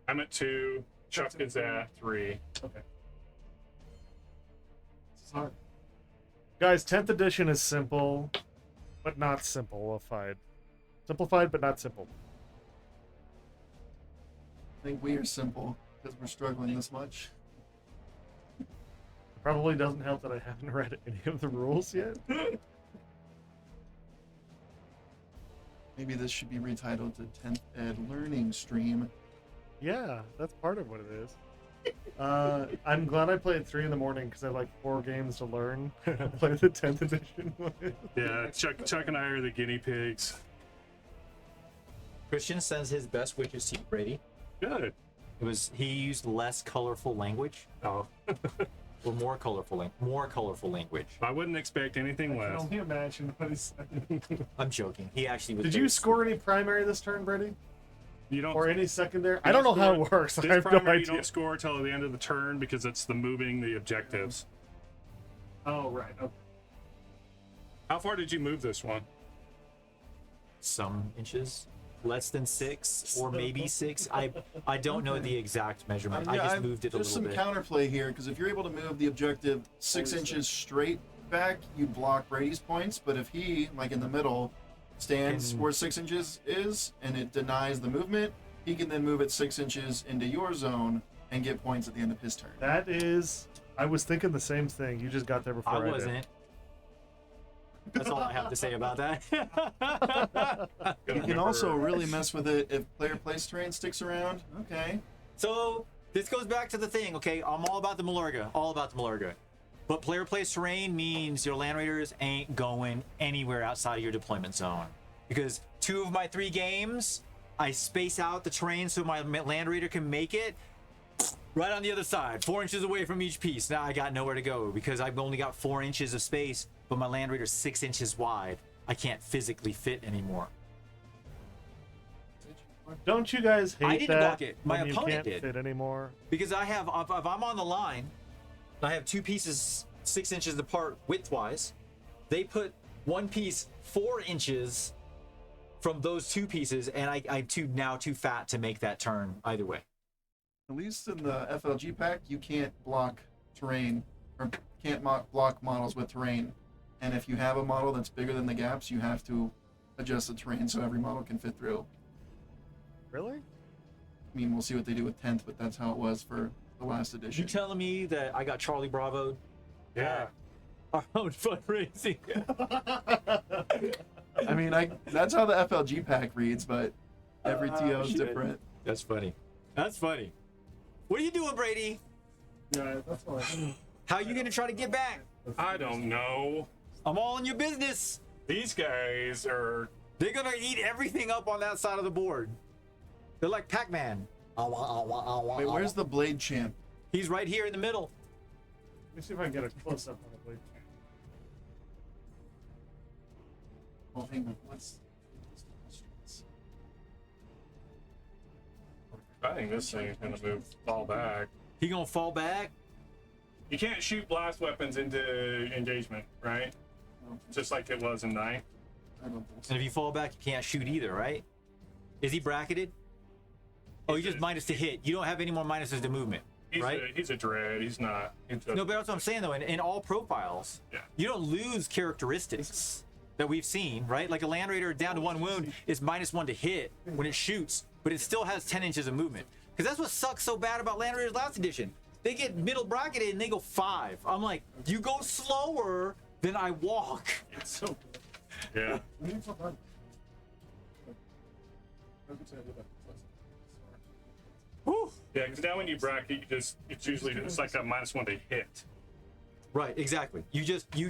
I'm at 2. Chuck is at 3. Okay. This is hard. Guys, 10th edition is simple, but not simplified. Simplified, but not simple. I think we are simple because we're struggling this much. It probably doesn't help that I haven't read any of the rules yet. Maybe this should be retitled to 10th Ed Learning Stream. Yeah, that's part of what it is. I'm glad I played 3 in the morning because I have like 4 games to learn. Play the 10th edition one. Yeah, Chuck and I are the guinea pigs. Christian sends his best wishes to you, Brady. Good. He used less colorful language Oh, or more colorful language. I wouldn't expect anything I can less. only imagine what he said. I'm joking. He actually was. Did very you score any primary this turn, Brady? You don't. Or any secondary? You I don't know don't how score- it works. I This have no primary you idea. don't score till the end of the turn because it's the moving the objectives. Oh, right. Okay. How far did you move this one? some inches, less than 6 or maybe 6. I don't know the exact measurement. I just moved it a There's little bit. some counterplay here because if you're able to move the objective 6 inches straight back, you block Brady's points. But if he, like in the middle, stands where 6 inches is and it denies the movement, he can then move it 6 inches into your zone and get points at the end of his turn. That is. I was thinking the same thing. You just got there before I I did. wasn't. That's all I have to say about that. You can also really mess with it if player place terrain sticks around. Okay. So this goes back to the thing, okay? I'm all about the Malurga, all about the Malurga. But player place terrain means your land raiders ain't going anywhere outside of your deployment zone. Because 2 of my 3 games, I space out the terrain so my land raider can make it right on the other side, 4 inches away from each piece. Now I got nowhere to go because I've only got 4 inches of space, but my land raider's 6 inches wide. I can't physically fit anymore. Don't you guys hate I didn't that block it. My when you opponent can't did. fit anymore? Because I have, if I'm on the line, I have two pieces 6 inches apart widthwise. They put one piece 4 inches from those two pieces, and I'm now too fat to make that turn either way. At least in the FLG pack, you can't block terrain, or can't block models with terrain. And if you have a model that's bigger than the gaps, you have to adjust the terrain so every model can fit through. Really? I mean, we'll see what they do with 10th, but that's how it was for the last edition. You telling me that I got Charlie Bravo? Yeah. Our own fundraising. I mean, that's how the FLG pack reads, but every TO is shit. different. That's funny. That's funny. What are you doing, Brady? Yeah, that's what I How are you gonna try to get back? I don't know. I'm all in your business. These guys are. They're gonna eat everything up on that side of the board. They're like Pac-Man. Wait, where's the Blade Champ? He's right here in the middle. Let me see if I can get a close up on the blade. Oh, hang on. Let's. I think this thing is gonna fall back. He gonna fall back. You can't shoot blast weapons into engagement, right? Just like it was in 9. I don't think so. And if you fall back, you can't shoot either, right? Is he bracketed? Oh, you just minus to hit. You don't have any more minuses to movement, right? He's a dread. He's not. No, but that's what I'm saying though. In all profiles, Yeah. you don't lose characteristics that we've seen, right? Like a Land Raider down to 1 wound is -1 to hit when it shoots, but it still has 10 inches of movement. Because that's what sucks so bad about Land Raiders last edition. They get middle bracketed and they go 5. I'm like, you go slower than I walk. It's so good. Yeah. We need some time. I could say I did that. Whew. Yeah, because now when you bracket, it's usually it's like a -1 to hit. Right, exactly. You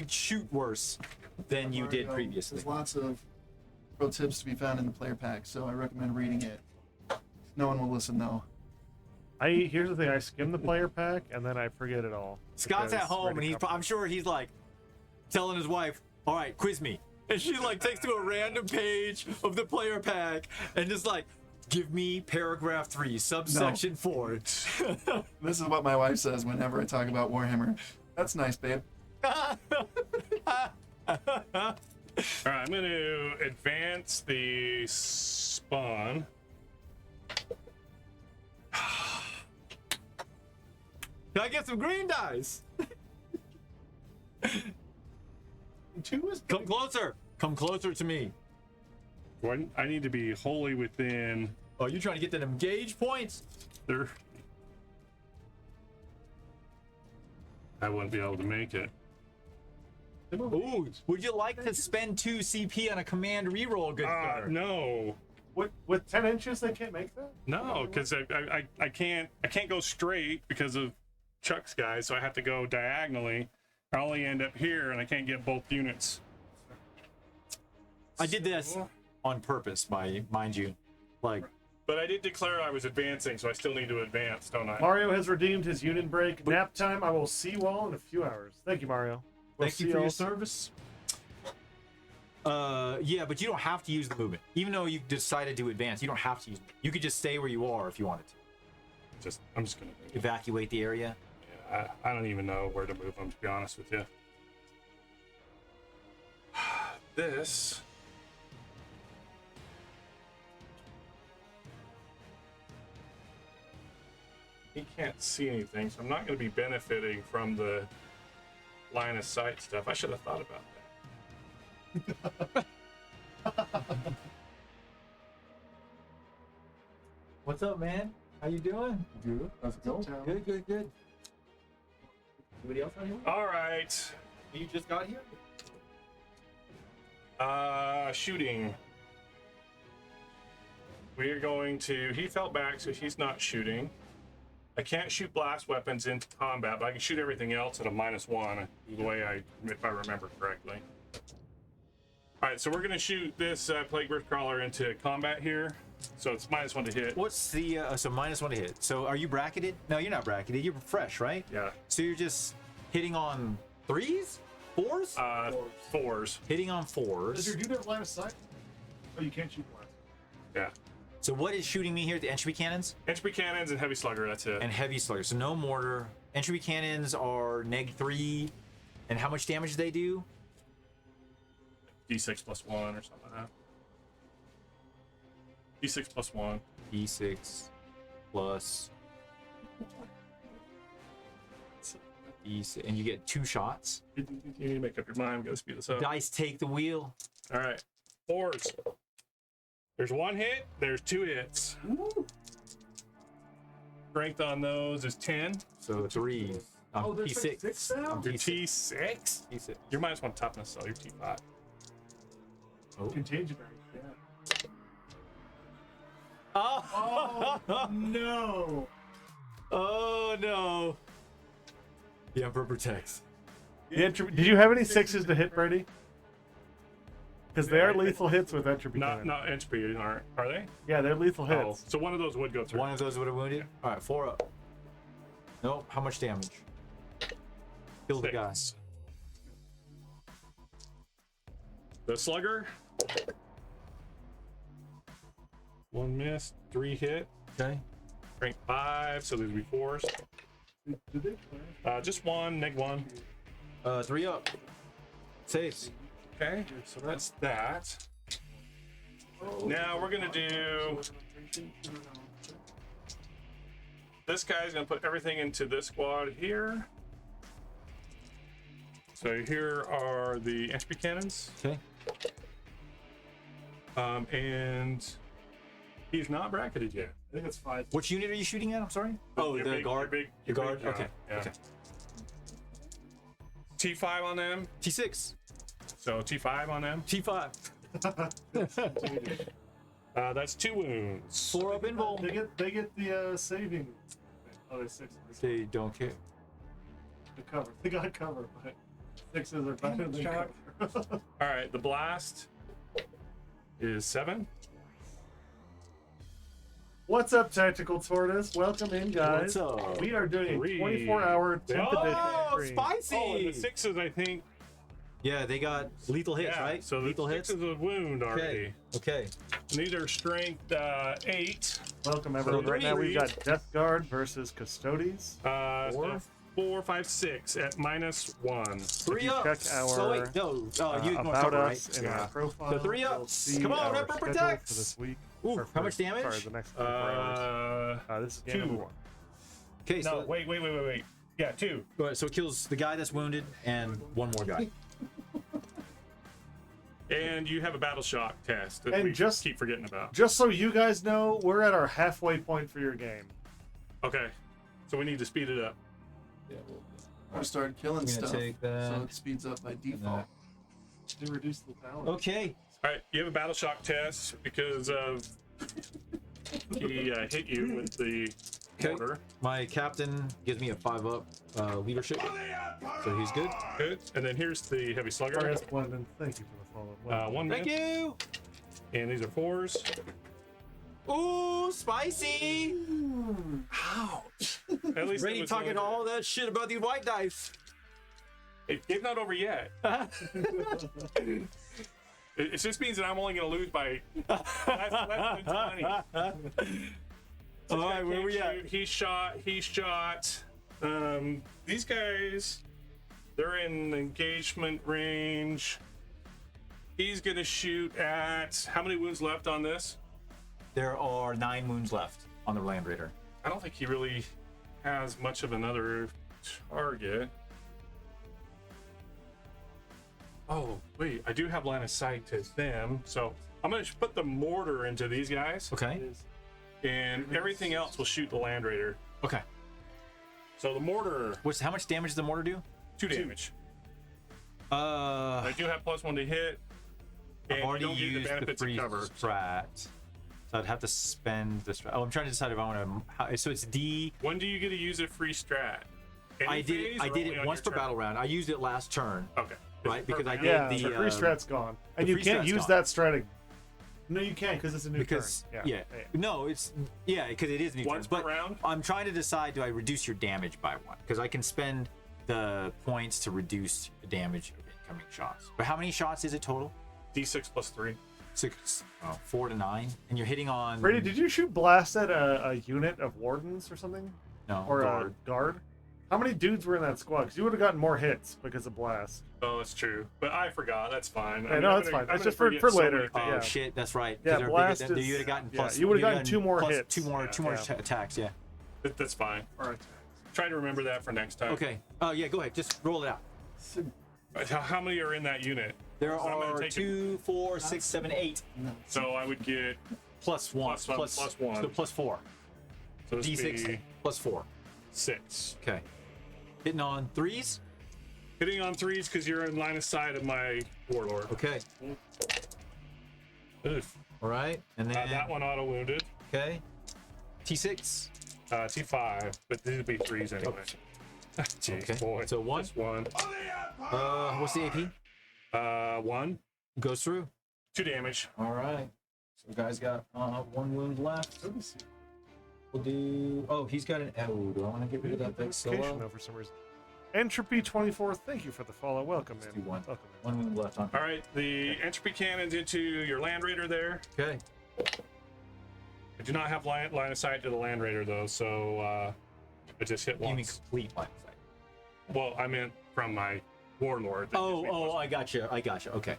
shoot worse than you did previously. There's lots of pro tips to be found in the player pack, so I recommend reading it. No one will listen though. Here's the thing: I skim the player pack and then I forget it all. Scott's at because home and Ready he's Cup- I'm sure he's like telling his wife, all right, quiz me. And she like takes to a random page of the player pack and just like, give me paragraph 3, subsection 4. This is what my wife says whenever I talk about Warhammer. That's nice, babe. All right, I'm going to advance the spawn. Can I get some green dice? 2 is Come closer. Come closer to me. I need to be wholly within Oh, you're trying to get them engage points? their. I wouldn't be able to make it. Ooh, would you like to spend 2 CP on a command reroll, good sir? No, with 10 inches, they can't make that. no, because I can't go straight because of Chuck's guys, so I have to go diagonally. I only end up here, and I can't get both units. I did this on purpose, mind you. Like, But I did declare I was advancing, so I still need to advance, don't I? Mario has redeemed his union break. Nap time. I will see you all in a few hours. Thank you, Mario. We'll thank you see for your all- service. Yeah, but you don't have to use the movement. Even though you decided to advance, you don't have to use it. You could just stay where you are if you wanted to. I'm just gonna. Evacuate the area. Yeah, I don't even know where to move them, to be honest with you. This. He can't see anything, so I'm not going to be benefiting from the line of sight stuff. I should have thought about that. What's up, man? How you doing? Good. Let's go. Good, good, good. Anybody else on here? All right. You just got here? Shooting. We are going to. He fell back, so he's not shooting. I can't shoot blast weapons into combat, but I can shoot everything else at a -1, the way if I remember correctly. All right, so we're gonna shoot this plague burst crawler into combat here, so it's -1 to hit. What's the so -1 to hit? So are you bracketed? No, you're not bracketed. You're fresh, right? Yeah. So you're just hitting on 3s, 4s? 4s. Hitting on Does your 4s. unit have line of sight? Oh, you can't shoot blast. Yeah. So what is shooting me here? The entropy cannons Entropy cannons and heavy slugger. That's it. and heavy slugger. So no mortar. Entropy cannons are -3. And how much damage do they do? D6 +1 or something like that. D6 +1. D6 plus D6, and you get 2 shots. You need to make up your mind. We gotta speed this up. Dice take the wheel. All right. 4s. There's 1 hit. There's 2 hits. Strength on those is 10. So 3. Oh, there's T6. 6 now? I'm Your T6. T6. T6. You're -1 toughness, so you're T5. Oh. Contagion rate, yeah. Oh. Oh, no. Oh no. The Emperor protects. Did you have any 6s to hit, Brady? Because they are lethal hits with entropy. Not cannon. not entropy, are they? Yeah, they're lethal Oh, hits. so one of those would go through. One of those would have wounded. All right, 4 up. Nope. How much damage? Kill the guy. 6. The slugger. 1 miss, 3 hit. Okay. Rank 5, so these would be 4s. Did they play? Just 1, -1. 3 up. Saves. Okay, so that's that. Now we're gonna do. This guy's gonna put everything into this squad here. So here are the entropy cannons, Okay. and he's not bracketed yet. I think it's 5. Which unit are you shooting at? I'm sorry. Oh, Your the big- guard. your big- The your guard. big, Okay. yeah. Okay. T5 on them. T6. So T5 on them. T5. That's 2 wounds. 4 up invul. They get the saving. Oh, they 6. They don't care. The cover. They got cover, but 6s are better than Shock. cover. All right, the blast is 7. What's up, Tactical Tortoise? Welcome in, guys. What's up? We are doing a 3. 24-hour 10th Oh, edition stream. spicy! Oh, and the 6s, I think. Yeah, they got lethal hits, Yeah, right? so lethal the hits. 6 is a wound already. Okay. And these are strength 8. Welcome, everyone. Right now we've got Death Guard versus Custodes. 4, 5, 6 at -1. 3 you up. check So our, wait, no. You ignore about cover, us right? in Yeah. our profile. So 3 up. You'll see Come on, our Emperor schedule protects. for this week. Ooh, or how much for- damage? Sorry, the next 24 hours. This is game 2. number 1. Okay, No, so wait. Yeah, 2. all right, so it kills the guy that's wounded and one more guy. And you have a battle shock test that And we just- keep forgetting about. Just so you guys know, we're at our halfway point for your game. Okay, so we need to speed it up. We start killing I'm gonna stuff, take that. so it speeds up by default. They reduce the balance. Okay. All right, you have a battle shock test because of he hit you with the Okay. mortar. My captain gives me a 5 up leadership, so he's good. Good. And then here's the heavy slugger. Sorry, that's London. Thank you for the follow. 1 Thank minute. you. And these are 4s. Ooh, spicy. Ouch. At least it Brady was talking over. all that shit about these white dice. It's not over yet. It just means that I'm only going to lose by less than 20. All right, where we at? He shot. These guys, they're in engagement range. He's going to shoot at. How many wounds left on this? There are 9 wounds left on the Land Raider. I don't think he really has much of another target. Oh, wait, I do have line of sight to them. So I'm going to put the mortar into these guys, Okay. and everything else will shoot the Land Raider. Okay. So the mortar, How much damage does the mortar do? 2 damage. Uh, I do have +1 to hit. I've And you already don't get used the benefits of free cover. strat, so I'd have to spend the strat. Oh, I'm trying to decide if I want to. So it's D. When do you get to use a free strat? Any I did phase it. I or did only it on once per your turn? battle round. I used it last turn, Okay. right? Because I did Yeah, the the free strat's gone, and the you free can't strat's use gone. that strat. No, you can't because it's a new because turn. yeah. No, it's because it is new Once turns. per But round? I'm trying to decide: do I reduce your damage by 1? Because I can spend the points to reduce the damage of incoming shots. But how many shots is it total? D6 +3. 4 to 9, and you're hitting on. Brady, did you shoot blast at a unit of wardens or something? No, Or guard. a guard? How many dudes were in that squad? Because you would have gotten more hits because of blast. Oh, it's true. But I forgot. That's fine. Yeah, no, that's fine. It's just for later. Oh Yeah. shit, that's right. Yeah, 'Cause blast they're bigger is- you would have gotten yeah, plus. you would've you'd gotten 2 more plus hits. Two more Yeah. attacks. Yeah. That's fine. All right. Try to remember that for next time. Okay. Oh yeah, go ahead. Just roll it out. How many are in that unit? There So I'm gonna are take 2, 4, 6, 7, 8. So I would get Plus 1. Plus one. So plus 4. so this D6 be plus 4. 6. Okay. Hitting on 3s. Hitting on 3s because you're in line of sight of my warlord. Okay. Oof. All right. And then That one auto wounded. Okay. T6. T5, but these would be 3s anyway. Jeez, Okay. boy. So 1. Just 1. What's the AP? 1. Goes through. 2 damage. All right. So the guy's got 1 wound left. We'll do. Oh, he's got an. Oh, do I want to get rid of that big Notification, solo? though, for some reason. Entropy 24, thank you for the follow. Welcome, Let's man. do 1. Welcome, 1 wound left on. All right, the entropy cannon's into your land raider there. Okay. I do not have line of sight to the land raider though, so I just hit You mean once. complete line of sight. Well, I meant from my warlord. That gives me plus I got you. I got you. Okay.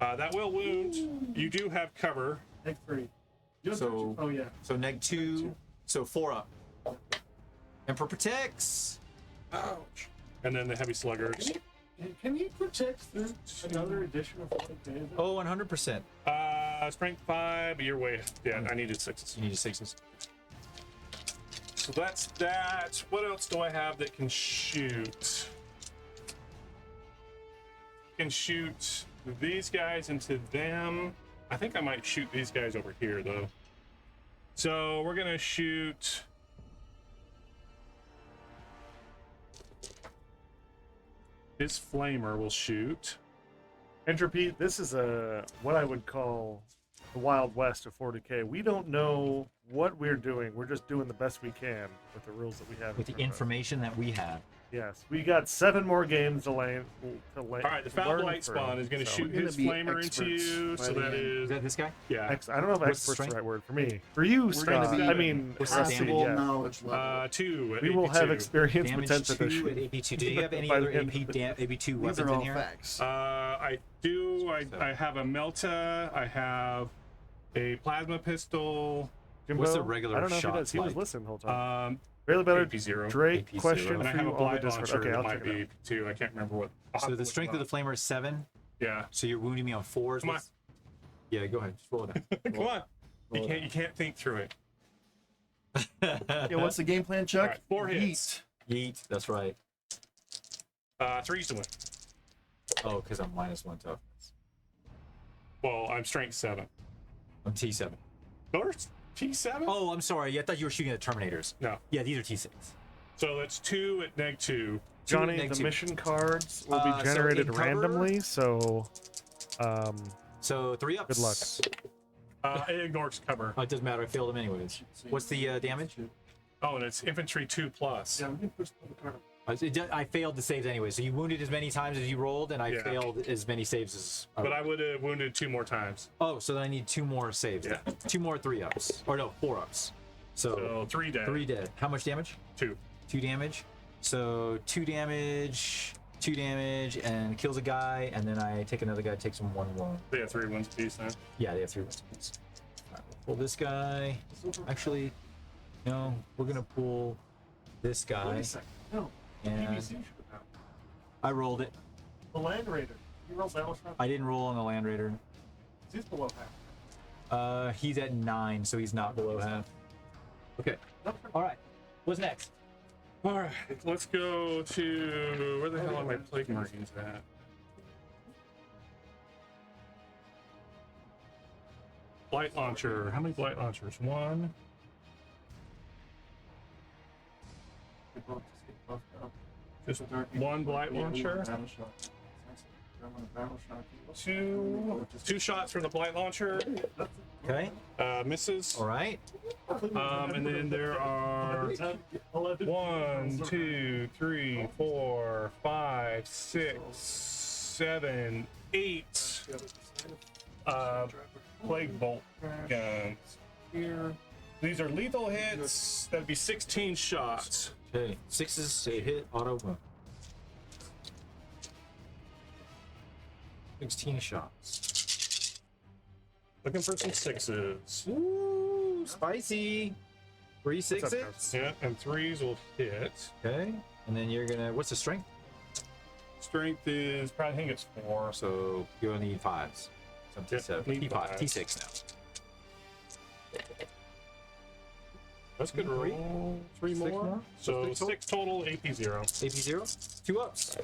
that will wound. You do have cover. Take 3. You have So- oh yeah. So neg 2. So 4 up. Emperor protects. Ouch. And then the heavy sluggers. Can you protect through another edition of 40K? Oh, 100%. Strength 5, but you're way. Yeah, I needed 6s. You need 6s. So that's that. What else do I have that can shoot? Can shoot these guys into them. I think I might shoot these guys over here though. So we're gonna shoot. This flamer will shoot. Entropy, this is what I would call the Wild West of 40K. We don't know what we're doing. We're just doing the best we can with the rules that we have. With the in front of us. information that we have. Yes, we got 7 more games to lay. All right, the Foul Blight Spawn is going to shoot We're his gonna be flamer into experts you. by So the that end. Is is that this guy? yeah. I don't know if What's expert's the strength? right word for me. For you, We're Scott, gonna be I mean, What's us, the Possible damage? yeah. knowledge level. 2 at We will have AP2. experience with Damage 10th 2 edition. at AP2. Do you have any By other the end AP, of the- AP2 These weapons are in all here? facts. I do. I have a Melta. I have a plasma pistol. Jimbo, What's the regular I don't know if he shot does. He was like? listening the whole time. Um, Really better. AP0. Drake AP0. question And I for have you a on the blight Discord. launcher Okay, that I'll might check it out. be AP2. I can't remember what. So the strength of the flamer is 7. Yeah. So you're wounding me on 4s. Come on. Yeah, go ahead. Just roll it down. Come on. You can't think through it. Yeah, what's the game plan, Chuck? All right, 4 hits. Yeet. That's right. 3s to win. Oh, because I'm -1 toughness. Well, I'm strength 7. I'm T7. Yours? T7? Oh, I'm sorry. I thought you were shooting at Terminators. No. Yeah, these are T6. So that's 2 at neg 2. Johnny, neg the 2. mission cards will be So generated in cover- randomly, so So 3 ups. Good luck. It ignores cover. Oh, it doesn't matter. I failed them anyways. What's the damage? Oh, and it's infantry 2+. Yeah, we can push the card. I failed the saves anyway. So you wounded as many times as you rolled, and I Yeah. failed as many saves as. But I would have wounded 2 more times. Oh, so then I need 2 more saves. Yeah. 2 more 3 ups. Or no, 4 ups. So So 3 dead. 3 dead. How much damage? 2. 2 damage. So 2 damage, 2 damage, and kills a guy, and then I take another guy, takes him 1 wound. They have 3 wounds apiece then. Yeah, they have 3 wounds apiece. Alright, we'll pull this guy. Actually, no, we're gonna pull this Wait guy. a second. No. And BBC should have. I rolled it. The Land Raider. You rolled Battleship. I didn't roll on the Land Raider. He's below half. He's at 9, so he's not below half. Okay. All right. What's next? All right, let's go to where the hell are my plague marines at? Blight launcher. How many blight launchers? 1. Just 1 blight launcher. 2 shots from the blight launcher. Okay. Misses. All right. And then there are 1, 2, 3, 4, 5, 6, 7, 8 plague bolt guns here. These are lethal hits. That'd be 16 shots. Okay, 6s say hit auto. 16 shots. Looking for some 6s. Ooh, spicy. 3 What's up, 6s. Ghost? Yeah, and 3s will hit. Okay, and then you're gonna. What's the strength? Strength is probably, I think it's 4. So you're gonna need 5s. So Yep, T7, need T5, fives. T6 now. That's good Three? roll. 3 Six more. more? So Six total? 6 total, AP 0. AP 0. 2 ups.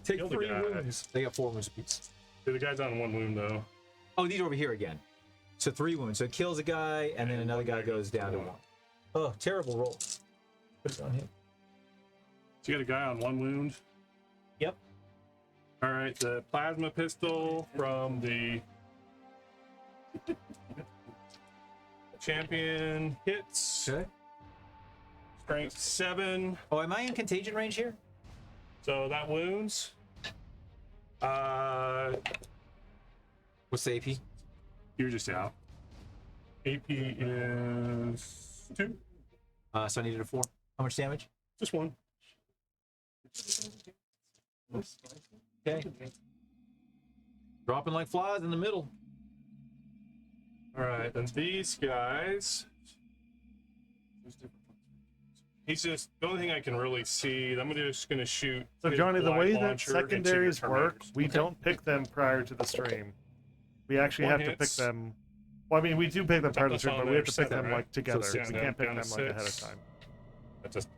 Take Kill the 3 guy. wounds. They got 4 wounds apiece. The guy's on 1 wound though. Oh, these are over here again. So 3 wounds. So it kills a guy, and then another guy goes down to 1. Oh, terrible roll. Put it on him. So you got a guy on 1 wound. Yep. All right, the plasma pistol from the champion hits. Okay. Strength 7. Oh, am I in contagion range here? So that wounds. What's the AP? You're just out. AP is 2. So I needed a 4. How much damage? Just 1. Okay. Dropping like flies in the middle. All right, then these guys. He's just the only thing I can really see. I'm just gonna shoot. So his Johnny, the blind way that launcher into secondaries your work, Terminators. we don't pick them prior to the stream. We actually One have to pick hits. them. Well, I mean, we do pick them prior to the That's stream, on but we there, have to pick 7, them right? like together. So we down- can't pick down them to like ahead of 6. time. That just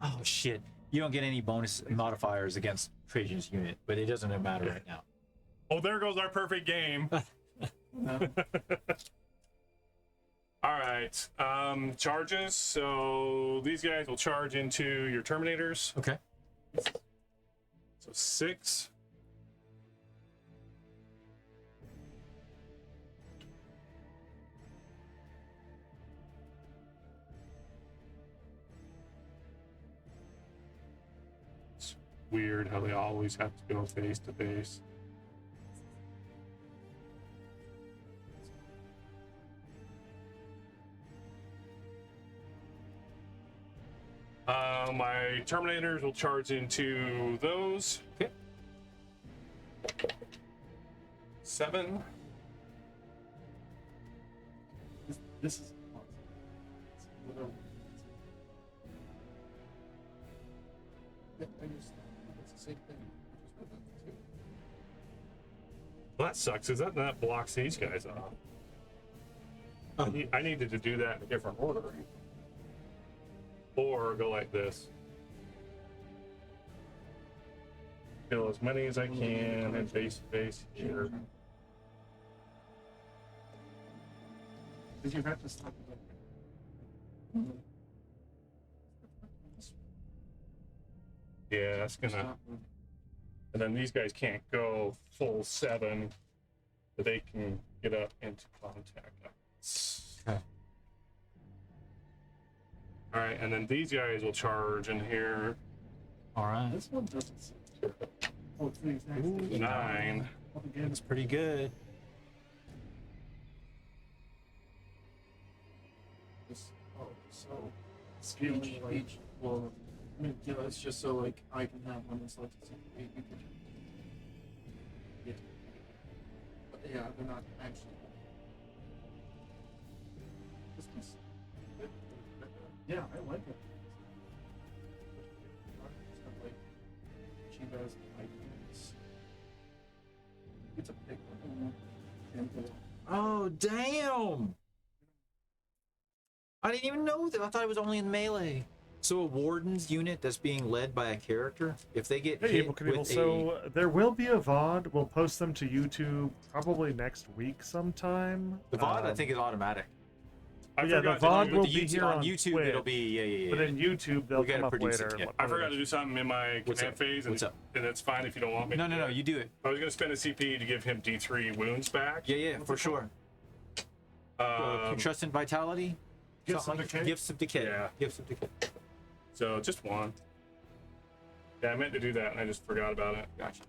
Oh shit! You don't get any bonus modifiers against Trajan's unit, but it doesn't matter right now. Oh, there goes our perfect game. All right. Charges. So these guys will charge into your Terminators. Okay. So 6. It's weird how they always have to go face to face. My Terminators will charge into those. Okay. 7. This is whatever. It's the same thing. Well, that sucks, is that blocks these guys off. I needed to do that in a different order. Or go like this. Kill as many as I can and face to face here. Did you have to stop it? Yeah, that's gonna. And then these guys can't go full 7, but they can get up into contact. Okay. All right, and then these guys will charge in here. All right. This one doesn't seem to. Oh, it's the exact Ooh, same. 9. Up again. That's pretty good. Oh, so scaling like well, I mean, you know, it's just so like I can have one that's like you can. Yeah. But yeah, they're not actually. This one's. Yeah, I like it. Stuff like she does like this. It's a big one. And Oh damn! I didn't even know that. I thought it was only in melee. So a warden's unit that's being led by a character, if they get Hey, hit Evil Knievel. with So there will be a VOD. We'll post them to YouTube probably next week sometime. the VOD, I think is automatic. I yeah, the forgot to VOD do- will With the be YouTube, here on on YouTube, Twitch, it'll be yeah. But in YouTube, they'll We gotta come up produce later. it, yeah. I forgot to do something in my What's command up? phase, and, What's up? and it's fine if you don't want me. No, to no, do no. it. You do it. I was gonna spend a CP to give him D3 wounds back. Yeah, for sure. Trust and vitality. Gifts Something of Decay? Gifts of decay. Yeah. Gifts of decay. So just 1. Yeah, I meant to do that and I just forgot about it. Gotcha.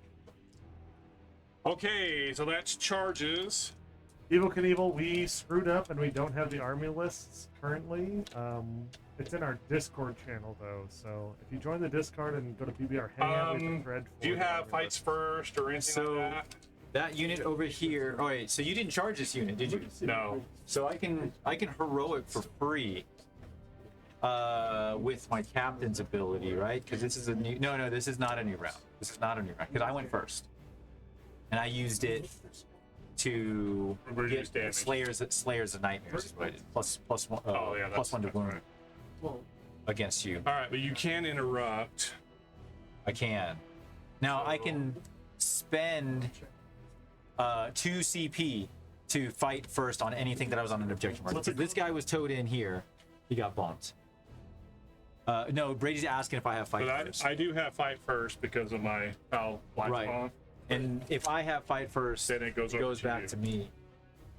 Okay, so that's charges. Evil Knievel, we screwed up and we don't have the army lists currently. It's in our Discord channel though, so if you join the Discord and go to PBR Hangout, we have a thread for Do you the have army fights list. first or anything So- like that? That unit over here. Oh wait, so you didn't charge this unit, did you? No. So I can heroic for free. With my captain's ability, right? Because this is a new. No, this is not a new round. This is not a new round because I went first, and I used it to Reduce get damage. Slayers of Nightmares. Is what I did. Plus one. Oh, yeah, plus that's- 1 to that's wound right. Well, against you. All right, but you can interrupt. I can. Now I So- can spend 2 CP to fight first on anything that I was on an objection mark. So this guy was towed in here. He got bumped. No, Brady's asking if I have fight But first. I do have fight first because of my foul life Right. spawn. And if I have fight first, Then it goes over to back you. to me.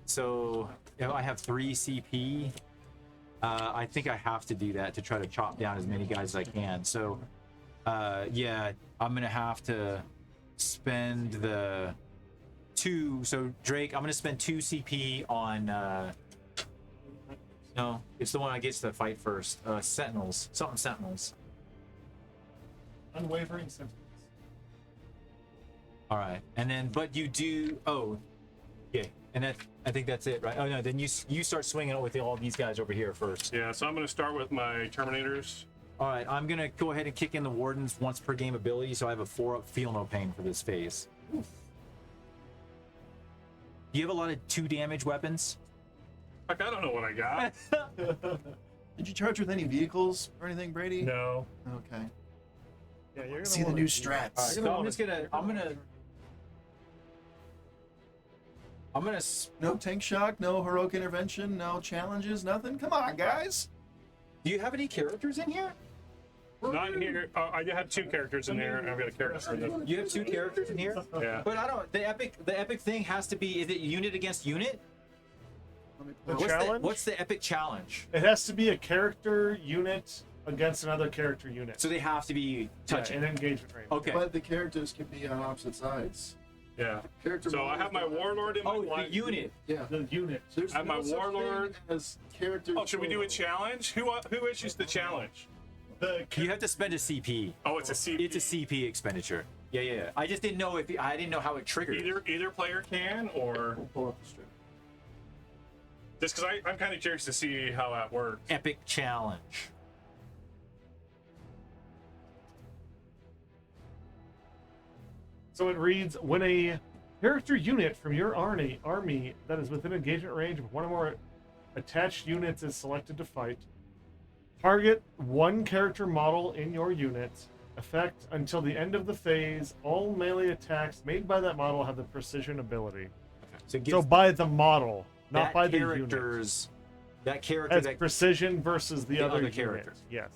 So if I have 3 CP, I think I have to do that to try to chop down as many guys as I can. So yeah, I'm gonna have to spend the 2. So Drake, I'm gonna spend 2 CP on. No, it's the one I get to fight first. Sentinels, something Sentinels. Unwavering sentiments. All right, and then but you do. Oh, yeah, and that I think that's it, right? Oh no, then you start swinging it with all these guys over here first. Yeah, so I'm going to start with my Terminators. All right, I'm gonna go ahead and kick in the Warden's once per game ability, so I have a 4-up Feel No Pain for this phase. Do you have a lot of 2 damage weapons? Fuck, I don't know what I got. Did you charge with any vehicles or anything, Brady? No. Okay. Yeah, you're gonna See the wanna- new strats. All right, so I'm gonna No tank shock, no heroic intervention, no challenges, nothing. Come on, guys. Do you have any characters in here? Not in here. I have 2 characters in there, and I've got a character in this. You have 2 characters in here? Yeah. But I don't. The epic thing has to be. Is it unit against unit? Let me The pull What's challenge? what's the epic challenge? It has to be a character unit against another character unit. So they have to be touching. in engagement range. Okay. But the characters can be on opposite sides. Yeah. Character So I have my Warlord in my Oh, the life. unit. Yeah. The unit. There's I have my no such Warlord. thing as character. Oh, should we do a challenge? Who issues the challenge? You have to spend a CP. Oh, it's a CP. It's a CP expenditure. Yeah. I just didn't know I didn't know how it triggered. Either player can, or Pull up the strip. just because I'm kind of curious to see how that works. Epic challenge. So it reads, when a character unit from your army that is within engagement range of 1 or more attached units is selected to fight, target 1 character model in your unit. Effect until the end of the phase, all melee attacks made by that model have the precision ability. So, it So gives by the model, not that by the unit. character's that character As that precision versus the other unit. character. Yes.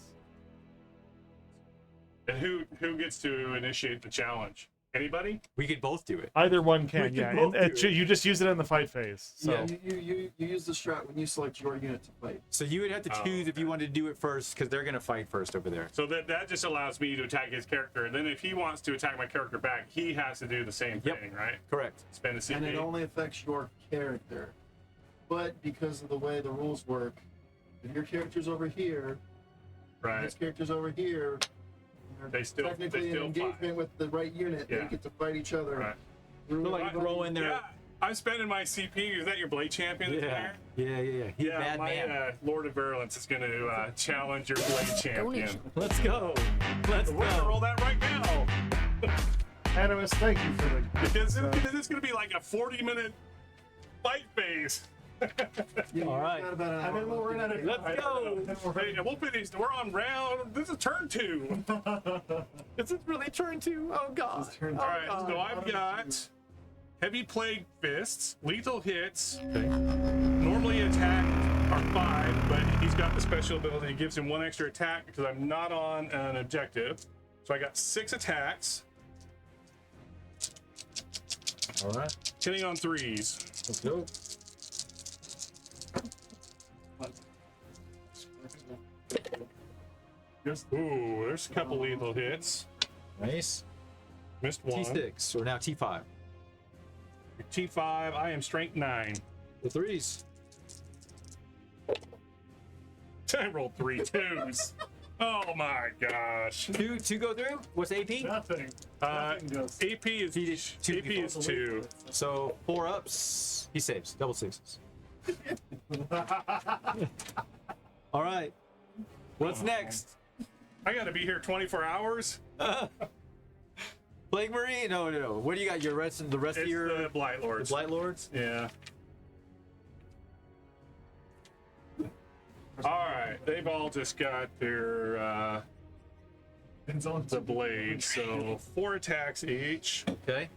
And who gets to initiate the challenge? Anybody? we could both do it. Either one can, We yeah. can both And do it. you just use it in the fight phase. So Yeah, you use the strat when you select your unit to fight. So you would have to Oh, choose if okay. you wanted to do it first because they're gonna fight first over there. So that just allows me to attack his character. And then if he wants to attack my character back, he has to do the same Yep. thing, right? Correct. Spend a CP. And it only affects your character. But because of the way the rules work, if your character's over here, right. his character's over here, they're They still technically in fight. engagement with the right unit, Yeah. they get to fight each other. Right. through- So like throw in there. Yeah, I'm spending my CP. Is that your blade champion? that's Yeah. there? Yeah. He's a Yeah, bad my man. Lord of Virulence is going to challenge your blade champion. Donation. Let's go. Let's We're going to roll go. that right now. Animus, thank you for the Because it's going to be like a 40-minute fight phase. Yeah, All right. got about an hour then we'll left. run out of Let's go. Hey, we'll finish. We're on round. This is turn 2. Is it really turn 2? Oh god. All right, so I've got heavy plague fists, lethal hits. Normally attack are 5, but he's got the special ability that gives him 1 extra attack because I'm not on an objective. So I got 6 attacks, All right. hitting on 3s. Let's go. Ooh, there's a couple lethal hits. Nice. Missed one. T6 or now T5. T5. I am strength 9. The 3s. I rolled 3 2s. Oh my gosh. Two go through. What's AP? Nothing. Nothing goes. AP is two AP is 2. So 4 ups. He saves. Double 6s. All right. What's next? I got to be here 24 hours. Plague Marine? No. What do you got? The rest It's of your the Blight Lords. Blight Lords? Yeah. All right, they've all just got their the blade, so 4 attacks each. Okay.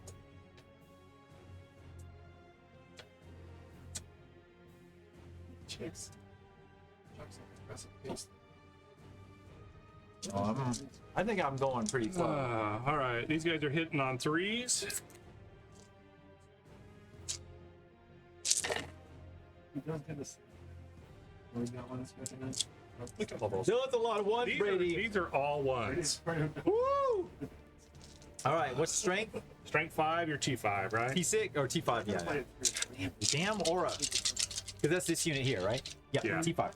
Chicks. Chuck's aggressive pace. I think I'm going pretty close. All right, these guys are hitting on 3s. He does get this. Oh, we got one specimen. Look at all those. Still, it's a lot of ones, Brady. These are all ones. Woo! All right, what's strength? Strength 5, you're T5, right? T6 or T5? Yeah. Damn aura. Because that's this unit here, right? Yeah. Yeah. T5.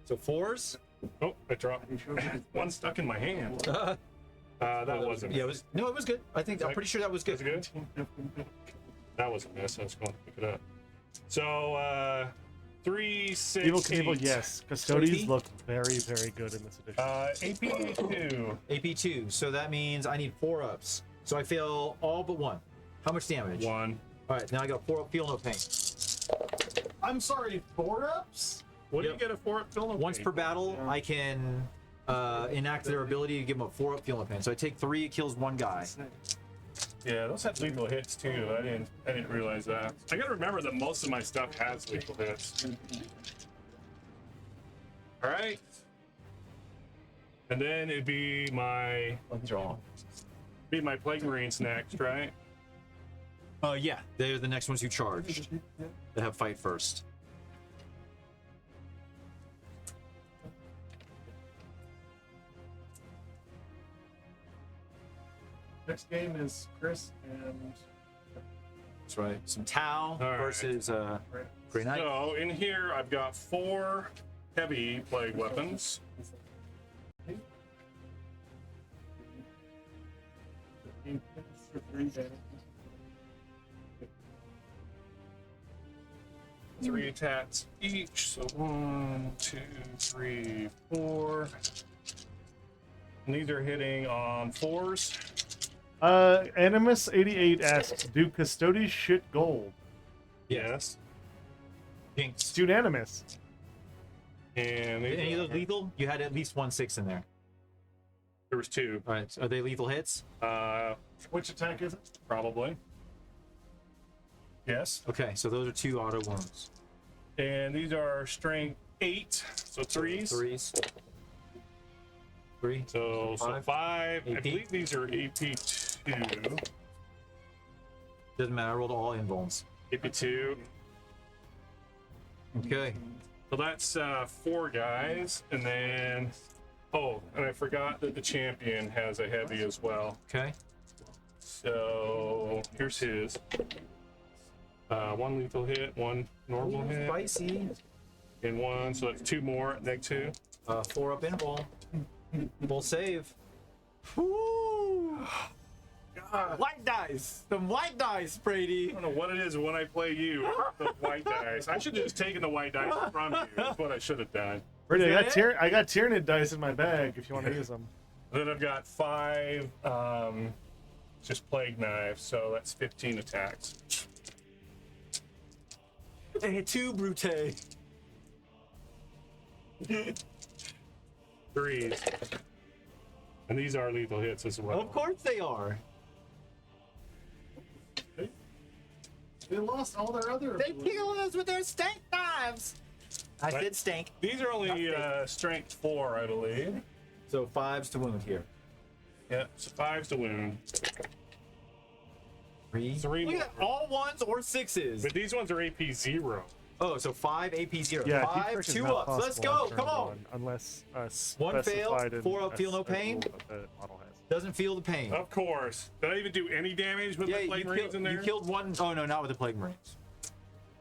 So 4s. Oh, I dropped one stuck in my hand. That wasn't. Yeah, it was. No, it was good. I'm pretty sure that was good. Was it good? That was a miss. I was going to pick it up. So 3, 6. Evil 8. Cable, yes. Custodies AP? look very, very good in this edition. AP 2. AP2. So that means I need 4 ups. So I fail all but 1. How much damage? 1. All right, now I got 4 up. Feel no pain. I'm sorry, 4 ups? What do Yep. you get a 4 up fill? Once per battle, Yeah. I can enact their ability to give them a 4 up. Feel no pain. So I take 3. It kills 1 guy. Yeah, those have lethal hits too. I didn't realize that. I gotta remember that most of my stuff has lethal hits. All right. And then it'd be my Plague Marines next, right? Yeah, they're the next ones who charge. They have fight first. Next game is Chris and That's right. Some Tau All right. versus Grey Knight. So in here I've got 4 heavy plague weapons. for 3 damage. 3 attacks each. So 1, 2, 3, 4. And these are hitting on 4s. Animus 88 asks, do Custodes shit gold? Yes. Jinx. It's unanimous. And these Any of those are- lethal? You had at least 1 6 in there. there was 2. All right. Are they lethal hits? Which attack is it? Probably. Yes. Okay, so those are 2 auto wounds. And these are strength 8, so 3s. 3s. 3. So 5. I AP. believe these are AP2. Doesn't matter. I rolled all invulns. AP2. Okay. So that's 4 guys, and then and I forgot that the champion has a heavy as well. Okay. So here's his. 1 lethal hit, 1 normal hit, Spicy. and 1. So that's 2 more. Next 2. 4 up invul. Full save. Woo! God. White dice. Some white dice, Brady. I don't know what it is when I play you. The white dice. I should have just taken the white dice from you. That's what I should have done. Brady, that it? I got Tyrannid dice in my bag if you want to use them. Then I've got 5 just plague knives, so that's 15 attacks. And 2 brute. 3s. And these are lethal hits as well. Of course they are. They lost all their other. They kill us with their stank knives. I Right. said stank. These are only strength 4, I believe. So 5s to wound here. Yeah, so 5s to wound. 3. 3 Look more. at that, all 1s or 6s. But these ones are AP 0. Oh, so 5 AP 0. Yeah, 5 deep trick is 2 not ups. Let's possible go. turn Come on. 1, unless 1 fail, specified in 4 up, a- feel no a pain. rule that the model has. Doesn't feel the pain. Of course. Did I even do any damage with the Plague Marines in there? You killed one. Oh no, not with the Plague Marines.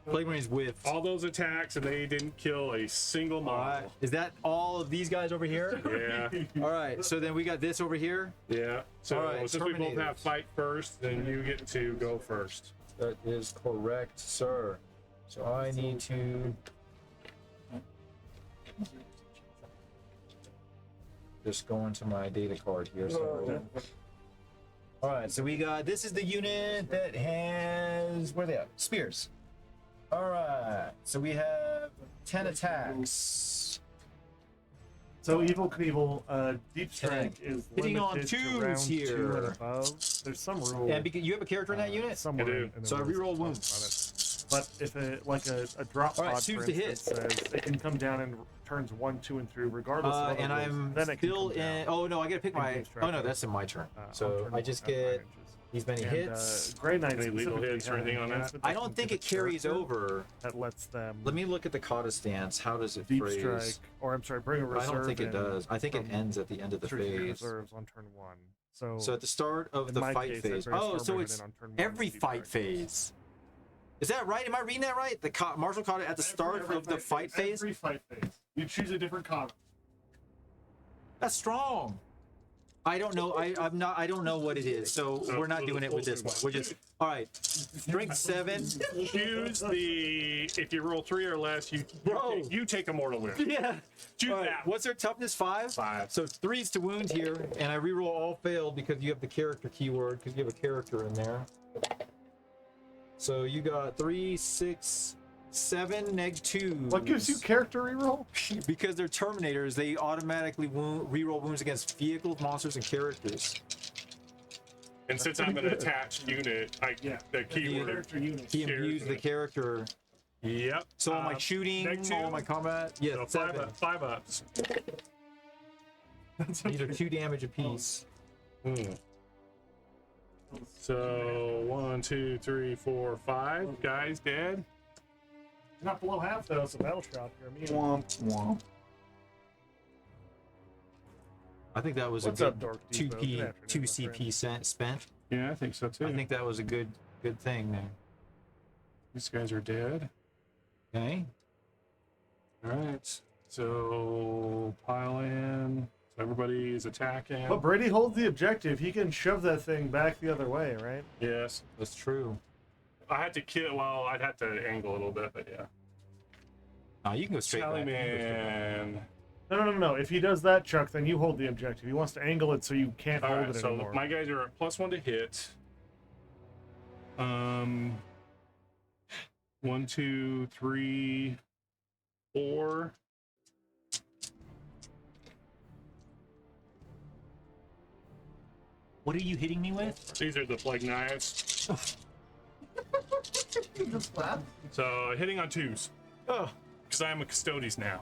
Plague Marines whiffed. All those attacks, and they didn't kill a single All model. right. Is that all of these guys over here? Yeah. All right. So then we got this over here. Yeah. So All right, since we both have Terminators. fight first, then you get to go first. That is correct, sir. So I need to just go into my data card here. So. All right, so we got, this is the unit that has, where are they at? Spears. All right, so we have 10 attacks. So Evil Knievel, Deep Strike is Hitting on limited to twos round 2 here. and above. There's some rule. And because you have a character in that unit? Somewhere I do. in the So I rules reroll that wounds. talks about it. But if it, like a drop All right, pod, for choose to hit. instance, says it can come down in turns 1, 2, and 3, regardless of other And rules. I'm Then it can still come down, in, oh no, I gotta pick in my, Deep Strike oh no, that's in my turn. on So turn I just 1 at 9 get inches. these many And, hits. Grey Knights Any legal specifically hits or have anything on that? enhancement I that don't can think give it carries character over. That lets them Let me look at the Kata stance. How does it Deep phrase? Strike, or I'm sorry, bring a I reserve. don't think it in does. I think it from ends at the end of the strategic phase. reserves on turn 1. So, So at the start of in the my fight case, I phase. bring a Oh, Stormbringer so in it's on turn 1 every Deep fight Strike. phase. Is that right? Am I reading that right? The martial Kata at the start of the fight phase? Every fight phase. You choose a different column. That's strong. I don't know. I'm not. I don't know what it is. So we're not doing it with this one. We're just all right. Strength 7. Choose the, if you roll 3 or less, Bro. you take a mortal wound. Yeah. Choose All right, that. what's their toughness? 5. 5. So 3's to wound here, and I reroll all failed because you have the character keyword because you have a character in there. So you got 3, 6, 7, neg 2. What gives you character reroll? Because they're Terminators, they automatically reroll wounds against vehicles, monsters, and characters. And since I'm an attached unit, the keyword. Character units. He imbues the character. Yep. So all my shooting, neg 2? all my combat. Yeah, So 7. 5 ups. These are 2 damage apiece. So 1, 2, 3, 4, 5 guys dead. Not below half though, so battle shock. You're immune. Womp womp. I think that was What's a up, good Dork Depot? Good 2p, afternoon, 2 my CP spent. Yeah, I think so too. I think that was a good thing there. these guys are dead. Okay. All right. So pile in. So everybody's attacking. But Brady holds the objective. He can shove that thing back the other way, right? Yes. That's true. I had to kill. Well, I'd have to angle a little bit, but yeah. You can go straight Tally back. You can go straight back. man. No. If he does that, Chuck, then you hold the objective. He wants to angle it so you can't All hold right. it So anymore. my guys are at +1 to hit. 1, 2, 3, 4. What are you hitting me with? These are the plague knives. Just that? So hitting on 2s Oh, because I'm a Custodes now,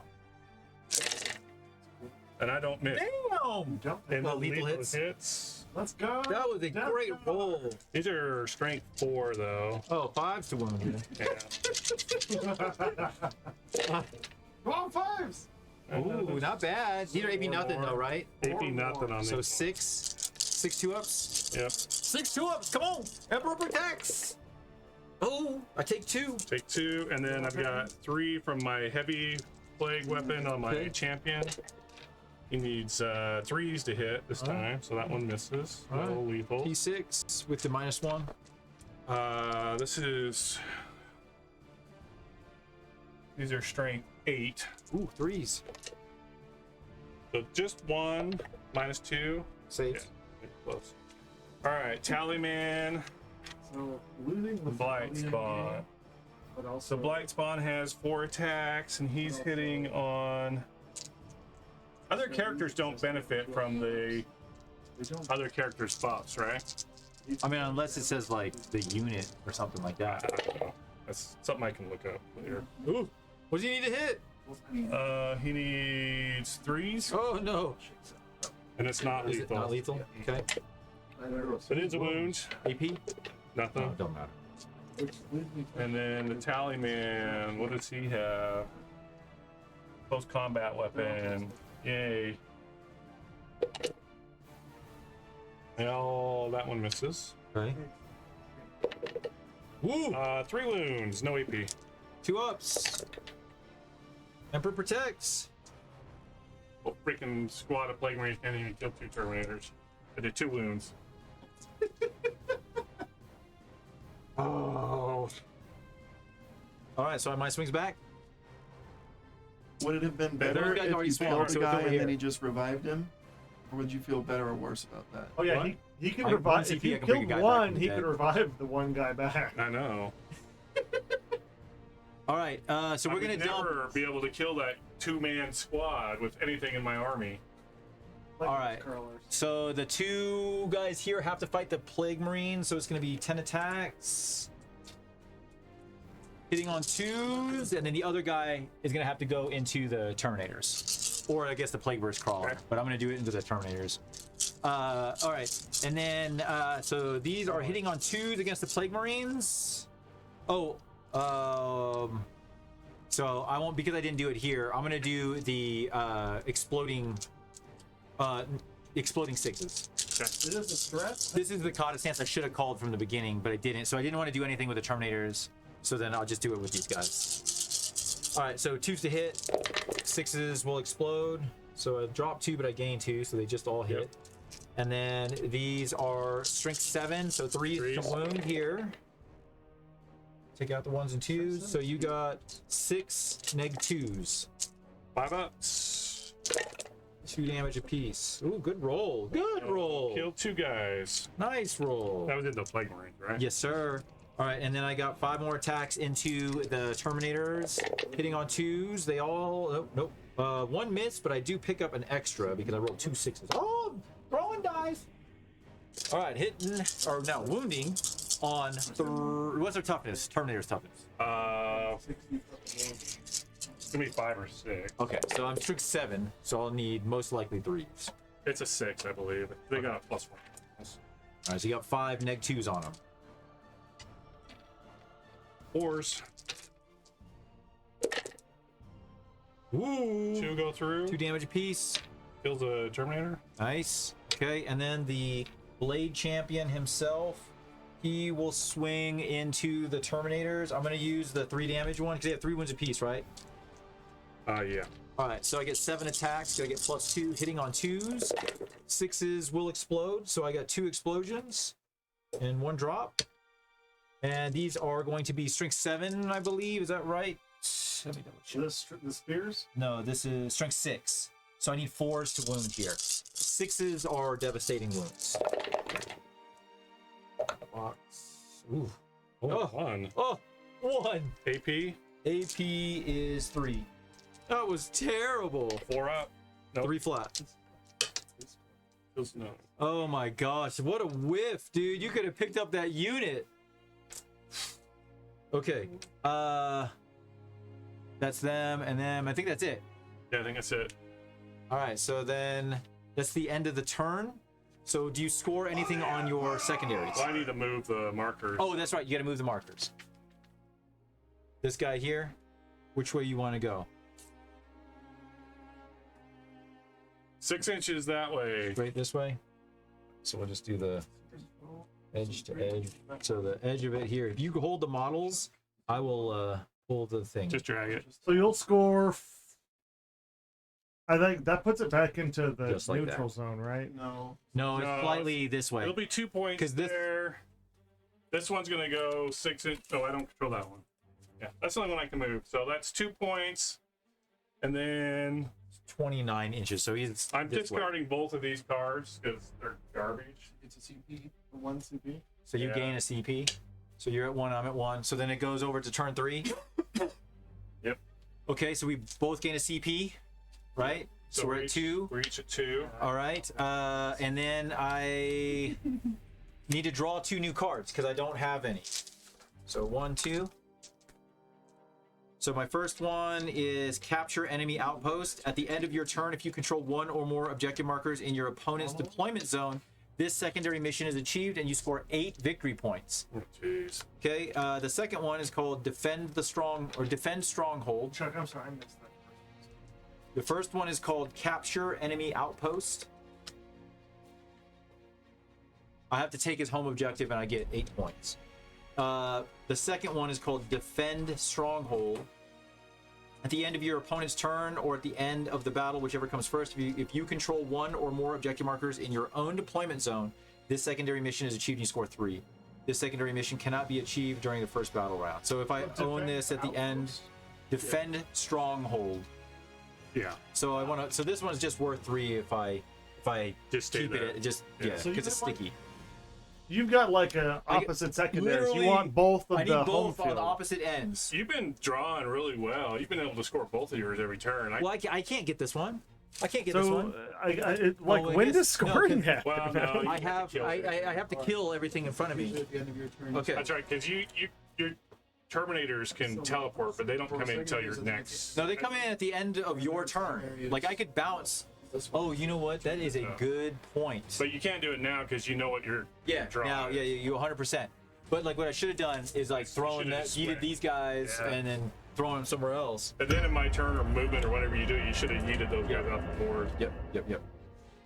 and I don't miss. damn! And Well, the lethal hits. hits. Let's go. That was a great roll. These are strength 4 though. Oh, 5's to wound. Yeah. Wrong fives. Ooh, not bad. These are AP nothing though, right? AP nothing on So these. 6 2-ups. Yep. 6 2-ups. Come on, Emperor protects. Oh, I take 2. Take 2, and then I've got 3 from my heavy plague weapon on my Okay. champion. He needs 3s to hit this time, so that one misses. No Alright. lethal. P6 with the -1. This is. These are strength 8. Ooh, 3s. So just 1, -2. Save. Yeah, close. All right, Tally man. So losing the Blight Spawn. but also So Blight Spawn has 4 attacks, and he's hitting on. Other characters don't benefit from the they don't. other characters' buffs, right? I mean, unless it says like the unit or something like I that. don't know. That's something I can look up later. Ooh, what do you need to hit? He needs 3s, Oh no. and it's not Is it lethal. not lethal? Okay. It is a wound. AP? Nothing. No, don't matter. Which leads me to And then the Tally man, what does he have? Close combat weapon. Yay. Well, that one misses. Okay. Woo! 3 wounds, no AP. 2 ups. Emperor protects. Oh, freaking squad of Plague Marines can't even kill 2 Terminators. I did 2 wounds. Oh. All right, so my swings back. Would it have been those better guys if already you swung, killed so the it's guy over and here. then he just revived him? Or would you feel better or worse about that? Oh yeah, What? he can I have one revive. If CP, you I can bring a killed guy back one, from the he dead. could revive the one guy back. I know. All right, so I we're gonna would dump. never be able to kill that 2-man squad with anything in my army. Like All right. Curlers. So the 2 guys here have to fight the Plague Marine, so it's gonna be 10 attacks. Hitting on 2s, and then the other guy is gonna have to go into the Terminators. Or I guess the Plague Burst Crawler, Okay. but I'm gonna do it into the Terminators. All right, and then so these are hitting on 2s against the Plague Marines. Oh, so I won't, because I didn't do it here. I'm gonna do the exploding 6s. It is a threat. This is the Cotta stance I should have called from the beginning, but I didn't. So I didn't want to do anything with the Terminators. So then I'll just do it with these guys. All right, so 2s to hit, 6s will explode. So I dropped 2, but I gained 2, so they just all hit. Yep. And then these are strength 7, so 3 to Threes. wound here. Take out the 1s and 2s. So you got 6 neg 2s. 5 ups. 2 damage apiece. Ooh, good roll. Good roll. Killed 2 guys. Nice roll. That was in the Plague Marines, right? Yes, sir. All right, and then I got 5 more attacks into the Terminators, hitting on 2s. They all, nope. 1 miss, but I do pick up an extra because I rolled 2 6s. Oh, throwing dice. All right, hitting, or no, wounding on, what's their toughness? Terminator's toughness. It's gonna be 5 or 6. Okay, so I'm strict 7, so I'll need most likely 3s. It's a 6, I believe. They got a +1. All right, so you got 5 neg 2s on them. 4s. Ooh. 2 go through. 2 damage apiece. Kills a Terminator. Nice. Okay, and then the Blade Champion himself, he will swing into the Terminators. I'm going to use the 3 damage one because they have 3 wounds apiece, right? Yeah. All right, so I get 7 attacks. I get +2 hitting on 2s. 6s will explode, so I got 2 explosions and 1 drop. And these are going to be strength 7, I believe. Is that right? Let me double check. The spears. No, this is strength 6. So I need 4s to wound here. 6s are devastating wounds. Box. Ooh. Oh, 1. Oh, 1. AP. AP is 3. That was terrible. 4 up. Nope. 3 flat. Kills no. Oh my gosh, what a whiff, dude. You could have picked up that unit. Okay. That's them and them. I think that's it. Yeah, I think that's it. All right, so then that's the end of the turn. So do you score anything on your secondaries? Well, I need to move the markers. Oh, that's right. You got to move the markers. This guy here, which way you want to go? 6 inches that way. Straight this way. So we'll just do the edge to edge. So the edge of it here. If you hold the models, I will pull the thing. Just drag it. So you'll score. I think that puts it back into the Just like neutral that. zone, right? No. No, it's No, slightly this way. It'll be 2 points 'Cause this- there. This one's gonna go 6 inch. Oh, I don't control that one. Yeah, that's the only one I can move. So that's 2 points. And then 29 inches. So he's I'm this way. discarding both of these cards because they're garbage. It's a CP. A 1 CP. So you Yeah. gain a CP. So you're at 1, I'm at 1. So then it goes over to turn 3. Yep. Okay, so we both gain a CP, right? So we're at 2. We're each at 2. All right. And then I need to draw 2 new cards because I don't have any. So 1, 2. So my first one is capture enemy outpost. At the end of your turn, if you control 1 or more objective markers in your opponent's deployment zone, this secondary mission is achieved and you score 8 victory points. Oh, jeez. Okay. The second one is called defend stronghold. Chuck, I'm sorry, I missed that. The first one is called capture enemy outpost. I have to take his home objective, and I get 8 points. The second one is called Defend Stronghold. At the end of your opponent's turn, or at the end of the battle, whichever comes first, if you control one or more objective markers in your own deployment zone, this secondary mission is achieved and you score 3. This secondary mission cannot be achieved during the first battle round. So if I own this at the end, Defend Stronghold. Yeah. So I want to. So this one's just worth 3 if I Just stay keep there. it. Just Yeah. So you because it's got, like, sticky. You've got like a opposite secondaries. You literally, want both of I the need home both on field. the opposite ends. You've been drawing really well. You've been able to score both of yours every turn. Well, I can't get this one. I can't get this So, one. I I when guess- does scoring no, happen? Well, no, you I have have to kill it. I have to kill everything in front of Usually me. at the end of your turn. Okay. That's right, because your Terminators can teleport, but they don't come in until your next. No, they come in at the end of your turn. Like I could bounce. This one. Oh, you know what? That is a good point. But you can't do it now because you know what you're Yeah, drawing. now, yeah, you 100%. But like what I should have done is like throwing should've that, just yeeted went. these guys Yeah. and then throwing them somewhere else. At the end of my turn or movement or whatever you do, you should have yeeted those guys off the board. Yep.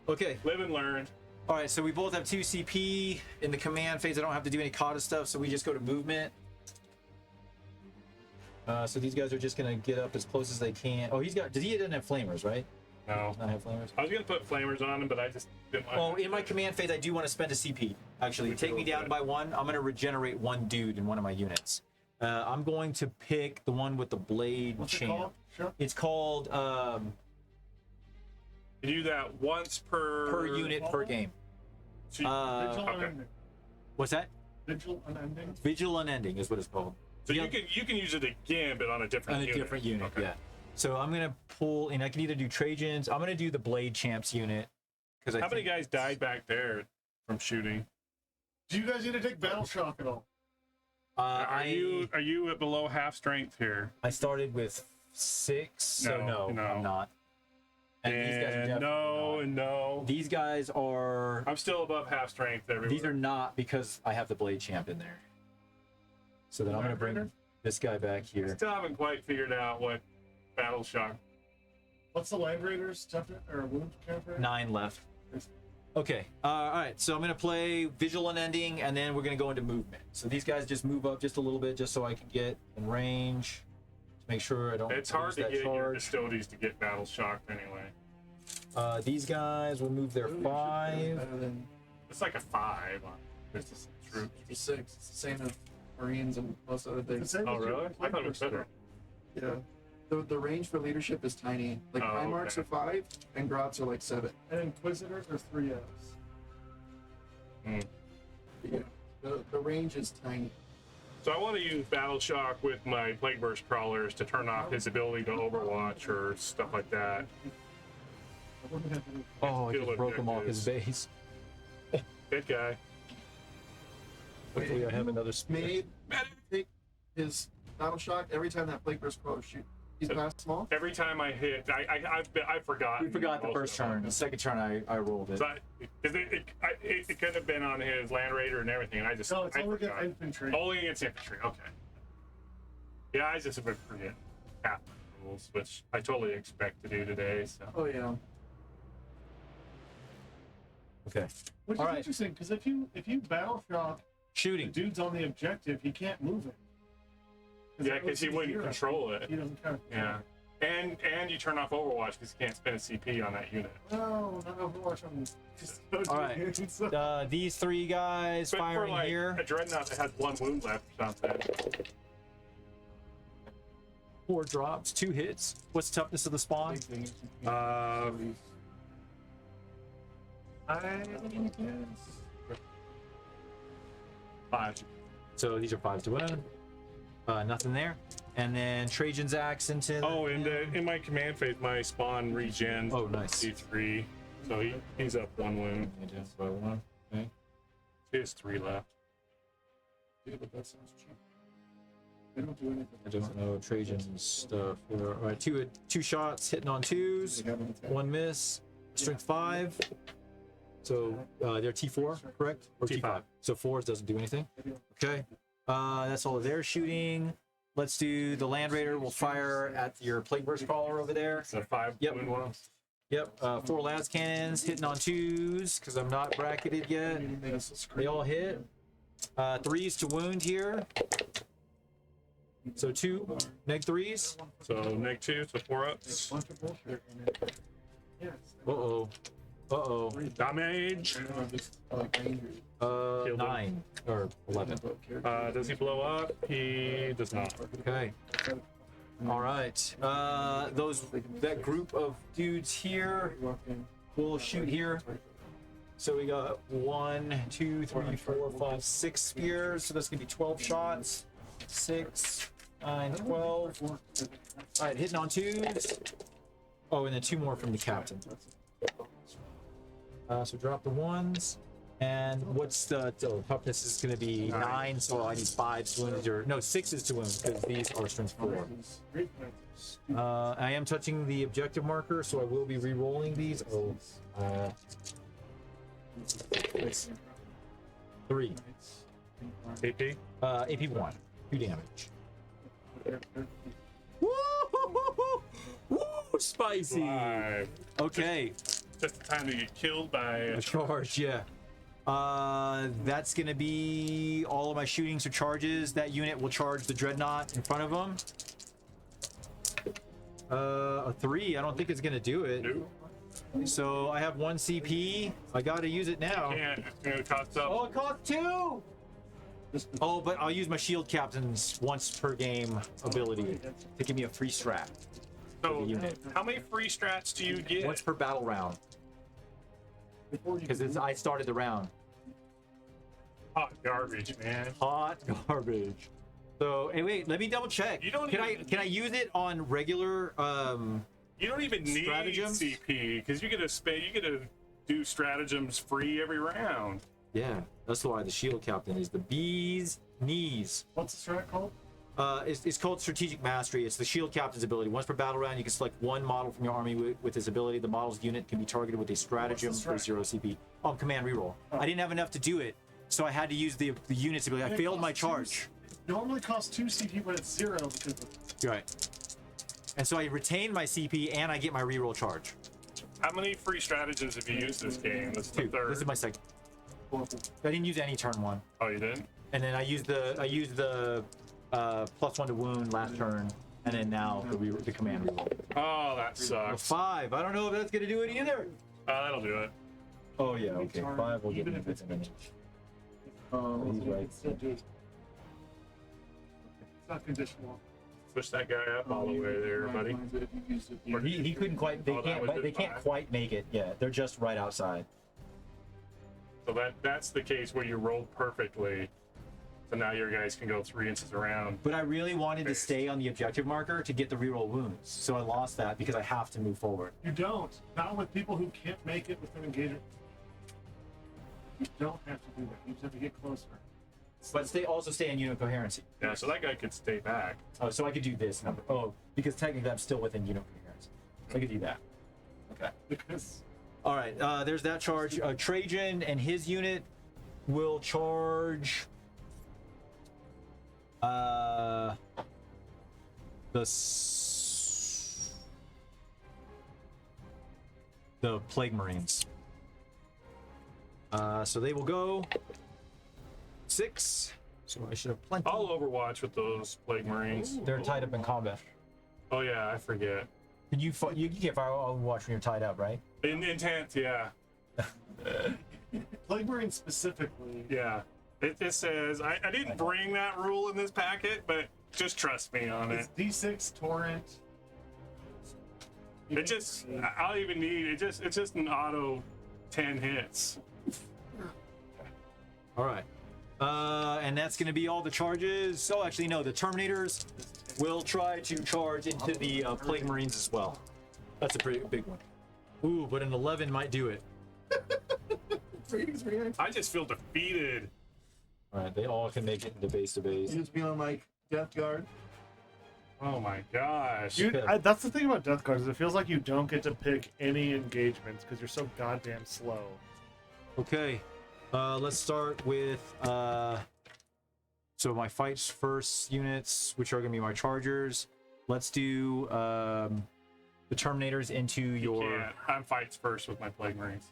Okay. Live and learn. All right, so we both have 2 CP in the command phase. I don't have to do any kata stuff, so we just go to movement. So these guys are just gonna get up as close as they can. Oh, does he doesn't have flamers, right? No. Does not have flamers. I was gonna put flamers on him, but I just didn't want. Oh, in my command phase, I do want to spend a CP. Actually, take me down by 1. I'm gonna regenerate 1 dude in one of my units. I'm going to pick the one with the blade What's it champ. called? Sure. It's called You do that once per unit per game. So you- Vigil okay. unending. What's that? Vigil unending. Vigil Unending is what it's called. so you can use it again, but on a different On a unit. different unit, Okay. yeah. So I'm gonna pull, and I can either do Trajans. I'm gonna do the Blade Champs unit because How many guys died back there from shooting? Do you guys need to take battle shock at all? Are you at below half strength here? I started with 6, so No, no, no. I'm not. And these guys are And definitely no, not. and no. These guys are. I'm still above half strength everywhere. These are not because I have the Blade Champ in there. So then I'm gonna bring this guy back here. Still haven't quite figured out what battle shock. What's the Land Raiders toughness or wound counter? 9 left. Okay. All right. So I'm gonna play Vigil Unending, and then we're gonna go into movement. So these guys just move up just a little bit, just so I can get in range to make sure I don't. It's hard lose to that get your charge. custodies to get battle shocked anyway. These guys will move their 5. Better than It's like a 5 on this troop. it's a 6. It's the same as Marines and most other things. Oh, really? I thought it was better. Yeah. The range for leadership is tiny. Like Oh, Primarchs okay. are 5 and Grots are like 7. And Inquisitors are 3Fs. Yeah. The range is tiny. So I want to use battle shock with my plague burst crawlers to turn off his ability to overwatch or stuff like that. Oh, I Skill just broke him off his objectives. base. Good guy. Hopefully, I have another speed. Made take his battle shock every time that Plague Burst Crawler shoot. He's past small. Every time I hit, I forgot. We forgot the first turn. The second turn, I rolled it. So it could have been on his Land Raider and everything. And I just No, it's I only forgot. against infantry. Only against infantry. Okay. Yeah, I just forget half the rules, which I totally expect to do today. So Oh yeah. Okay. Which All is right. interesting because if you battle shock the Shooting. dude's on the objective, he can't move it. yeah, that because he goes to the wouldn't hero. control it. He doesn't count. Yeah. And you turn off Overwatch because you can't spend a CP on that unit. No, not Overwatch on just All right. These 3 guys But for firing like here. a dreadnought that has 1 wound left or something. 4 drops, 2 hits. What's the toughness of the spawn? I guess 5. So these are 5s to win. Nothing there. And then Trajan's Axe into. Oh, and in my command phase, my spawn regen. Oh, nice. C3. So he's up 1 wound. Okay. He has 3 left. Dude, but that sounds cheap. They don't do anything. I don't know Trajan's stuff. All right, two shots hitting on 2s. They haven't attacked. 1 miss. Strength 5. So they're T4, correct? Or T5. So 4s doesn't do anything. Okay. That's all of their shooting. Let's do the Land Raider. Will fire at your Plague Burst Crawler over there. So 5 Yep. wound one. Yep, 4 las cannons hitting on 2s because I'm not bracketed yet. They all hit. 3s to wound here. So 2 neg 3s. So -2, so 4 ups. Bunch of bullshit. And it, yes. Uh-oh. Uh-oh. Damage. Like angry. Killed him. 9 or 11. Does he blow up? He does not. Okay. All right. That group of dudes here will shoot here. So we got 1, 2, 3, 4, 5, 6 spears. So that's gonna be 12 shots. 6, 9, 12. All right, hitting on 2s. Oh, and then 2 more from the captain. So drop the 1s. And what's the toughness is going to be 9, so I need 5 to wound, or no, 6 to wound because these are strength 4. I am touching the objective marker, so I will be re-rolling these. 3. AP. AP 1, 2 damage. Woo! Woo! Spicy. 5. Okay, Just the time to get killed by a charge, yeah. That's gonna be all of my shootings or charges. That unit will charge the dreadnought in front of them. A 3. I don't think it's gonna do it. Nope. So I have 1 CP. I gotta use it now. Can't. It's gonna cost double. Oh, it costs 2. Oh, but I'll use my shield captain's once per game ability to give me a free strat. So, unit. how many free strats do you get? Once per battle round. Because I started the round. Hot garbage, man. Hot garbage. So, hey, wait, let me double check. You don't can even- I use it on regular You don't even need Stratagems? CP because you get to do stratagems free every round. Yeah, that's why the shield captain is the bee's knees. What's the strat called? It's called strategic mastery. It's the shield captain's ability. Once per battle round, you can select 1 model from your army with this ability. The model's unit can be targeted with a stratagem for 0 CP. Oh, command reroll. I didn't have enough to do it, so I had to use the unit's ability. I failed my charge. It normally costs 2 CP, but it's 0 because of Right. And so I retain my CP and I get my reroll charge. How many free stratagems have you used this game? This is the 2. third. This is my second. I didn't use any turn 1. Oh, you did? And then I used the +1 to wound last turn, and then now the command reroll. Oh, that A sucks. 5. I don't know if that's gonna do it either. That'll do it. Oh yeah, okay. 5 will get even me if it's advantage. He's right. right. Still do it. It's not conditional. Push that guy up all the way there, buddy. He couldn't quite. They Oh, that was can't. They just can't 5. quite make it. Yeah, they're just right outside. So that's the case where you rolled perfectly. So now your guys can go 3 inches around. But I really wanted to stay on the objective marker to get the reroll wounds, so I lost that because I have to move forward. You don't. Not with people who can't make it with an engagement. You don't have to do that. You just have to get closer. But also stay in unit coherency. Yeah, so that guy could stay back. Oh, so I could do this number. Oh, because technically I'm still within unit coherency. So I could do that. Okay. Because All right. There's that charge. Trajan and his unit will charge. The Plague Marines. So they will go 6. So I should have plenty. I'll Overwatch with those Plague Marines. They're tied up in combat. Oh yeah, I forget. Can you can't fire Overwatch when you're tied up, right? In intent, yeah. Plague Marine specifically, Yeah. It says, I didn't bring that rule in this packet, but just trust me on it. it's D6 torrent. It just, I'll even need, it's just an auto 10 hits. All right. And that's going to be all the charges. So actually, no, the Terminators will try to charge into the Plague Marines as well. That's a pretty big one. Ooh, but an 11 might do it. I just feel defeated. All right, they all can make it into base to base. You just be on like Death Guard. Oh my gosh. That's the thing about Death Cards is it feels like you don't get to pick any engagements because you're so goddamn slow. Okay, let's start with so my fights first units, which are going to be my Chargers. Let's do the Terminators into your. Yeah, I'm fights first with my Plague Marines.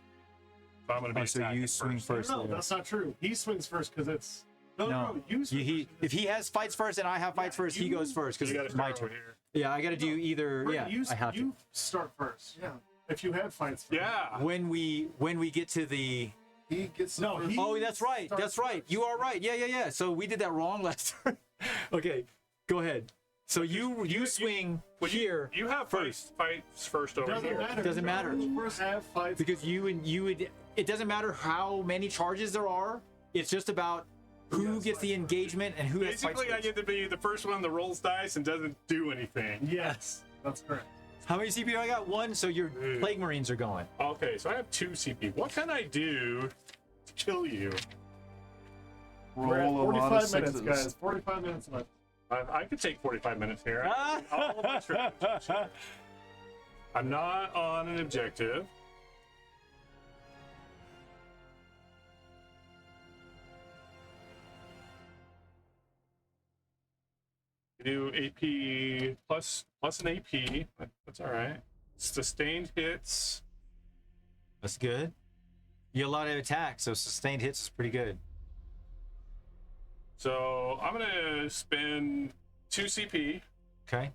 So I'm going to be So you attacking swing first. No, there. that's not true. He swings first because it's. No, No. you swing He, first. if he has fights first and I have fights first, he you- goes first because You got it's to my start turn. over here. Yeah, I got to do either. Brady, Yeah, I have to. you start first. Yeah. If you had fights first. Yeah. When we get to the. He gets. No, he- Oh, that's right. starts That's right. first. You are right. Yeah. So we did that wrong last turn. Okay, go ahead. So you swing Well, here You have fights first over Doesn't here. matter. Doesn't matter. You first have fights. because you would. It doesn't matter how many charges there are. It's just about who gets the engagement and who has fights Basically, I first. get to be the first one that rolls dice and doesn't do anything. Yes, that's correct. How many CP do I got? One. So your Plague Marines are going. Okay, so I have 2 CP. What can I do to kill you? We're at Roll a lot 45 of minutes, sixes. guys. 45 minutes left. I could take 45 minutes here. All of my strategies. I'm not on an objective. You do AP plus an AP. That's all right. Sustained hits. That's good. You get a lot of attack, so sustained hits is pretty good. So I'm gonna spend 2 CP. Okay.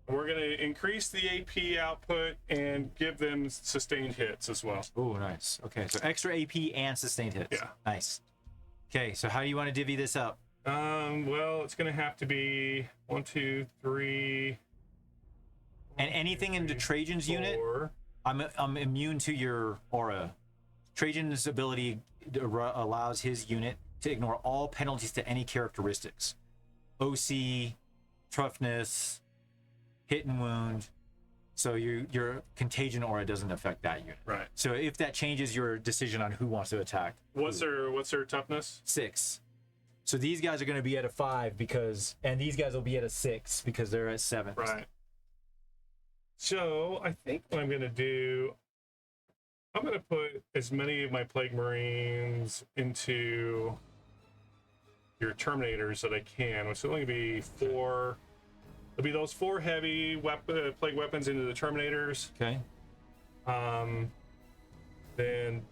We're gonna increase the AP output and give them sustained hits as well. Oh, nice. Okay, so extra AP and sustained hits. Yeah. Nice. Okay, so how do you want to divvy this up? Well, it's gonna have to be 1, 2, 3. And anything into Trajan's unit, 4. I'm immune to your aura. Trajan's ability allows his unit to ignore all penalties to any characteristics. OC, toughness, hit and wound. So your contagion aura doesn't affect that unit. Right. So if that changes your decision on who wants to attack. What's their toughness? 6. So these guys are going to be at a 5 and these guys will be at a 6 because they're at 7. Right. So I think what I'm gonna do, I'm gonna put as many of my Plague Marines into your Terminators that I can, which is only gonna be 4. It'll be those 4 heavy plague weapons into the Terminators. Okay. Then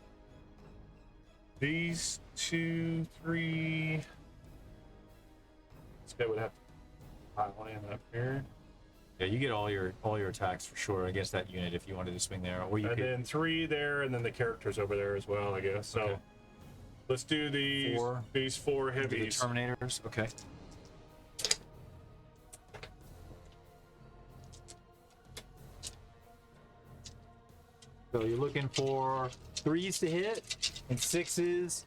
these 2, 3. This guy would have to pile in up here. Yeah, you get all your attacks for sure against that unit if you wanted to swing there, or you And could then 3 there, and then the characters over there as well, I guess. So Okay. let's do these 4. these 4 do the heavies. Terminators. Okay. So you're looking for 3s to hit and 6s,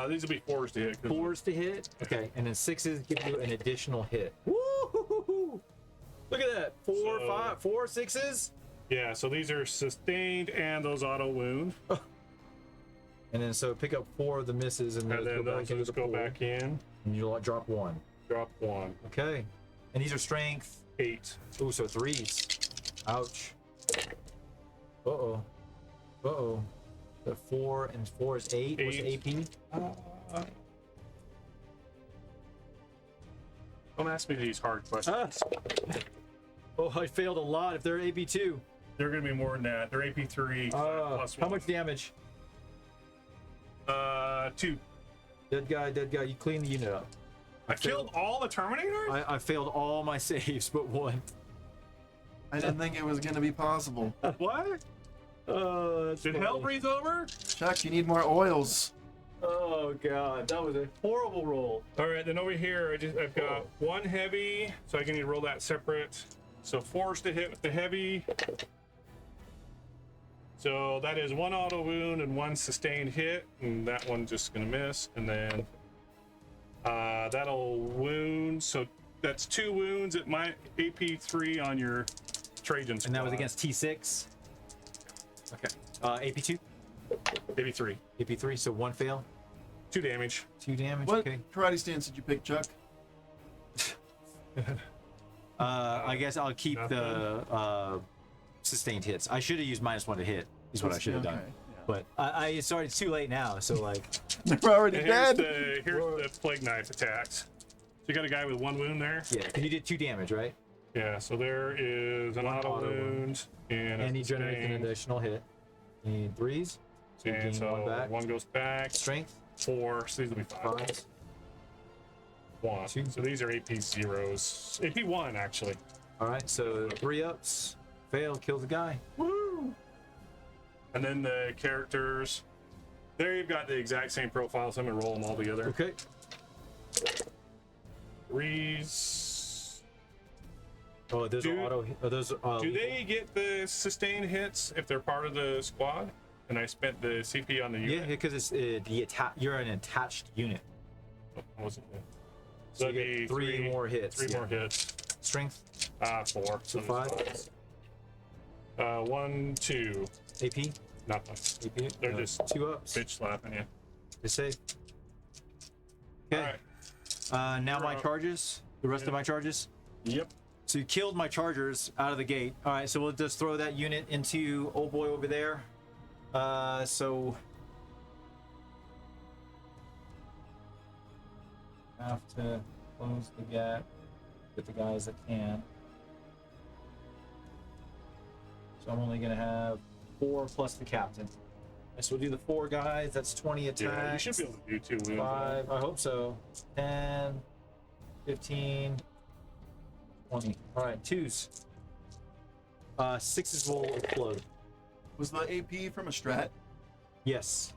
These will be 4s to hit. 'cause 4s to hit. Okay, and then 6s give you an additional hit. Woo! Look at that. 4, So- 5, 4 6s. Yeah, so these are sustained and those auto wound, And then so pick up 4 of the misses and, and those then go back those into just the go pool. back in. And you'll drop 1. Drop 1. Okay. And these are strength. 8. Ooh, so 3s. Ouch. Uh-oh. Uh-oh. The 4 and 4 is 8. What's the 8. AP? Don't ask me these hard questions. Oh, I failed a lot if they're AP2. They're gonna be more than that. They're AP3 plus 1. How much damage? 2. Dead guy. You clean the unit up. I killed all the Terminators? I failed all my saves but 1. I didn't think it was gonna be possible. What? That's Did funny. hell breathe over? Chuck, you need more oils. Oh god, that was a horrible roll. All right, then over here, I've got 1 heavy, so I can need to roll that separate. So 4s to hit with the heavy. So that is 1 auto wound and 1 sustained hit, and that one's just gonna miss. And then that'll wound. So that's 2 wounds at my AP3 on your Trajan squad. And that was against T6. Okay. AP2, AP3. AP3. So 1 fail, 2 damage. 2 damage. What Okay. karate stance did you pick, Chuck? I guess I'll keep the sustained hits. I should have used -1 to hit. Is what I should have done. Okay, But I sorry, it's too late now. So like, yeah. They're already And dead. here's the plague knife attacks. So you got a guy with 1 wound there. yeah, you did 2 damage, right? Yeah, so there is an One auto auto wound and And he generates an sustain. additional hit. You need 3s. So you And gain so one back. one goes back. Strength, 4. So these will be 5. 5s. 1. Two. So these are AP zeros. AP 1 actually. All right, so 3 ups. Fail, kills a guy. Woo! And then the characters. There you've got the exact same profile, so I'm gonna roll them all together. Okay. 3s. Oh, those Do- are auto. Oh, those are. Do they get the sustained hits if they're part of the squad? And I spent the CP on the Yeah, unit. because it's you're an attached unit. Oh, wasn't it? So you that'd get be 3 more hits. 3 yeah. more hits. Strength, 4. So there's 5. 5s. 1, 2. AP, Nothing. AP. They're just 2 ups. Bitch slapping you. They save. Okay. Alright. Now You're my up. charges. The rest of my charges. Yep. So you killed my chargers out of the gate. All right, so we'll just throw that unit into old boy over there. So have to close the gap with the guys that can. So I'm only gonna have 4 plus the captain. So we'll do the 4 guys. That's 20 attacks. Yeah, you should be able to do 2 wounds. 5, I hope so. 10, 15, 20. All right, 2s. 6s will explode. Was the AP from a strat? Yes.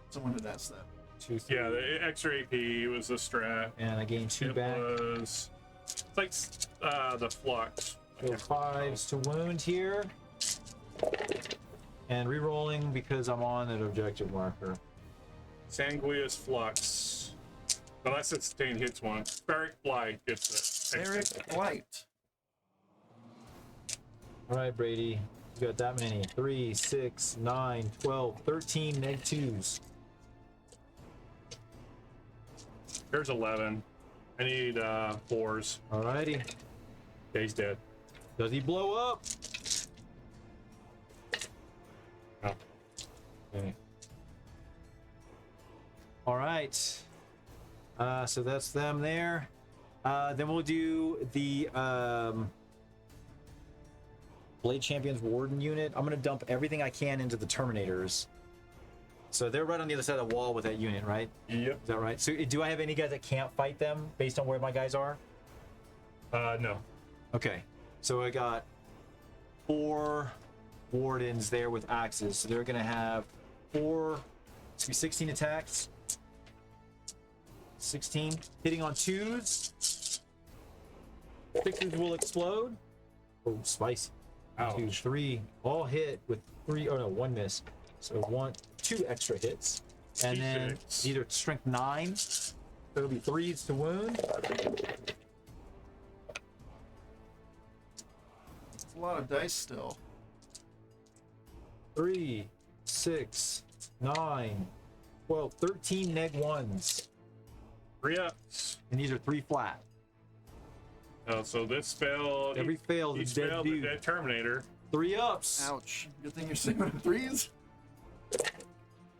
Someone had asked that. 2, 3. Yeah, the extra AP was the strat. And I gain 2 It back. was. It's like the flux. So 5s to wound here. And re-rolling because I'm on an objective marker. Sanguious flux. Unless it sustained hits one. Beric Blight gets it. Eric White. All right, Brady. You got that many. 3, 6, 9, 12, 13 -2s. Here's 11. I need 4s. All righty. Yeah, he's dead. Does he blow up? No. Okay. All right. So that's them there. Then we'll do the Blade Champions Warden unit. I'm gonna dump everything I can into the Terminators. So they're right on the other side of the wall with that unit, right? Yep. Is that right? So do I have any guys that can't fight them based on where my guys are? No. Okay. So I got 4 Wardens there with axes. So they're gonna have 16 attacks. 16 hitting on 2s. 6s will explode. Oh, spicy. 1, 2, Ouch. 3. All hit with 3. Oh no, 1 miss. So 2 extra hits. And then D6. either strength 9. So it'll be 3s to wound. It's a lot of dice still. 3, 6, 9, 12, 13 -1s. 3 ups. And these are 3 flat. So this failed. Every fail is Each a dead failed dude. the dead Terminator. 3 ups. Ouch. Good thing you're saving 3s.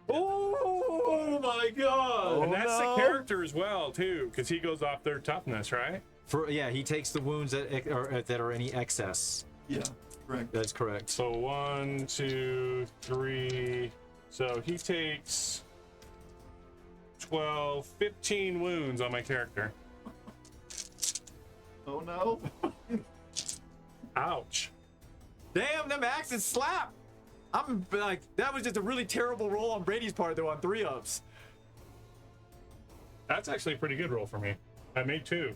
Oh my god! And that's the character as well, too, because he goes off their toughness, right? Yeah, he takes the wounds that are any excess. Yeah, correct. That's correct. So 1, 2, 3. So he takes 12, 15 wounds on my character. Oh no. Ouch. Damn, them axes slap! I'm like, that was just a really terrible roll on Brady's part, though, on 3 ups. That's actually a pretty good roll for me. I made 2.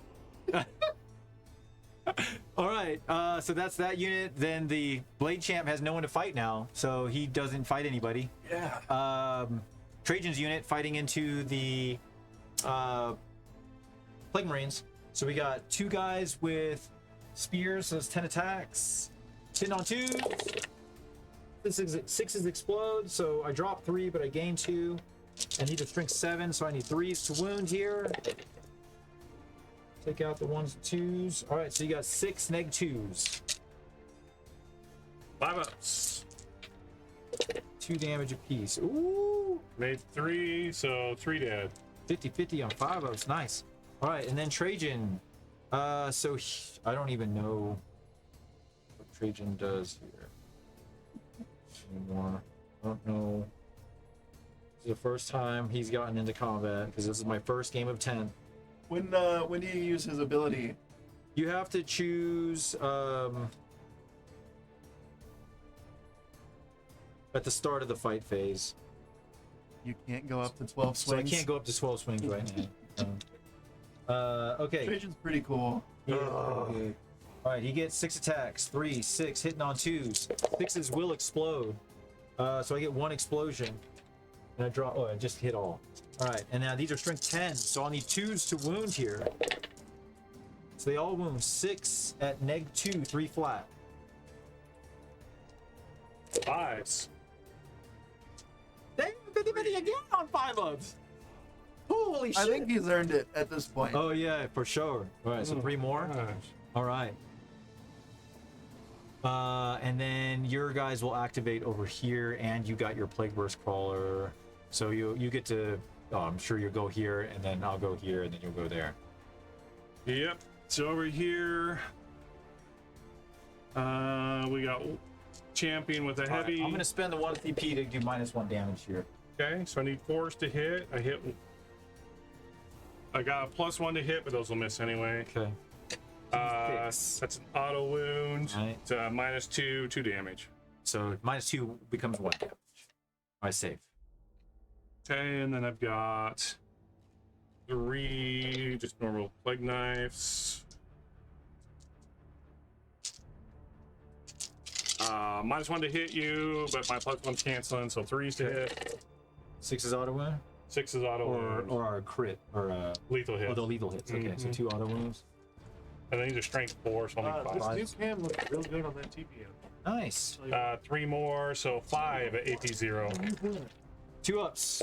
All right, so that's that unit. Then the Blade Champ has no one to fight now, so he doesn't fight anybody. Yeah. Trajan's unit fighting into the Plague Marines. So we got 2 guys with spears, so that's 10 attacks. 10 on 2. 6s explode, so I drop 3, but I gain 2. I need a strength 7, so I need 3s to wound here. Take out the 1s and 2s. All right, so you got 6 -2s. 5 ups. 2 damage apiece. Ooh! Made 3, so 3 dead. 50-50 on 5 ups. Nice. All right, and then Trajan. I don't even know what Trajan does here anymore. I don't know. This is the first time he's gotten into combat because this is my first game of 10. When do you use his ability? You have to choose at the start of the fight phase. You can't go up to 12 So I swings. can't go up to 12 swings right now. Okay. Trajan's pretty cool. Yeah. All right, he gets 6 attacks. 3, 6, hitting on 2s. 6s will explode. So I get 1 explosion. And I draw. Oh, I just hit all. All right, and now these are strength 10, so I'll need 2s to wound here. So they all wound. 6 at -2, 3 flat. 5s. Damn, 50-50 again on 5-ups. Holy shit. I think he's earned it at this point. Oh yeah, for sure. All right, so 3 more. Gosh. All right. And then your guys will activate over here, and you got your Plague Burst Crawler. So you get to, I'm sure you'll go here, and then I'll go here, and then you'll go there. Yep. So over here, we got champion with a All right, heavy. I'm gonna spend the 1 CP to do -1 damage here. Okay, so I need 4s to hit. I got a +1 to hit, but those will miss anyway. Okay. That's an auto wound. Right. It's -2, 2 damage. So -2 becomes 1 damage. I save. Okay, and then I've got 3 just normal plague knives. -1 to hit you, but my +1's canceling, so 3s to hit. 6 is auto wound, 6 is auto wound. or a crit, or Lethal hit. the lethal hits. Okay, so Mhm. 2 auto wounds. And then these are strength 4, so I'll need 5. This new cam looks real good on that TPM. Nice. 3 more, so 5 at AP0. 2 ups.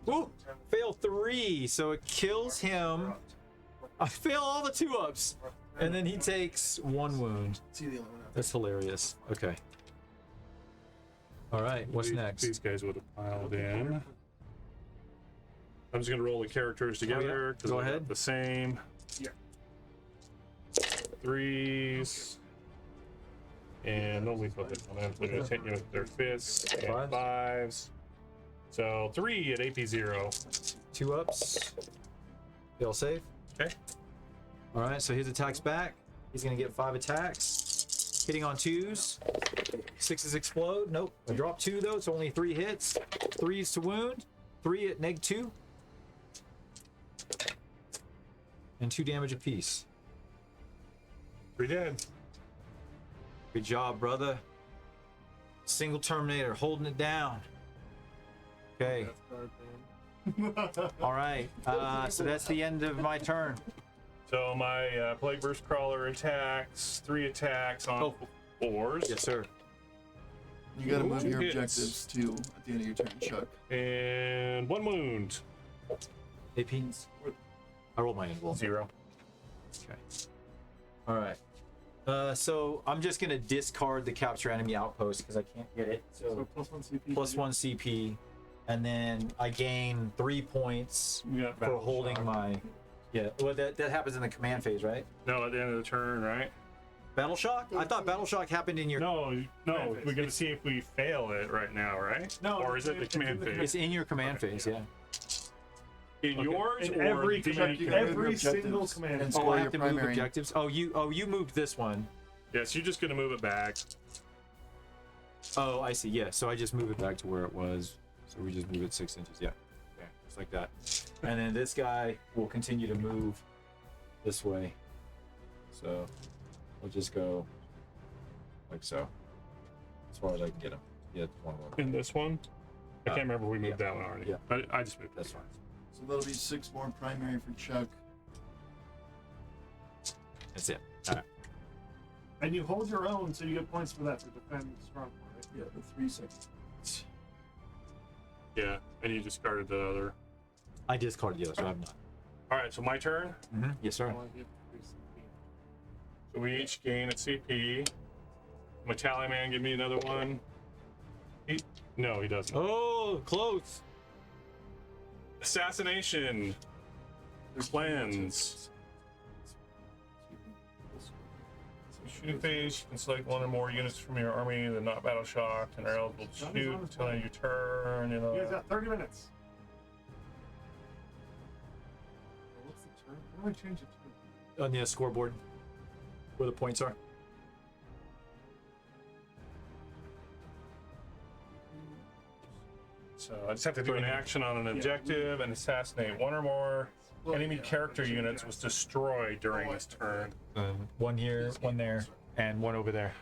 Ooh, fail 3, so it kills him. I fail all the 2 ups, and then he takes 1 wound. See the other one. That's hilarious. Okay. All right, what's These next? guys would have piled in. I'm just gonna roll the characters together because Go they're ahead. the same. Yeah. 3s. And no lethal hit on them. So they're just hitting you with their fists. And 5s. 5s. So 3 at AP0. 2 ups. Fail save. Okay. All right, so his attack's back. He's gonna get 5 attacks. Hitting on 2s. 6s explode. Nope. I drop 2 though, so only 3 hits. 3s to wound. 3 at -2. And 2 damage apiece. 3 dead. Good job, brother. Single Terminator holding it down. Okay. All right. So that's the end of my turn. So my Plague Burst Crawler attacks. 3 attacks on 4s. Yes, sir. You gotta move Ooh, your hits. objectives too at the end of your turn, Chuck. And 1 wound. AP. I rolled my invul. 0. Okay. All right. So I'm just gonna discard the capture enemy outpost because I can't get it. So So +1 CP. +1 CP, and then I gain 3 points You got for battle holding shock. my. Yeah. Well, that happens in the command phase, right? No, at the end of the turn, right? Battle shock? I thought battle shock happened in your. No, we're gonna see if we fail it right now, right? No, Or is it the it's in command the phase? It's in your command phase, yeah. In yours In or every the command, you gotta move every objectives single command. and Oh, score I your have to move primary. objectives. Oh, you moved this one. Yes, you're just gonna move it back. Oh, I see. Yeah. So I just move it back to where it was. So we just move it 6 inches. Yeah. Okay. Just like that. And then this guy will continue to move this way. So we'll just go like so, as far as I can get him. Yeah, one more. In this one, I Uh, can't remember if we moved yeah. that one already. Yeah. I just moved That's this fine. So that'll be 6 more primary for Chuck. That's it. All right. And you hold your own, so you get points for that to defend strong, right? Yeah, the 3 seconds. Yeah, and you discarded the other. I discarded the other, so I'm not. All right, so my turn. Yes, sir. I wanna give 3 CP. So we each gain a CP. My tally man, give me another one. No, he doesn't. Oh, close. Assassination. Cleanse. shooting phase, you can select one or more units from your army that are not battle shocked and are eligible to shoot until end of your turn. You You guys know. got 30 minutes. What's the turn? What do I change it to? On the scoreboard, where the points are. So I just have to do an action on an objective and assassinate one or more enemy character units was destroyed during this turn. One here, one there, and one over there.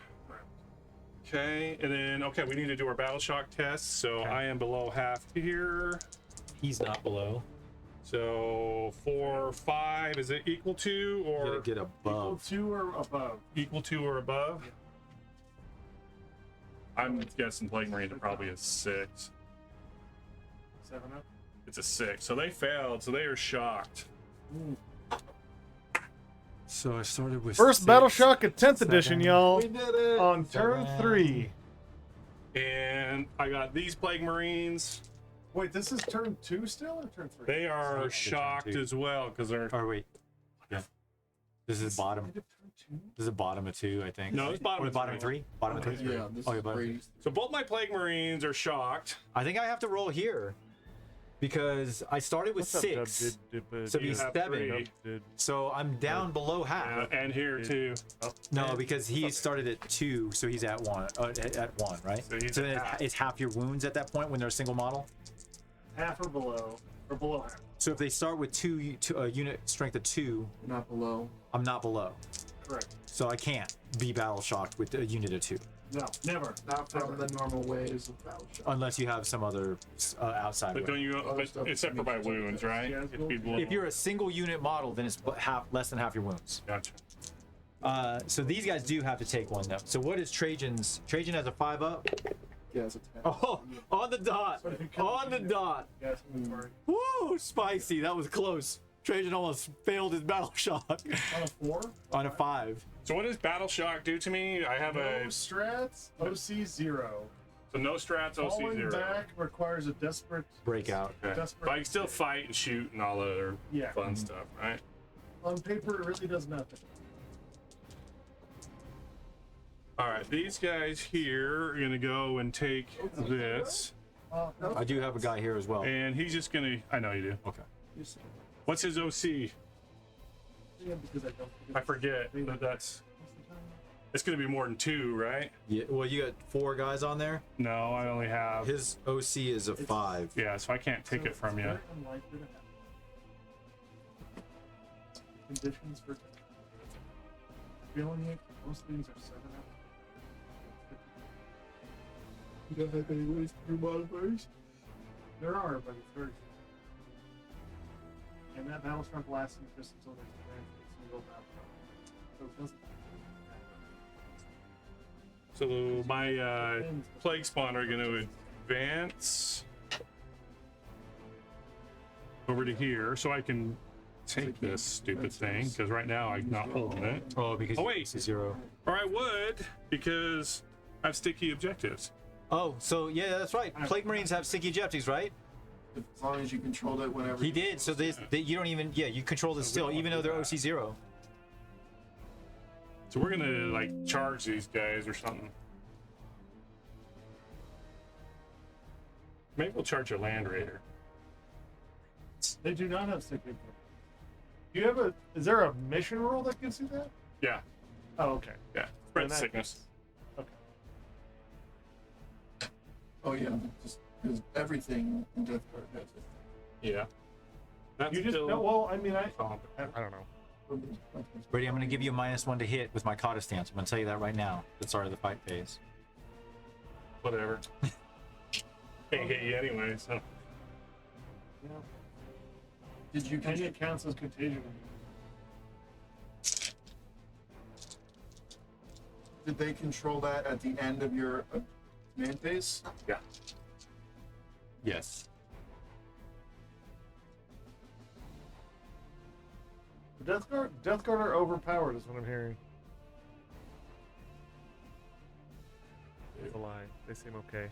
Okay, and then okay, we need to do our battle shock test. So I am below half here. He's not below. So 4, 5, is it equal to or Get Equal above. 2 or above? equal to or above? I'm guessing Plague Marines are probably a 6. 7 up. It's a 6. So they failed. So they are shocked. So I started with First Battle Shock at 10th edition, Seven. y'all. We did it. On turn 3. And I got these Plague Marines. Wait, this is turn 2 still or turn 3? They are Turn shocked two. as well because they're Or wait. Yeah. This is bottom. Turn 2? This is bottom of 2, I think. No, it's bottom Or of bottom three. 3. Bottom of 3. Yeah, this Oh, is yeah, bottom. Brady's. so both my Plague Marines are shocked. I think I have to roll here because I started with 6. So You he's have 7. 3. So I'm down below half. And here too. No, because he started at 2, so he's at 1. At 1, right? So he's So at then half. it's half your wounds at that point when they're a single model. Half or below. Or below half. So if they start with 2 unit strength of 2, Not below. I'm not below. Correct. So I can't be battle shocked with a unit of 2 No, never. Not from the normal ways of battle shock. unless you have some other outside But way. don't you? Other But stuff except for by makes wounds, right? Yeah, It'd be below. If you're a single unit model, then it's less than half your wounds. Gotcha. So these guys do have to take one though. So what is Trajan's? Trajan has a 5 up. Yeah, it's a 10. Oh, on the dot. On the dot. Yes, inventory. Woo, spicy. That was close. Trajan almost failed his battle shot On a 4? on a 5. So what does battle shock do to me? I have No a strats, OC 0. so no strats, OC Falling 0. back requires a desperate. Breakout. Okay. Desperate. But I can still fight and shoot and all the other Yeah. fun stuff, right? On paper, it really does nothing. All right, these guys here are gonna go and take this, No. I do have a guy here as well. and he's just gonna. I know you do. Okay. What's his OC? Yeah, because I don't think I forget, but that's. It's gonna be more than 2, right? Yeah. Well, you got 4 guys on there. No, I only have. His OC is a 5. Yeah, so I can't take it from you. Very unlikely to happen. Conditions for feeling it. Most things are 7 up. You don't have any ways to do modifiers? There are, but it's very. And that battle strength lasts just until there's a grand single battle. So it doesn't. So my plague spawn are gonna advance over to here, so I can take this stupid thing because right now I'm not holding it. Oh, because Oh, wait. 0. Or I would because I have sticky objectives. Oh, so yeah, that's right. Plague Marines have sticky objectives, right? As long as you controlled it whenever He you did. So you don't even. Yeah, you control this still, even though they're OC 0. So we're gonna like charge these guys or something. Maybe we'll charge a land raider. They do not have stick. Do you have a? Is there a mission rule that gives you that? Yeah, Oh, okay. yeah. Spread In that sickness. case- Okay. Oh yeah, just because everything in Death Guard has it. Yeah. That's You just still. no, well, I mean, I Oh, don't know. Brady, I'm going to give you a -1 to hit with my Kata stance. I'm going to tell you that right now. At the start of the fight phase. whatever. Can't hit you anyway, so. Yeah. Did you And it counts as contagion. Did they control that at the end of your command phase? Yeah. Yes. The Death Guard are overpowered, is what I'm hearing. It's a lie. They seem okay.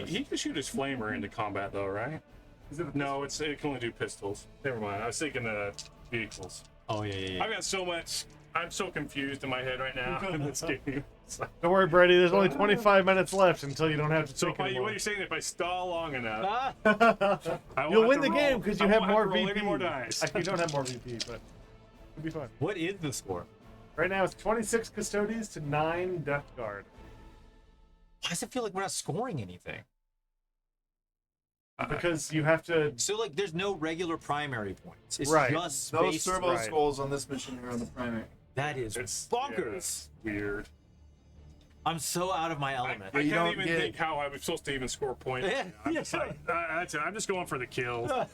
He can shoot his flamer into combat though, right? Is it a No, it can only do pistols. Never mind. I was thinking vehicles. Oh, yeah, yeah, yeah. I've got so much I'm so confused in my head right now in this game. Don't worry, Brady. There's only 25 minutes left until you don't have to So think if I, anymore. what you're saying, if I stall long enough, Ah, I won't You'll have win to the game roll- because you I have won't more to roll VP. any more dice. You don't have more VP, but it'll be fun. what is the score? Right now it's 26 Custodes to 9 Death Guard. Why does it feel like we're not scoring anything? Because you have to. So like, there's no regular primary points. It's Right. just Those base. servo right. skulls on this mission are on the primary. That is It's bonkers. it's weird. I'm so out of my element. I you can't don't even get- think how I was supposed to even score points. Yeah, I'm just yeah. like, that's it. I'm just going for the kills. All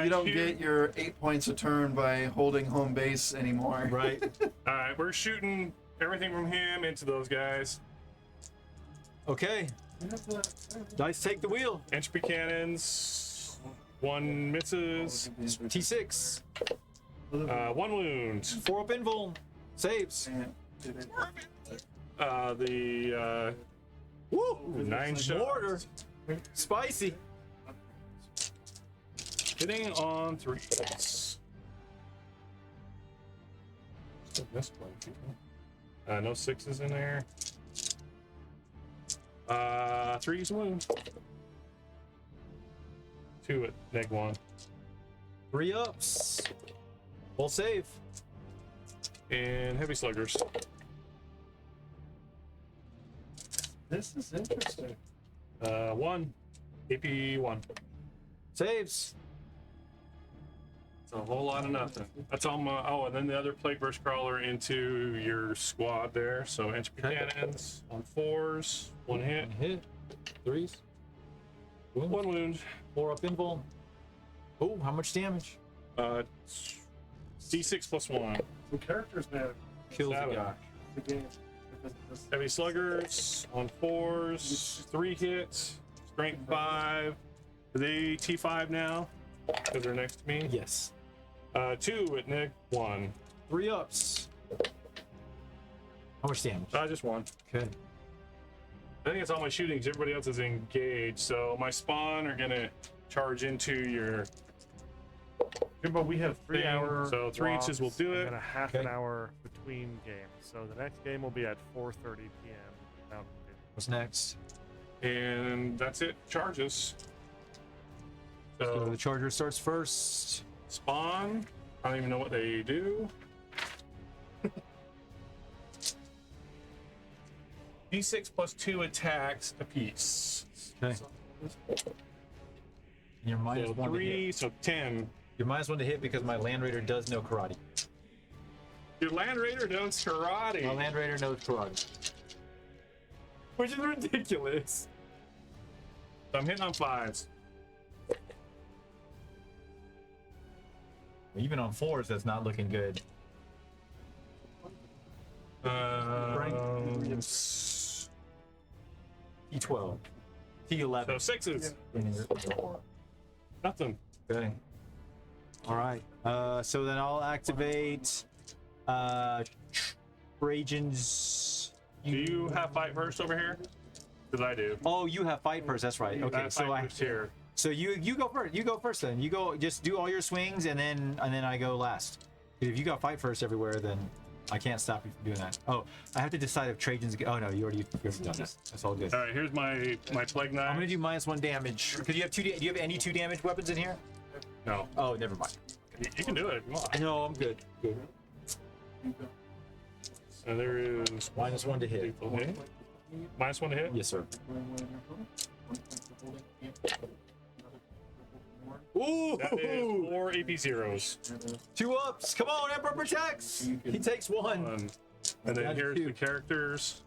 You don't shoot. get your 8 points a turn by holding home base anymore. Right. All right, we're shooting everything from him into those guys. Okay. Dice take the wheel. Entropy cannons. One misses. T6. 1 wound. 4 up invul. Saves. Woo! 9 shots. Mortar. Spicy. Hitting on 3s. Still missed one, people. No 6s in there. 3's wound. 2 at -1. 3 ups. Full save. And heavy sluggers. This is interesting. 1. AP 1. Saves. It's a whole lot of nothing. That's all my. Oh, and then the other plague burst crawler into your squad there. So entropy cannons on 4s. 1 hit. 1 hit. 3s. 1 wound. 4 up invul. Oh, how much damage? D6 plus 1. Some characters matter Kills the 7. guy. in the game. Because of this. Heavy sluggers on 4s. 3 hits. Strength 5. Are they T5 now? Because they're next to me. Yes. 2 at -1. 3 ups. How much damage? Just 1. Okay. I think it's all my shooting 'cause everybody else is engaged. So my spawn are gonna charge into your. But we have 3 Thing, hour. so 3 inches will blocks do and it. then a half Okay. an hour between games. So the next game will be at 4:30 p.m. Mountain What's next? And that's it. Charges. So So the charger starts first. spawn. I don't even know what they do. D6 plus 2 attacks apiece. Okay. And you're minus So 1 to 3, hit. so 10. You're minus 1 to hit because my Land Raider does know karate. Your Land Raider knows karate. My Land Raider knows karate. Which is ridiculous. So I'm hitting on 5s. Even on 4s, that's not looking good. T12. T11. So 6s. Nothing. Okay. All right. So then I'll activate Trajan's. Do you have fight first over here? Because I do. Oh, you have fight first. That's right. I Okay. have So fight first here. So you go first. You go first then. You go. Just do all your swings and then I go last. If you got fight first everywhere, then I can't stop you from doing that. Oh, I have to decide if Trajan's. Oh no, you already done that. That's all good. All right, here's my plague knife. I'm gonna do minus 1 damage because you have 2. Do you have any 2 damage weapons in here? No, Oh, never mind. you can do it if you want. No, I'm good. Good. And there is Minus 1 to hit. Okay. Minus 1 to hit. Yes, sir. Ooh! That is 4 AP zeros. 2 ups. Come on, Emperor protects. He takes 1. And then That's here's 2. the characters.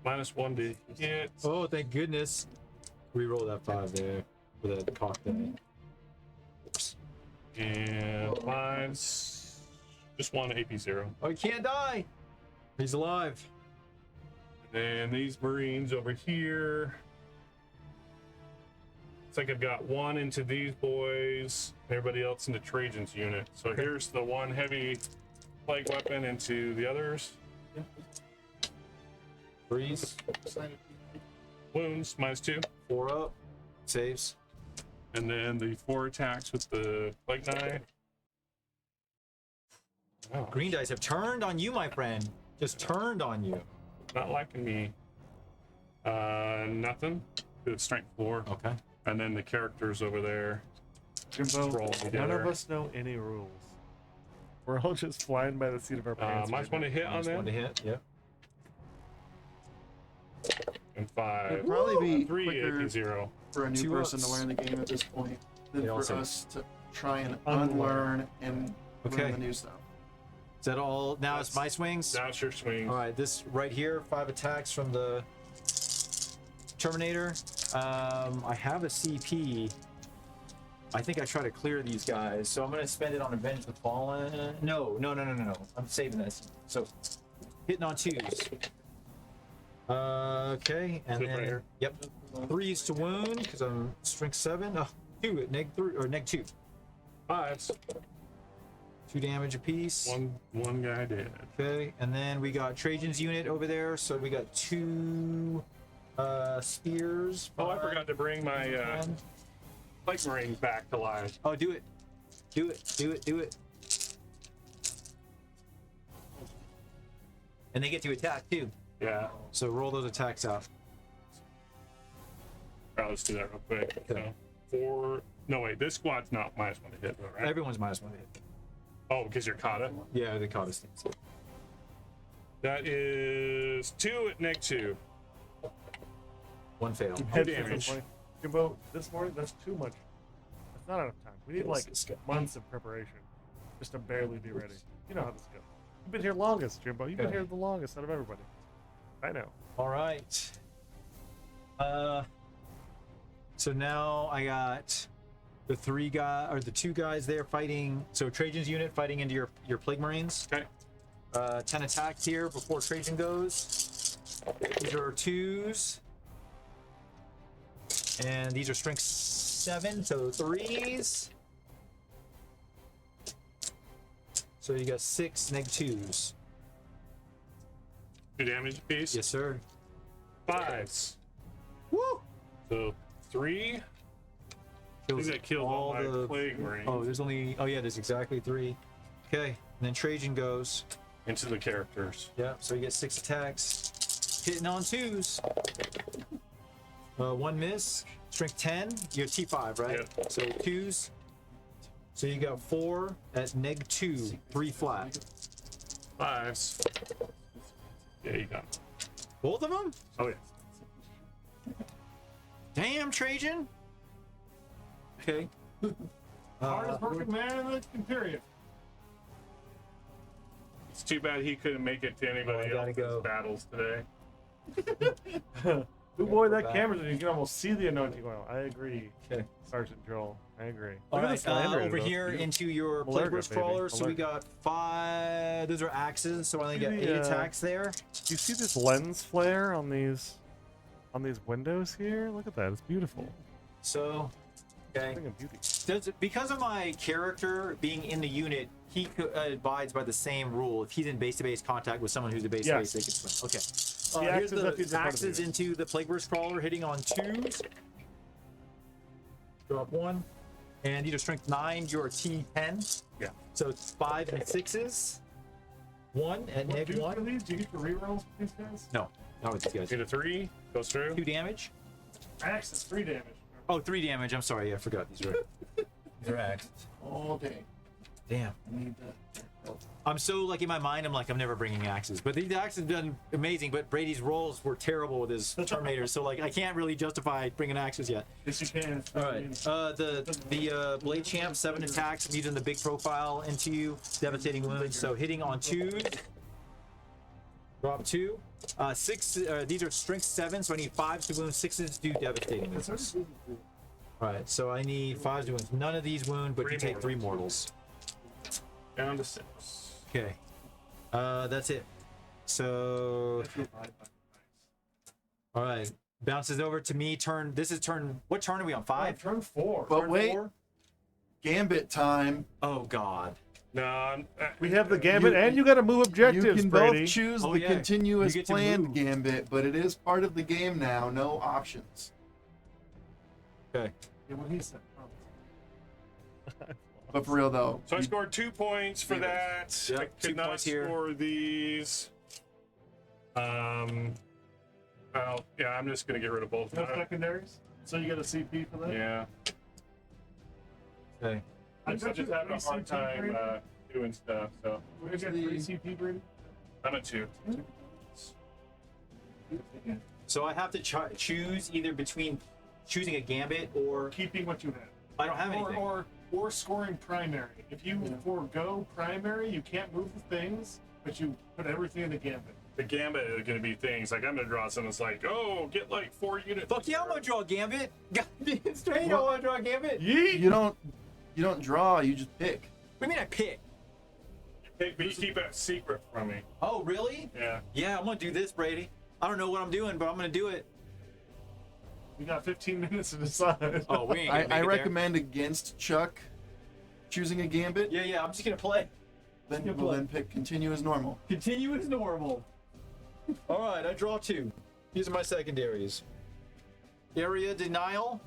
Minus 1 to hit. Oh, thank goodness. Reroll that 5 there for the cock thing. And mine's just 1 AP 0. Oh, he can't die. He's alive. And then these Marines over here. It's like I've got 1 into these boys, everybody else into Trajan's unit. So here's the 1 heavy plague weapon into the others. Freeze. Wounds, minus 2. 4 up. Saves. And then the 4 attacks with the plague knife. Oh, Green dice have turned on you, my friend. Just turned on you. not liking me. Nothing. Good strength 4. Okay. And then the characters over there. Jimbo, Roll none together. of us know any rules. We're all just flying by the seat of our pants. Minus right 1 to hit on Just one to them. hit. Yep. And 5. It'd probably be 3 quicker AP 0. for a new 2 person to ups. learn the game at this point than They all for say- us to try and Unlearn. unlearn and Okay. learn the new stuff. Is that all? Now it's That's- my swings. That's your swing. All right, this right here, 5 attacks from the Terminator. I have a CP. I think I try to clear these guys, so I'm gonna spend it on Avenge the Fallen. No. I'm saving this. So hitting on 2s. Okay, and Flip right then here. yep, 3s to wound because I'm strength 7. Oh, 2 at -3 or -2. 5s. 2 damage apiece. One guy did. Okay, and then we got Trajan's unit over there, so we got 2 spears. Oh, I forgot to bring my Plague Marine back to life. Oh, do it. Do it. And they get to attack too. Yeah. So roll those attacks out. Alright, let's do that real quick. Okay. So, 4. No, wait, this squad's not minus 1 to hit, though, right? Everyone's -1 to hit. Oh, because you're caught up. Yeah, they caught us. That is 2 at -2. 1 fail. Head damage. disappointing. Jimbo, this morning, that's too much. That's not enough time. We need like This guy. months of preparation just to barely be ready. You know how this goes. You've been here longest, Jimbo. You've been Okay. here the longest out of everybody. I know. All right. So now I got the 2 guys there fighting. So Trajan's unit fighting into your Plague Marines. Okay. 10 attacks here before Trajan goes. These are 2s. And these are strength 7, so 3s. So you got 6 -2s. 2 damage apiece. Yes, sir. 5s. Woo! So 3. I think that killed all my Plague Marines. Oh, there's only. Oh, yeah, there's exactly 3. Okay. And then Trajan goes. Into the characters. Yeah, so you get 6 attacks. Hitting on 2s. 1 miss. Strength 10. You're T5, right? Yep. So 2s. So you got 4 at -2. 3 flat. 5s. Yeah, you got it. Both of them? Oh, yeah. Damn, Trajan. Okay. Hardest working man in the Imperium. It's too bad he couldn't make it to I anybody gotta else's go. battles today. Oh boy, that back. camera, you can almost see the anointing oil. I agree, Okay. Sergeant Joel. I agree. All Look at right, this land over though. here Beautiful. into your Malerga, Plague baby. Crawler. So we Malerga. got 5. Those are axes, so I only got See 8 the, attacks there. Do you see this lens flare on these windows here? Look at that. It's beautiful. So, okay. Thing of beauty. Because of my character being in the unit, he abides by the same rule. If he's in base-to-base contact with someone who's a base-to-base, they can swim. Okay. Here's axes that feed the the part of the axes unit. into the Plague Crawler, hitting on 2s. Drop 1. And these are strength 9, you're T10. Yeah. So it's 5 and 6s. 1 at What do you -1. do these? Do you get the rerolls with these guys? No, not with these guys. Get a 3. Goes through. 2 damage. Axe is 3 damage. Oh, 3 damage. I'm sorry, I forgot these are. These are axes. All day. Damn. I need that. I'm so like in my mind, I'm like, I'm never bringing axes. But these axes have done amazing. But Brady's rolls were terrible with his Terminator, so like I can't really justify bringing axes yet. Yes, you can. All right. The Blade Champ, 7 attacks. I'm using the big profile into you, devastating wounds. So hitting on 2s. Drop 2. 6. These are strength 7, so I need 5s to wound. 6s do devastating wounds. All right. So I need 5s to wound. None of these wound, but you take 3 mortals. Down to 6. Okay. That's it. So, all right. Bounces over to me. Turn. This is turn. What turn are we on? 5? Turn 4. But Turn wait, 4? Gambit time. Oh God. No, We have the gambit, and you got to move objectives, You can Brady. both choose Oh, the yeah. continuous You get to planned move. gambit, but it is part of the game now. No options. Okay. Yeah, what he said. But for real though, So I scored 2 points for that. Yep, I 2 could not points here. score these. Well, yeah, I'm just gonna get rid of both. No secondaries. So you get a CP for that. Yeah. Okay. I'm just having a hard time doing stuff. So We're gonna get 3 CP, Brady. I'm at 2. So I have to choose either between choosing a gambit or Keeping what you have. I don't have anything. Or scoring primary. If you forego primary, you can't move the things, but you put everything in the gambit. The gambit is gonna be things like I'm gonna draw something that's like, oh, get like 4 units. Fuck yeah, I'm gonna draw a gambit. Goddamn straight, I want to draw a gambit. Yeet! you don't draw. You just pick. What do you mean I pick? Hey, but you keep it secret from me. Oh, really? Yeah. Yeah, I'm gonna do this, Brady. I don't know what I'm doing, but I'm gonna do it. We got 15 minutes to decide. Oh, we ain't gonna I make it there. recommend against Chuck choosing a gambit. Yeah, I'm just gonna play. Then pick continue as normal. Continue as normal. All right, I draw 2. These are my secondaries. Area denial.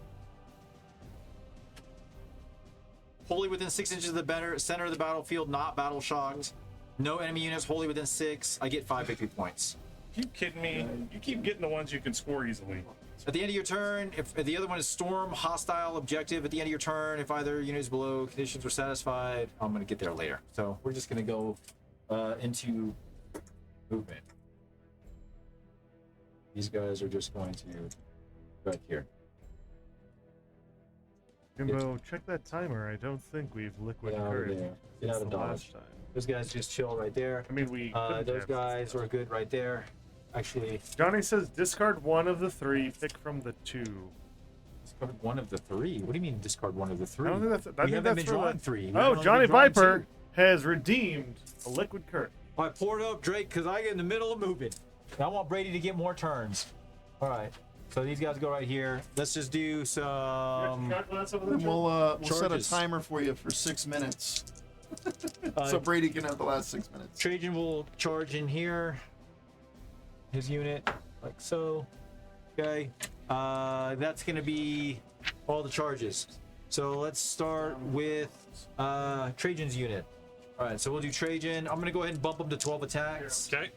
Wholly within 6 inches of the center of the battlefield, not battle shocked. No enemy units wholly within 6. I get 5 victory points. You kidding me? You keep getting the ones you can score easily. At the end of your turn, if the other one is storm, hostile, objective, at the end of your turn, if either unit is below conditions were satisfied, I'm going to get there later. So we're just going to go into movement. These guys are just going to right here. Jimbo, check that timer. I don't think we've liquid Get out of courage there. Get out since of the Dodge. last time. Those guys just chill right there. I mean, we. couldn't Those have guys since are good right there. Actually, Johnny says discard 1 of the 3, pick from the 2. discard 1 of the 3. What do you mean discard 1 of the 3? I don't think that's. I We think haven't that's been for drawing the- 3. We've Oh, only Johnny been drawing Viper 2. has redeemed a liquid courage. I poured up Drake because I get in the middle of moving. I want Brady to get more turns. All right. So these guys go right here. Let's just do some. And we'll set a Charges. timer for you for 6 minutes, Uh, so Brady can have the last 6 minutes. Trajan will charge in here. His unit, like so. Okay. That's gonna be all the charges. So let's start with Trajan's unit. All right. So we'll do Trajan. I'm gonna go ahead and bump him to 12 attacks. Okay.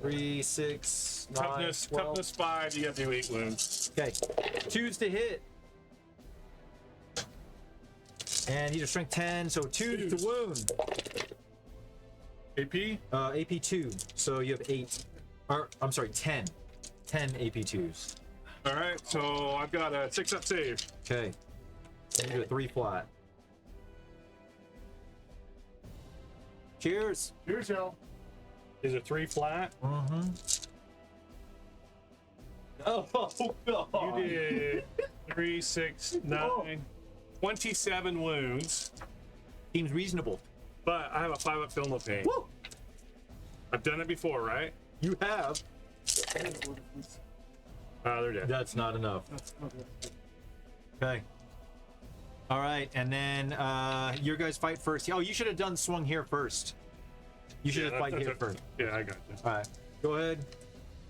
3, 6, 9, Toughness 12. toughness 5. You have to do 8 wounds. Okay, 2's to hit. And he's a strength 10, so 2 to wound. AP. AP 2, so you have 8. Or, I'm sorry, 10. 10 AP 2s. All right. So I've got a 6-up save. Okay. And you do a 3 flat. Cheers. Cheers, y'all. Is it 3 flat? Mm-hmm. Oh, God. You did 3, 6, 9, 27 wounds. Seems reasonable. But I have a 5-up feel no pain. Woo! I've done it before, right? You have. They're dead. That's not enough. Okay. All right, and then your guys fight first. Oh, you should have done swung here first. You should have fight here first. Yeah, I got you. All right, go ahead.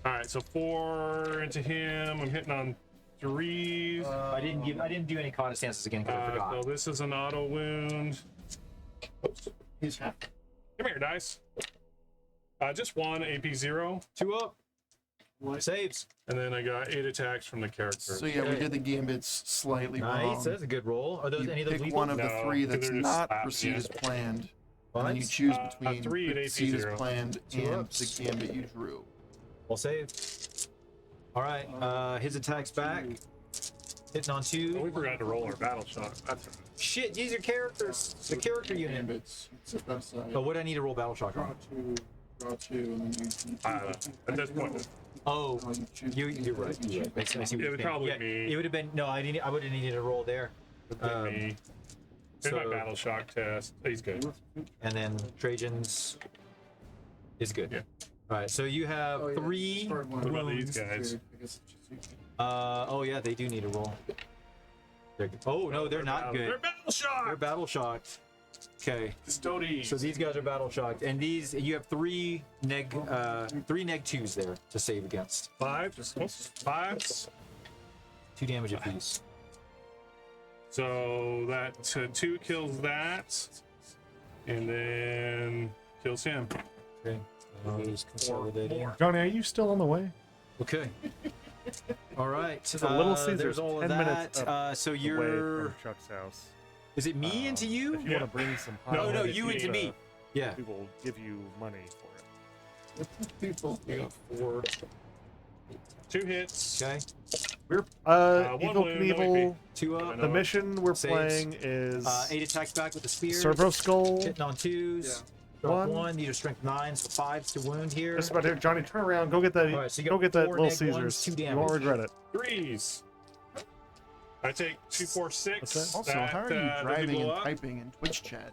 All right, so 4 into him. I'm hitting on 3s. I didn't do any contest stances again because I forgot. So this is an auto wound. He's half. Come here, dice. Just 1 AP 0, 2 up. Saves. and then I got 8 attacks from the character. So yeah, we did the gambits slightly Nice. wrong. That's a good roll. Are those You any of those pick lethal? one of the No, 3 they're that's just not slapping proceed you. as planned, What? and then you choose a between 3 at AP proceed as 0. planned Two and ups. the gambit you drew. We'll save. All right. His attack's back. Hitting on Oh, we 2. forgot to roll our battle shot. That's Shit, these are characters. The character unit. Gambits. Set that aside. Oh, what do I need to roll battle shock Draw on? 2, draw 2, and then you at this point. Oh, you choose you're right. You're right. I see what It you're would saying. probably Yeah, be- It would have been no. I would have needed a roll there. Me. Here's my so- battle shock test. Oh, he's good. And then Trajan's is good. Yeah. All right. So you have Oh, yeah. 3 Discard one. What about wounds. these guys? I guess it's just Oh yeah, they do need a roll. Oh no, they're not They're good. battle shock. They're battle shocked. Okay. Custodes. So these guys are battle shocked, and these you have 3 neg 2s there to save against. 5s. 2 damage apiece. So that 2 kills that, and then kills him. Okay. Just consolidating. more. Johnny, are you still on the way? Okay. All right. It's a Little Caesars, There's all of 10 minutes that. up So Away you're. from Chuck's house. Is it me into you? If you Yeah. want to bring some No, hot no, money you pizza, into me. Yeah. we will give you money for it. People. We got 4. 2 hits. Okay. We're one Evil wound, no Knievel. AP. 2 up. The mission we're Saves. playing is 8 attacks back with the spear. Servo Skull. Hitting on 2s. Yeah. Drop One. 1. These are strength 9s, so 5s to wound here. Just about here, Johnny. Turn around. Go get that. All right, so you go got get that 4 Little neg Caesars. ones, 2 You won't damage. regret it. 3s. I take 2, 4, 6. What's that? Also, That, how are you does he driving blow and up? typing in Twitch chat?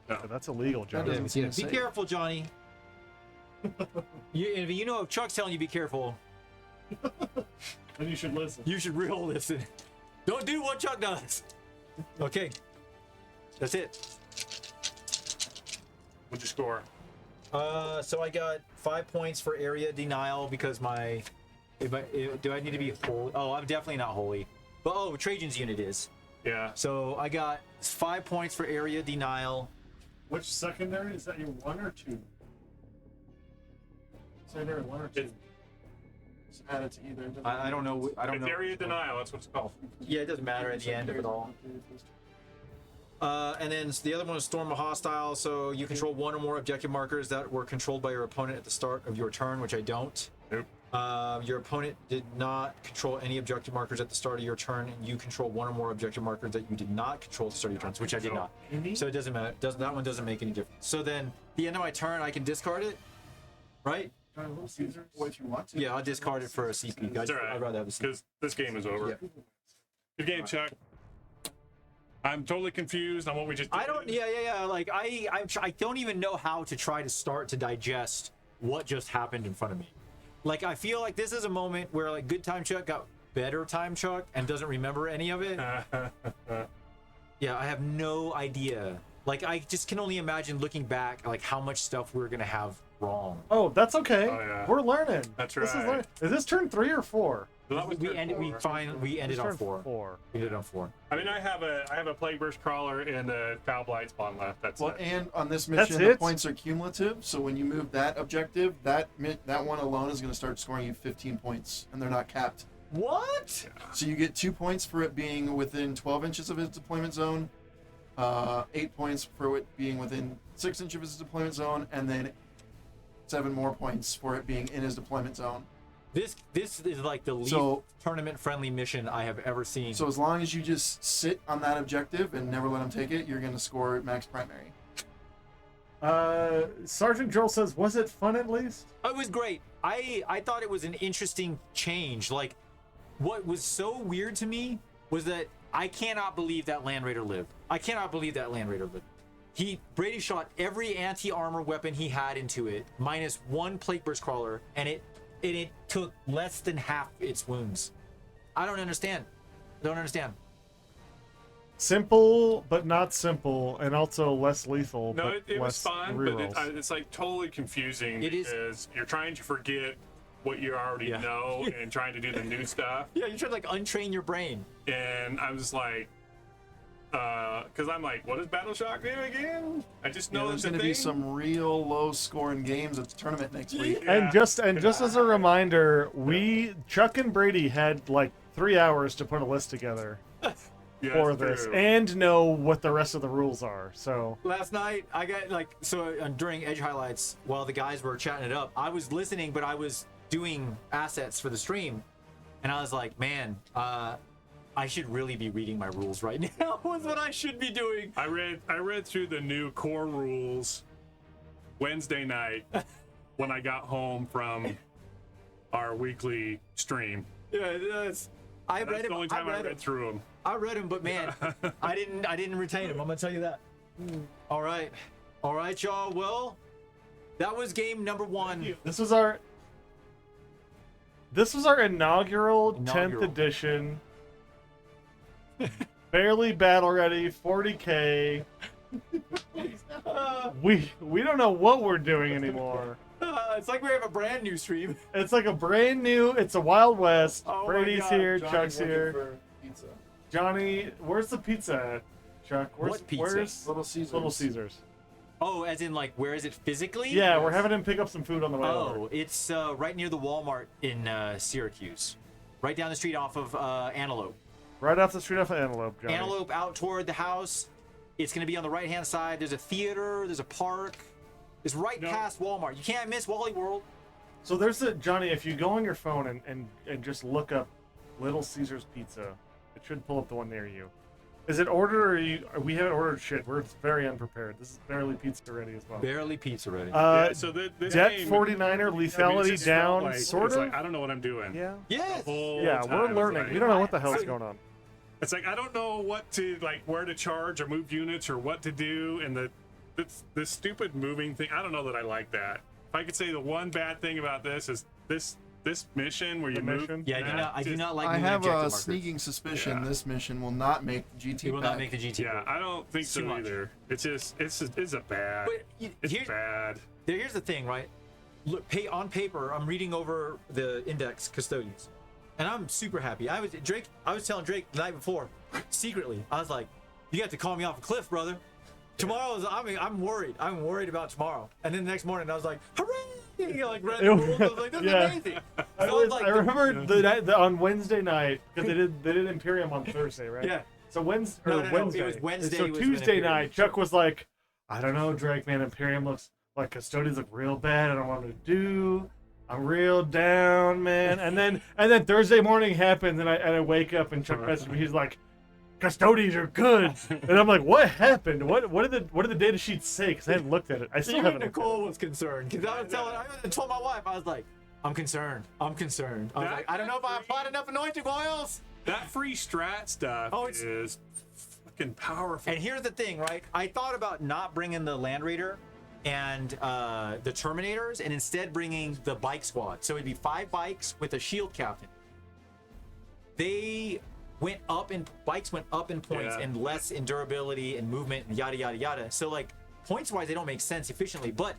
Yeah, that's illegal, Johnny. doesn't seem Be safe. careful, Johnny. If you know if Chuck's telling you be careful, Then you should listen. you should real listen. Don't do what Chuck does. Okay. That's it. What'd you score? So I got 5 points for area denial because do I need to be holy? Oh, I'm definitely not holy. But Trajan's unit is. Yeah. So I got 5 points for area denial. Which secondary is that? Your 1 or 2? Secondary 1 or 2? Just add it to either. I don't know. I don't It's know. area denial, that's what it's called. Yeah, it doesn't matter at the end of it all. And then the other one is Storm of Hostile. So you control 1 or more objective markers that were controlled by your opponent at the start of your turn, which I don't. Nope. Your opponent did not control any objective markers at the start of your turn, and you control 1 or more objective markers that you did not control at the start of your turns, which I did not. So it doesn't matter. That one doesn't make any difference. So then, the end of my turn, I can discard it, right? Little Caesars. Well, if you want to. Yeah, I'll discard it for a CP. It's all right. I'd rather have a CP. Because this game is over. Yeah. Good game, Chuck. I'm totally confused on what we just did. I don't. Yeah. Like I don't even know how to try to start to digest what just happened in front of me. Like I feel like this is a moment where like Good Time Chuck got better Time Chuck and doesn't remember any of it. Yeah, I have no idea. Like I just can only imagine looking back like how much stuff we're gonna have wrong. Oh, that's okay. Oh, yeah. We're learning. That's This right. Is this turn 3 or 4? So that was We turn ended. 4. We ended This on turn 4. 4. We ended on 4. I mean, I have a Plague Burst Crawler and a Foul Blight spawn left. That's Well, it. and on this That's mission, the it? points are cumulative. So when you move that objective, that one alone is going to start scoring you 15 points, and they're not capped. What? So you get 2 points for it being within 12 inches of its deployment zone, 8 points for it being within 6 inches of its deployment zone, and then 7 more points for it being in his deployment zone. This is like the least So- tournament friendly mission I have ever seen. So as long as you just sit on that objective and never let them take it, you're going to score max primary. Sergeant Joel says, was it fun at least? It was great. I thought it was an interesting change. Like, what was so weird to me was that I cannot believe that Land Raider lived. I cannot believe that Land Raider lived. Brady shot every anti-armor weapon he had into it, minus 1 Plague Burst Crawler, and it took less than half its wounds. I don't understand. Simple, but not simple, and also less lethal. No, but it was less fun, rerolls. but it's like totally confusing It is. because you're trying to forget what you already Yeah. know and trying to do the new stuff. Yeah, you try to like untrain your brain. And I was like, because I'm like, what does Battle Shock do again? I just know There's it's a going to thing. be some real low scoring games at the tournament next week. Yeah. And just as a reminder, Chuck and Brady had like 3 hours to put a list together Yeah, for that's this true. and know what the rest of the rules are. So Last night, I got during Edge Highlights, while the guys were chatting it up, I was listening, but I was doing assets for the stream, and I was like, man, I should really be reading my rules right now. Was what I should be doing. I read through the new core rules Wednesday night when I got home from our weekly stream. Yeah, I That's read the only him. time I read through them. I read him, but man, I didn't retain him. I'm gonna tell you that. All right, y'all. Well, that was game number 1. this was our inaugural 10th Inaugural. edition. Barely battle ready, 40K. We don't know what we're doing anymore. It's like we have a brand new stream. It's like a brand new. It's a Wild West. Oh my Brady's God, here, Johnny's Chuck's looking here. for pizza. Johnny, where's the pizza at, Chuck? What pizza? Where's Little Caesars. Little Caesars? Oh, as in like where is it physically? Yeah, we're having him pick up some food on the way over. Oh, it's right near the Walmart in Syracuse, right down the street off of Antelope. Right off the street off of Antelope, Johnny. Antelope out toward the house. It's going to be on the right-hand side. There's a theater. There's a park. It's right past Walmart. You can't miss Wally World. So there's a Johnny. If you go on your phone and just look up Little Caesars Pizza, it should pull up the one near you. Is it ordered or we haven't ordered shit? We're very unprepared. This is barely pizza ready as well. Barely pizza ready. So this Debt game, 49er lethality just felt down, like, sort it's of. like, I don't know what I'm doing. Yeah. yes. The whole Yeah, time. we're It's learning. like- We don't know what the hell's going on. It's like I don't know what to like, where to charge or move units or what to do, and the stupid moving thing. I don't know that I like that. If I could say the one bad thing about this is this mission where you move. mission? Yeah, I do not like I moving have objective a markers. sneaking suspicion Yeah. this mission will not make the GT It will pack. not make the GT. Yeah, I don't think It's too so much. either. It's just it's a bad. But It's here's, bad. here's the thing, right? Look, on paper, I'm reading over the index Custodes, and I'm super happy. I was telling Drake the night before, secretly, I was like, "You got to call me off a cliff, brother." Tomorrow's. I mean, I'm worried. I'm worried about tomorrow. And then the next morning, I was like, "Hooray!" You know, like, read the rules. I was like, "This is amazing." I, So it's I remember the on Wednesday night because they did Imperium on Thursday, right? Yeah. So Wednesday, No, or no, no, it Wednesday. was Wednesday So was when Tuesday Imperium night, Chuck was like, "I don't know, Drake, man. Imperium looks like Custodes look real bad. I don't know what to do. I'm real down, man." And then Thursday morning happens, and I wake up and Chuck messaged me. He's like, "Custodes are good," and I'm like, "What happened? What did the data sheet say?" Because I hadn't looked at it. I still Even haven't. looked at it. Nicole was concerned because I told my wife, I was like, "I'm concerned. I'm concerned." I was like, "I don't know if I applied enough anointing oils." That free strat stuff Oh, it's- is fucking powerful. And here's the thing, right? I thought about not bringing the Land Raider and the Terminators, and instead bringing the bike squad. So it'd be 5 bikes with a shield captain. Bikes went up in points Yeah. and less in durability and movement and yada yada yada. So like points wise, they don't make sense efficiently, but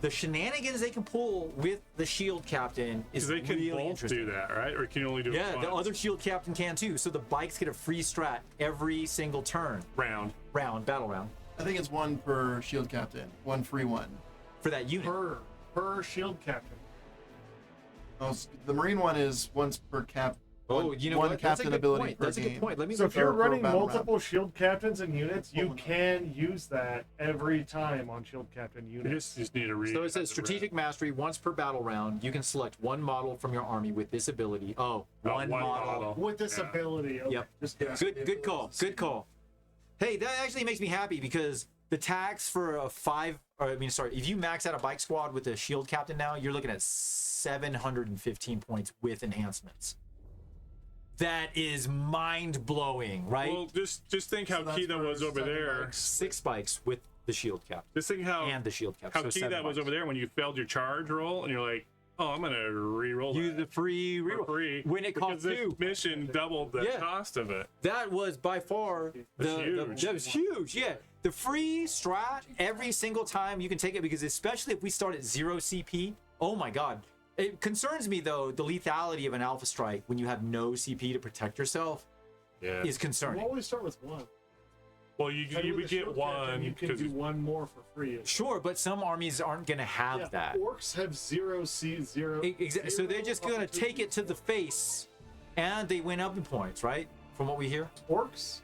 the shenanigans they can pull with the shield captain is they can really both interesting. do that, right? Or can you only do it Yeah, the once? other shield captain can too. So the bikes get a free strat every single turn, round. battle round I think it's one per shield captain, one free one. for that unit. Per shield captain. Oh, the Marine one is once per cap. Oh, one, you know one what? That's a captain good ability point. per That's a game. good point. Let me So look if you're per running battle multiple shield captains and units, you can use that every time on shield captain You units. just need to read. So it says strategic mastery once per battle round. You can select one model from your army with this ability. Oh, one model. With this Yeah. ability. Okay. Yep. Just Good call. Good call. Hey, that actually makes me happy because the tax for if you max out a bike squad with a shield captain now, you're looking at 715 points with enhancements. That is mind blowing, right? Well, just think how So that's key that for was over 7 there. bikes. 6 bikes with the shield captain Just think and the shield captain. how so key 7 that was bikes. over there when you failed your charge roll and you're like, oh, I'm gonna re-roll Use that the free for reroll free when it because costs this 2. mission doubled the Yeah. cost of it. That was by far huge. that was huge. Yeah, the free strat every single time you can take it because especially if we start at 0 CP. Oh my god, it concerns me though the lethality of an alpha strike when you have no CP to protect yourself Yeah. is You concerning. always start with one. Well, you And with would the get shield captain, one You can because do one more for free. Sure, but some armies aren't gonna have Yeah, that. Orcs have 0 C 0. Exactly. So they're just gonna take it to the face, and they went up in points, right? From what we hear. Orcs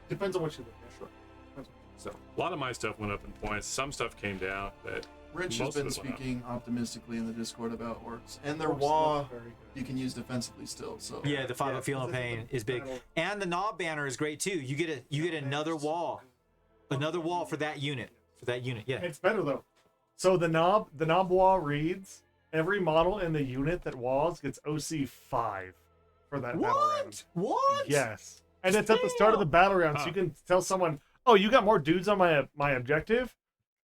depends on what you look at. Sure. So a lot of my stuff went up in points. Some stuff came down, but Rich has most of been it went up. speaking optimistically in the Discord about orcs, and their Orcs wall look very good. you can use defensively still. So yeah, the 5 Yeah, up feeling because it's pain the is big, battle- and the knob banner is great too. You get another wall for that unit. Yeah. It's better though. So the knob wall reads every model in the unit that walls gets OC 5 for that battle round. What? Yes. And it's at the start of the battle round, so you can tell someone, "Oh, you got more dudes on my objective?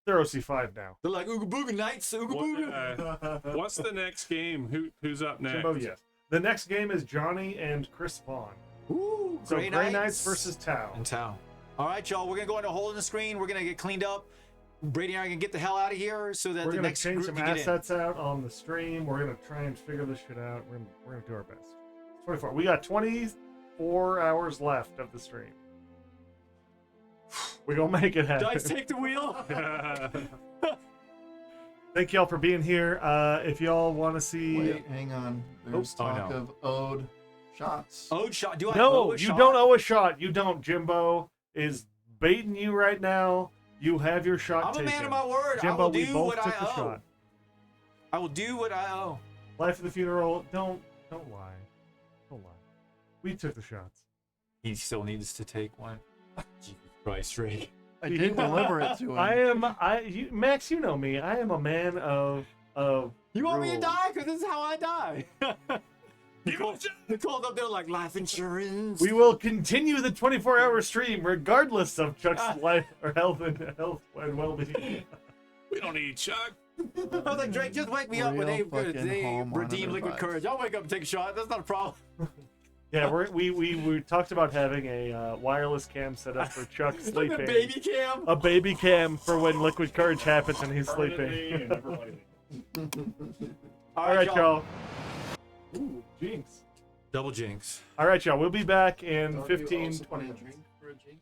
They're OC 5 now." They're like Ooga Booga Knights, Ooga Booga. What's the next game? Who's up next? Jimbo, yes. The next game is Johnny and Chris Vaughn. Ooh, So Grey Grey Knights versus Tau. and Tau. All right, y'all. We're gonna go into a hole in the screen. We're gonna get cleaned up. Brady and I are gonna get the hell out of here so that We're the gonna next change group some can get in. assets out on the stream. We're gonna try and figure this shit out. We're gonna do our best. 24. We got 20 4 hours left of the stream. We're gonna make it happen. Dice take the wheel. Thank y'all for being here. If y'all want to see, Wait, hang on. There's Oh, talk no. of owed shots. Oh, shot. Do I owe no, a you shot? don't owe a shot. You don't. Jimbo is baiting you right now. You have your shot I'm a taken. man of my word. I Jimbo, will we do both what took I the owe. shot. I will do what I owe. Life of the funeral. Don't lie. Don't lie. We took the shots. He still needs to take one. Jesus Christ, Ray. I did deliver it to him. Max, you know me. I am a man of You want me to rules. die? Because this is how I die. Nicole, Nicole's up there like life insurance. We will continue the 24-hour stream regardless of Chuck's life or health and well-being. we don't need Chuck. I was like, Drake, just wake me up when Real they fucking home redeem monitor liquid vibes. courage. I'll wake up and take a shot. That's not a problem. Yeah, we talked about having a wireless cam set up for Chuck Like sleeping. a baby cam. A baby cam for when liquid courage happens and he's Permanently sleeping. and never lighting. All right, y'all. Ooh, jinx. Double jinx. All right, y'all. We'll be back in Don't you 15, also 20 need a minutes. drink for a jinx?